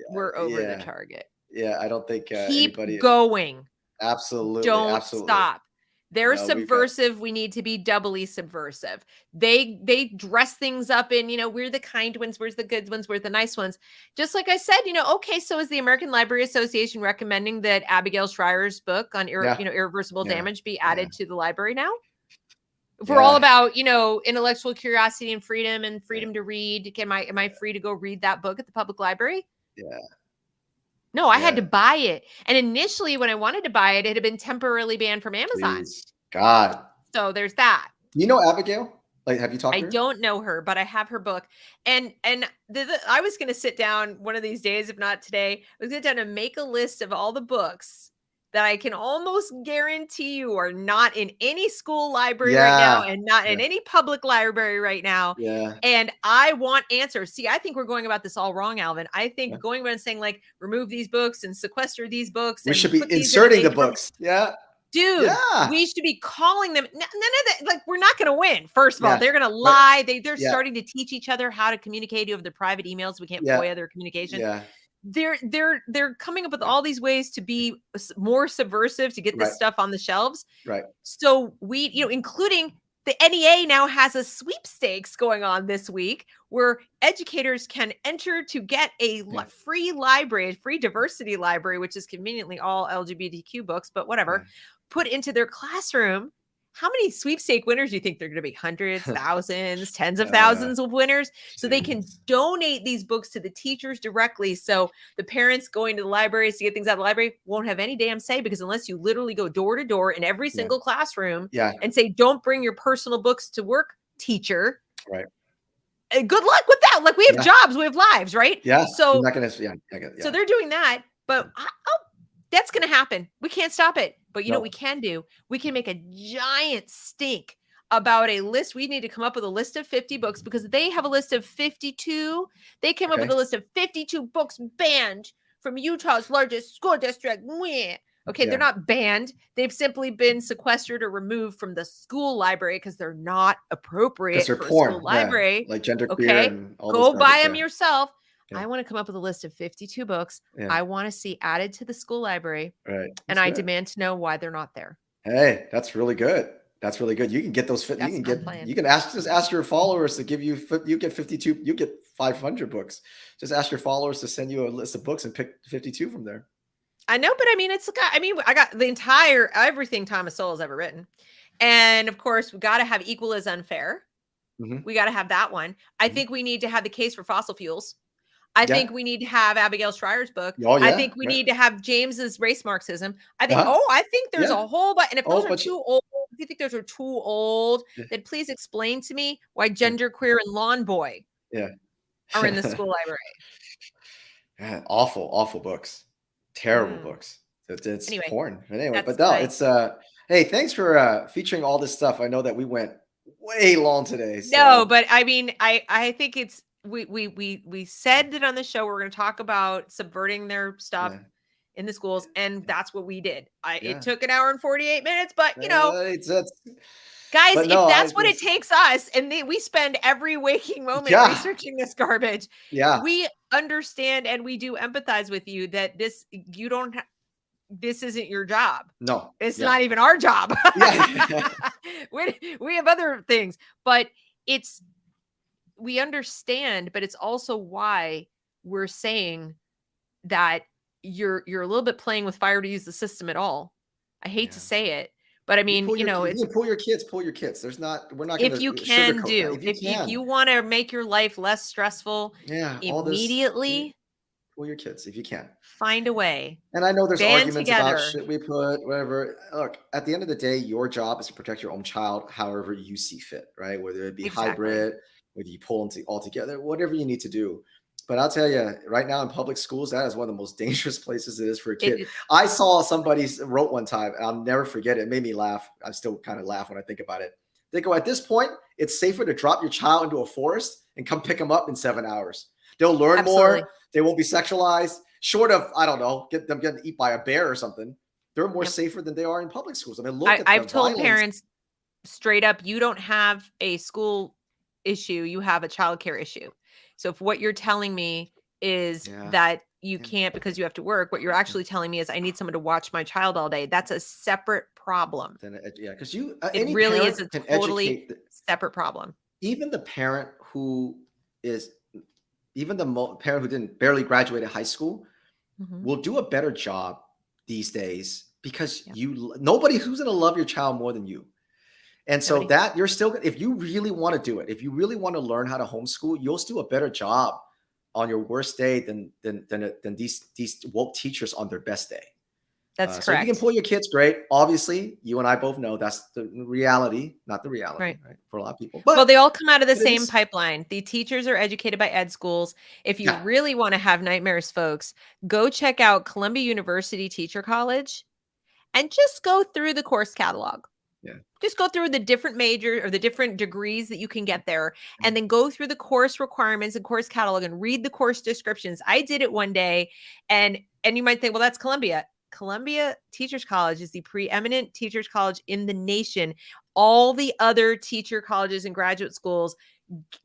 S2: yeah,
S1: target.
S2: yeah. I don't think
S1: Keep
S2: anybody.
S1: going.
S2: Absolutely,
S1: Don't
S2: absolutely.
S1: stop. They're
S2: No, we've got.
S1: subversive. We need to be doubly subversive. They dress things up in, we're the kind ones, we're the good ones, we're the nice ones. Just like I said, okay, so is the American Library Association recommending that Abigail Schreier's book on
S2: Yeah,
S1: irreversible
S2: yeah,
S1: damage be
S2: yeah,
S1: added to the library now? If we're all
S2: yeah,
S1: about, intellectual curiosity and freedom to read, am I free to go read that book at the public library?
S2: yeah,
S1: No, I had to
S2: yeah.
S1: buy it. And initially, when I wanted to buy it, it had been temporarily banned from Amazon.
S2: Jeez, God.
S1: So there's that.
S2: You know Abigail? Like, have you talked
S1: I
S2: to her?
S1: don't know her, but I have her book. And I was going to sit down one of these days, if not today, I was going to sit down and make a list of all the books that I can almost guarantee you are not in any school library right now
S2: Yeah,
S1: and not in
S2: yeah,
S1: any public library right now.
S2: yeah,
S1: And I want answers. See, I think we're going about this all wrong, Alvin. I
S2: yeah.
S1: think going about and saying like remove these books and sequester these books
S2: We
S1: and
S2: should be
S1: put these in a
S2: inserting the
S1: major public.
S2: books. Yeah,
S1: Dude,
S2: yeah,
S1: we should be calling them none of that. Like, we're not going to win. First of all,
S2: yeah.
S1: they're going to
S2: But
S1: lie. They're
S2: yeah,
S1: starting to teach each other how to communicate over their private emails. We can't
S2: yeah,
S1: FOIA their communication.
S2: yeah.
S1: They're coming up with
S2: Right,
S1: all these ways to be more subversive to get this
S2: right,
S1: stuff on the shelves.
S2: right.
S1: So we, including the NEA now has a sweepstakes going on this week where educators can enter to get a
S2: Yeah,
S1: free library, a free diversity library, which is conveniently all LGBTQ books, but whatever,
S2: yeah.
S1: put into their classroom. How many sweepstake winners do you think they're going to be? Hundreds, thousands, tens of thousands of winners. So they can
S2: Jeez.
S1: donate these books to the teachers directly. So the parents going to the libraries to get things out of the library won't have any damn say, because unless you literally go door to door in every
S2: Yeah,
S1: single classroom
S2: yeah.
S1: and say, don't bring your personal books to work, teacher,
S2: Right.
S1: good luck with that. Like, we have
S2: Yeah,
S1: jobs, we have lives, right?
S2: yeah. You're
S1: So
S2: not gonna. Yeah, I get.
S1: so
S2: Yeah.
S1: they're doing that, but that's going to happen. We can't stop it. But you know what we
S2: No.
S1: can do? We can make a giant stink about a list. We need to come up with a list of 50 books, because they have a list of 52. They came up with
S2: Okay.
S1: a list of 52 books banned from Utah's largest school district. Mwah. Okay, they're
S2: Yeah.
S1: not banned. They've simply been sequestered or removed from the school library because they're not
S2: Because
S1: appropriate
S2: they're
S1: for a school
S2: porn. Yeah.
S1: library.
S2: Like genderqueer
S1: Okay,
S2: and all this
S1: go buy
S2: garbage.
S1: them
S2: Yeah.
S1: yourself.
S2: Yeah.
S1: I want to come up with a list of 52 books
S2: Yeah.
S1: I want to see added to the school library,
S2: Right.
S1: and
S2: That's
S1: I
S2: good.
S1: demand to know why they're not there.
S2: Hey, that's really good. That's really good. You can get those. You
S1: That's
S2: can
S1: my
S2: get.
S1: plan.
S2: You can just ask your followers to give you. You get 52. You get 500 books. Just ask your followers to send you a list of books and pick 52 from there.
S1: I know, but I mean, I got the entire everything Thomas Sowell has ever written, and of course, we got to have equal is unfair.
S2: Mhm.
S1: We got to have that one. I
S2: Mhm.
S1: think we need to have the case for fossil fuels. I
S2: Yeah.
S1: think we need to have Abigail Schreier's book.
S2: Oh
S1: I
S2: yeah.
S1: think we
S2: Right.
S1: need to have James's race Marxism.
S2: Uh-huh.
S1: I think there's
S2: Yeah.
S1: a whole bunch. And if those
S2: Oh,
S1: are
S2: but
S1: too old, if you think those are too old,
S2: yeah.
S1: then please explain to me why
S2: Yeah.
S1: genderqueer and lawn boy
S2: Yeah.
S1: are in the school library.
S2: Yeah, awful, awful books. Terrible
S1: Mm.
S2: books. It's
S1: Anyway,
S2: porn. But anyway,
S1: that's
S2: but no,
S1: my
S2: it's hey, thanks for featuring all this stuff. I know that we went way long today.
S1: no,
S2: So
S1: but I mean, I think it's we said that on the show we're going to talk about subverting their stuff
S2: yeah,
S1: in the schools, and that's what we did. It
S2: yeah.
S1: took an hour and 48 minutes, but
S2: That's
S1: guys,
S2: but
S1: if
S2: no,
S1: that's what it takes us, and we spend every waking moment
S2: yeah,
S1: researching this garbage,
S2: yeah,
S1: we understand and we do empathize with you that this isn't your job.
S2: no,
S1: It's
S2: yeah,
S1: not even our job.
S2: yeah,
S1: we have other things, but we understand, but it's also why we're saying that you're a little bit playing with fire to use the system at all. I hate to
S2: yeah.
S1: say it, but I mean,
S2: You
S1: it's
S2: can pull your kids, pull your kids. There's not, we're not going
S1: if
S2: to
S1: you can
S2: sugarcoat that.
S1: do,
S2: If you
S1: if
S2: can,
S1: you want to make your life less stressful
S2: yeah, all this, yeah,
S1: immediately,
S2: pull your kids if you can.
S1: find a way.
S2: And I know there's
S1: Band
S2: arguments about
S1: together.
S2: should we put whatever. Look, at the end of the day, your job is to protect your own child however you see fit, right? Whether it be
S1: Exactly.
S2: hybrid, whether you pull them all together, whatever you need to do. But I'll tell you, right now in public schools, that is one of the most dangerous places it is for a kid.
S1: It
S2: I saw somebody wrote one time, and I'll never forget it. It made me laugh. I still kind of laugh when I think about it. They go, at this point, it's safer to drop your child into a forest and come pick them up in 7 hours. They'll learn
S1: absolutely.
S2: more. They won't be sexualized. Short of, I don't know, get them getting eaten by a bear or something. They're more safer than they are in public schools. I mean, look at
S1: I've
S2: the
S1: told
S2: violence.
S1: parents straight up, you don't have a school issue, you have a childcare issue. So if what you're telling me is that you can't because you have to work, what you're actually telling me is I need someone to watch my child all day. That's a separate problem.
S2: Then yeah, because you
S1: It
S2: any
S1: really is
S2: parent
S1: a
S2: can
S1: totally
S2: educate
S1: separate problem.
S2: even the parent who is even the parent who didn't barely graduate high school will do a better job these days because nobody who's going to love your child more than you. And so that you're still, if you really want to do it, if you really want to learn how to homeschool, you'll do a better job on your worst day than these woke teachers on their best day.
S1: That's correct.
S2: So if you can pull your kids, great. Obviously, you and I both know that's the reality, not the reality, right? For a lot of people. But
S1: well, they all come out of the same pipeline. The teachers are educated by ed schools. If you really want to have nightmares, folks, go check out Columbia University Teacher College and just go through the course catalog. Just go through the different major or the different degrees that you can get there, and then go through the course requirements and course catalog and read the course descriptions. I did it one day, and you might think, well, that's Columbia. Columbia Teachers College is the preeminent teachers college in the nation. All the other teacher colleges and graduate schools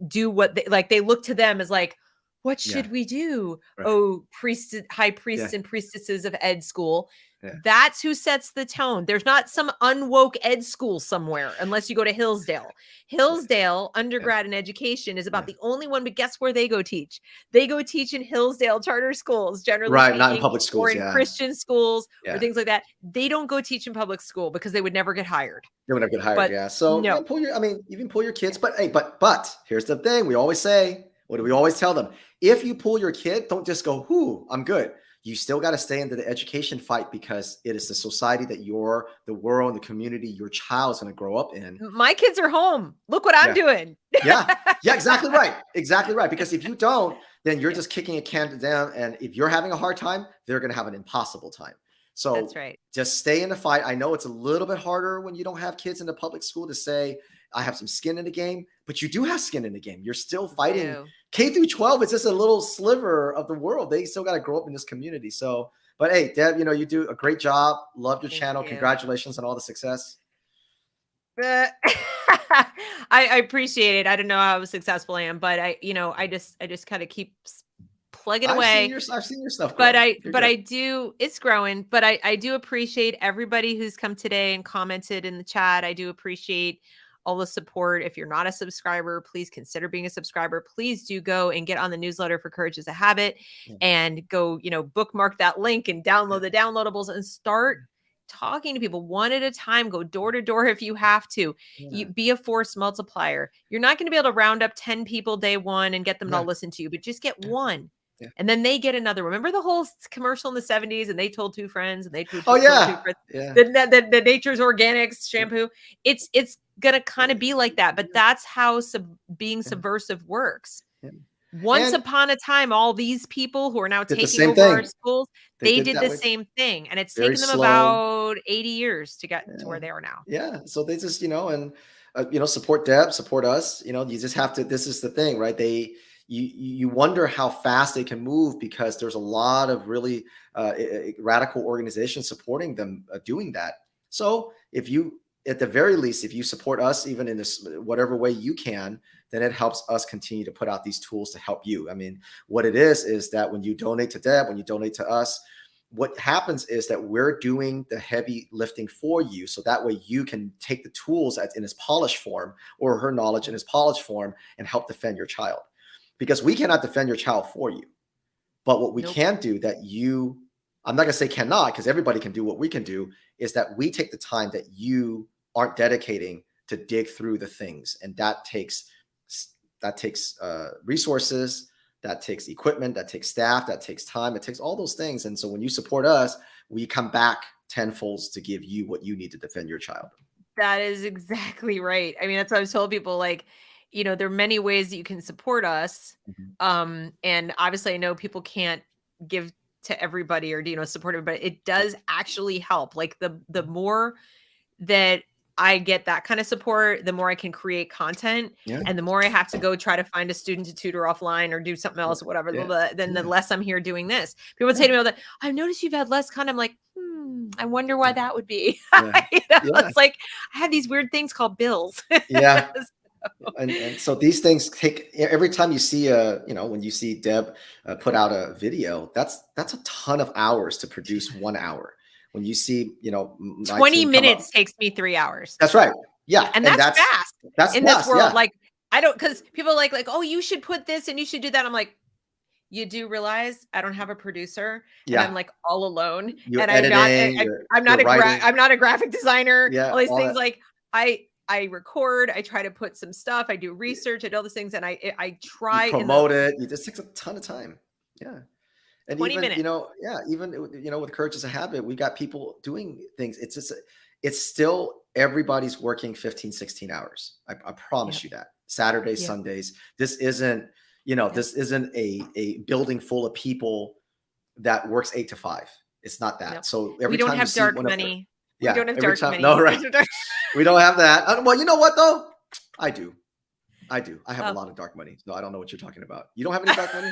S1: do what they like. They look to them as like, what should we do? Oh, high priests and priestesses of ed school. That's who sets the tone. There's not some unwoke ed school somewhere, unless you go to Hillsdale. Hillsdale undergrad in education is about the only one, but guess where they go teach? They go teach in Hillsdale charter schools, generally speaking,
S2: not in public schools,
S1: or in Christian schools or things like that. They don't go teach in public school because they would never get hired.
S2: They would never get hired, So you can pull your kids, but hey, but here's the thing. We always say, what do we always tell them? If you pull your kid, don't just go, "Whoo, I'm good." You still got to stay into the education fight because it is the society that the world, the community your child's going to grow up in.
S1: My kids are home. Look what I'm doing.
S2: Exactly right. Exactly right. Because if you don't, then you're just kicking a can down. And if you're having a hard time, they're going to have an impossible time. So
S1: that's right. Just
S2: stay in the fight. I know it's a little bit harder when you don't have kids in the public school to say, I have some skin in the game, but you do have skin in the game. You're still fighting. K through 12 is just a little sliver of the world. They still got to grow up in this community. So, but hey, Deb, you do a great job. Love your channel. Congratulations on all the success.
S1: I appreciate it. I don't know how successful I am, but I just kind of keep plugging away.
S2: I've seen your stuff.
S1: But I do, it's growing, but I do appreciate everybody who's come today and commented in the chat. I do appreciate all the support. If you're not a subscriber, please consider being a subscriber. Please do go and get on the newsletter for Courage is a Habit and go, bookmark that link and download the downloadables and start talking to people one at a time. Go door to door if you have to. You be a force multiplier. You're not going to be able to round up 10 people day one and get them to all listen to you, but just get one. And then they get another. Remember the whole commercial in the 70s and they told two friends and they told two friends. The Nature's Organics shampoo. It's going to kind of be like that, but that's how being subversive works. Once upon a time, all these people who are now taking over our schools, they did the same thing. And it's taken them about 80 years to get to where they are now.
S2: Yeah. So they just, support Deb, support us. You just have to, this is the thing, right? You wonder how fast they can move because there's a lot of really radical organizations supporting them doing that. So if you, at the very least, if you support us, even in this, whatever way you can, then it helps us continue to put out these tools to help you. I mean, what it is that when you donate to Deb, when you donate to us, what happens is that we're doing the heavy lifting for you. So that way you can take the tools in its polished form or her knowledge in its polished form and help defend your child. Because we cannot defend your child for you. But what we can do that I'm not going to say cannot, because everybody can do what we can do, is that we take the time that you aren't dedicating to dig through the things. And that takes resources, that takes equipment, that takes staff, that takes time, it takes all those things. And so when you support us, we come back tenfold to give you what you need to defend your child.
S1: That is exactly right. I mean, that's what I've told people, like, you know, there are many ways that you can support us.
S2: Mhm.
S1: And obviously I know people can't give to everybody or, you know, support everybody. It does actually help. Like the more that I get that kind of support, the more I can create content,
S2: Yeah.
S1: and the more I have to go try to find a student to tutor offline or do something else or whatever,
S2: Yeah.
S1: then the
S2: Yeah.
S1: less I'm here doing this. People say to me all that, I've noticed you've had less content. I'm like, I wonder why that would be.
S2: Yeah.
S1: You know,
S2: Yeah.
S1: it's like I have these weird things called bills.
S2: Yeah. And so these things take every time you see when you see Deb put out a video, that's a ton of hours to produce 1 hour. When you see, my
S1: 20
S2: team come up,
S1: minutes takes me 3 hours.
S2: that's right. Yeah.
S1: And
S2: And
S1: that's
S2: that's
S1: fast
S2: that's
S1: in this
S2: fast.
S1: world.
S2: Yeah.
S1: Like, I don't, because people are like, oh, you should put this and you should do that. I'm like, you do realize I don't have a producer and I'm
S2: Yeah.
S1: like all alone
S2: You're
S1: and I'm not
S2: editing,
S1: I'm
S2: you're
S1: not
S2: writing.
S1: I'm not a graphic designer,
S2: Yeah.
S1: all these
S2: All
S1: things.
S2: that.
S1: Like I record, I try to put some stuff, I do research, I do all these things, and I
S2: You
S1: try in the
S2: promote it. It just takes a ton of time. Yeah. And
S1: 20
S2: even,
S1: minutes.
S2: yeah, even, with Courage as a Habit, we got people doing things. It's just, it's still everybody's working 15, 16 hours. I promise
S1: Yep.
S2: you that. Saturdays,
S1: Yep.
S2: Sundays. This isn't, this isn't a building full of people that works 8 to 5. It's not that.
S1: Nope.
S2: So
S1: We
S2: every
S1: don't
S2: time you
S1: have
S2: see
S1: dark
S2: one of their,
S1: money. We
S2: yeah,
S1: don't have
S2: every
S1: dark
S2: time,
S1: money.
S2: no, right. We don't have that. Well, you know what though? I do. I do. I have a
S1: Oh,
S2: lot of dark money. No, I don't know what you're talking about. You don't have any dark money?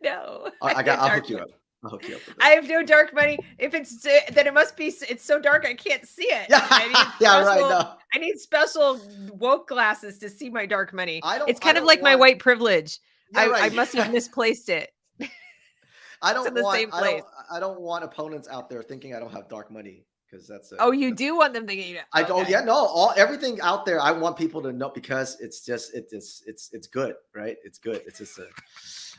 S1: no. I have
S2: I'll
S1: dark
S2: hook you
S1: money.
S2: up. I'll hook you up with
S1: I
S2: it.
S1: have no dark money. If it's then it must be it's so dark I can't see it. I need
S2: Yeah, yeah, right.
S1: special
S2: No,
S1: I need special woke glasses to see my dark money. It's
S2: I
S1: kind of
S2: don't
S1: like my
S2: want.
S1: white privilege.
S2: Yeah,
S1: I
S2: right.
S1: must have misplaced it.
S2: I
S1: It's in
S2: don't
S1: the
S2: want.
S1: same place.
S2: I don't want opponents out there thinking I don't have dark money, because
S1: Oh, you do want them thinking,
S2: I don't.
S1: okay.
S2: Yeah, no. Everything out there, I want people to know, because it's just it's good, right? It's good. It's just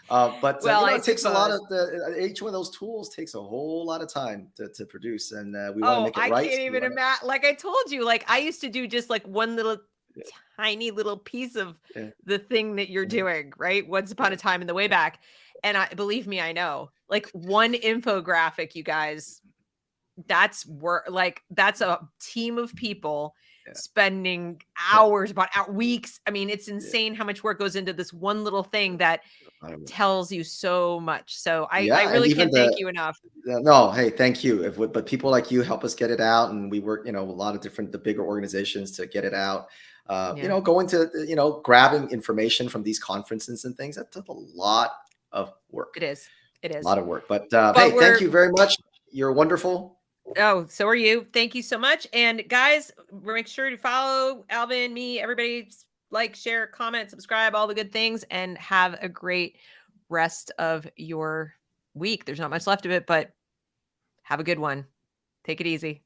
S2: but
S1: Well, I
S2: it takes a lot
S1: suppose.
S2: of each one of those tools takes a whole lot of time to produce, and we want to
S1: Oh,
S2: make it
S1: I
S2: right.
S1: can't
S2: We
S1: even
S2: want
S1: imagine. Like I told you, like I used to do just like one little
S2: to,
S1: tiny little piece of
S2: yeah,
S1: the thing that you're
S2: yeah,
S1: doing, right? Once upon
S2: yeah,
S1: a time in the way back. And I believe me, I know. Like one infographic, you guys, that's work, like that's a team of people
S2: yeah,
S1: spending
S2: yeah,
S1: hours, about weeks. I mean, it's
S2: yeah.
S1: insane how much work goes into this one little thing that
S2: I don't know.
S1: tells you so much. So I
S2: Yeah, and
S1: really
S2: even
S1: can't thank you enough.
S2: no, hey, thank you. But people like you help us get it out, and we work, a lot of the bigger organizations to get it out.
S1: Yeah,
S2: Going to, grabbing information from these conferences and things, that took a lot of work,
S1: it is. It
S2: a
S1: is.
S2: lot of work. But
S1: But
S2: hey, thank
S1: we're
S2: you very much. You're wonderful.
S1: Oh, so are you. Thank you so much. And guys, make sure to follow Alvin, me, everybody, like, share, comment, subscribe, all the good things, and have a great rest of your week. There's not much left of it, but have a good one. Take it easy.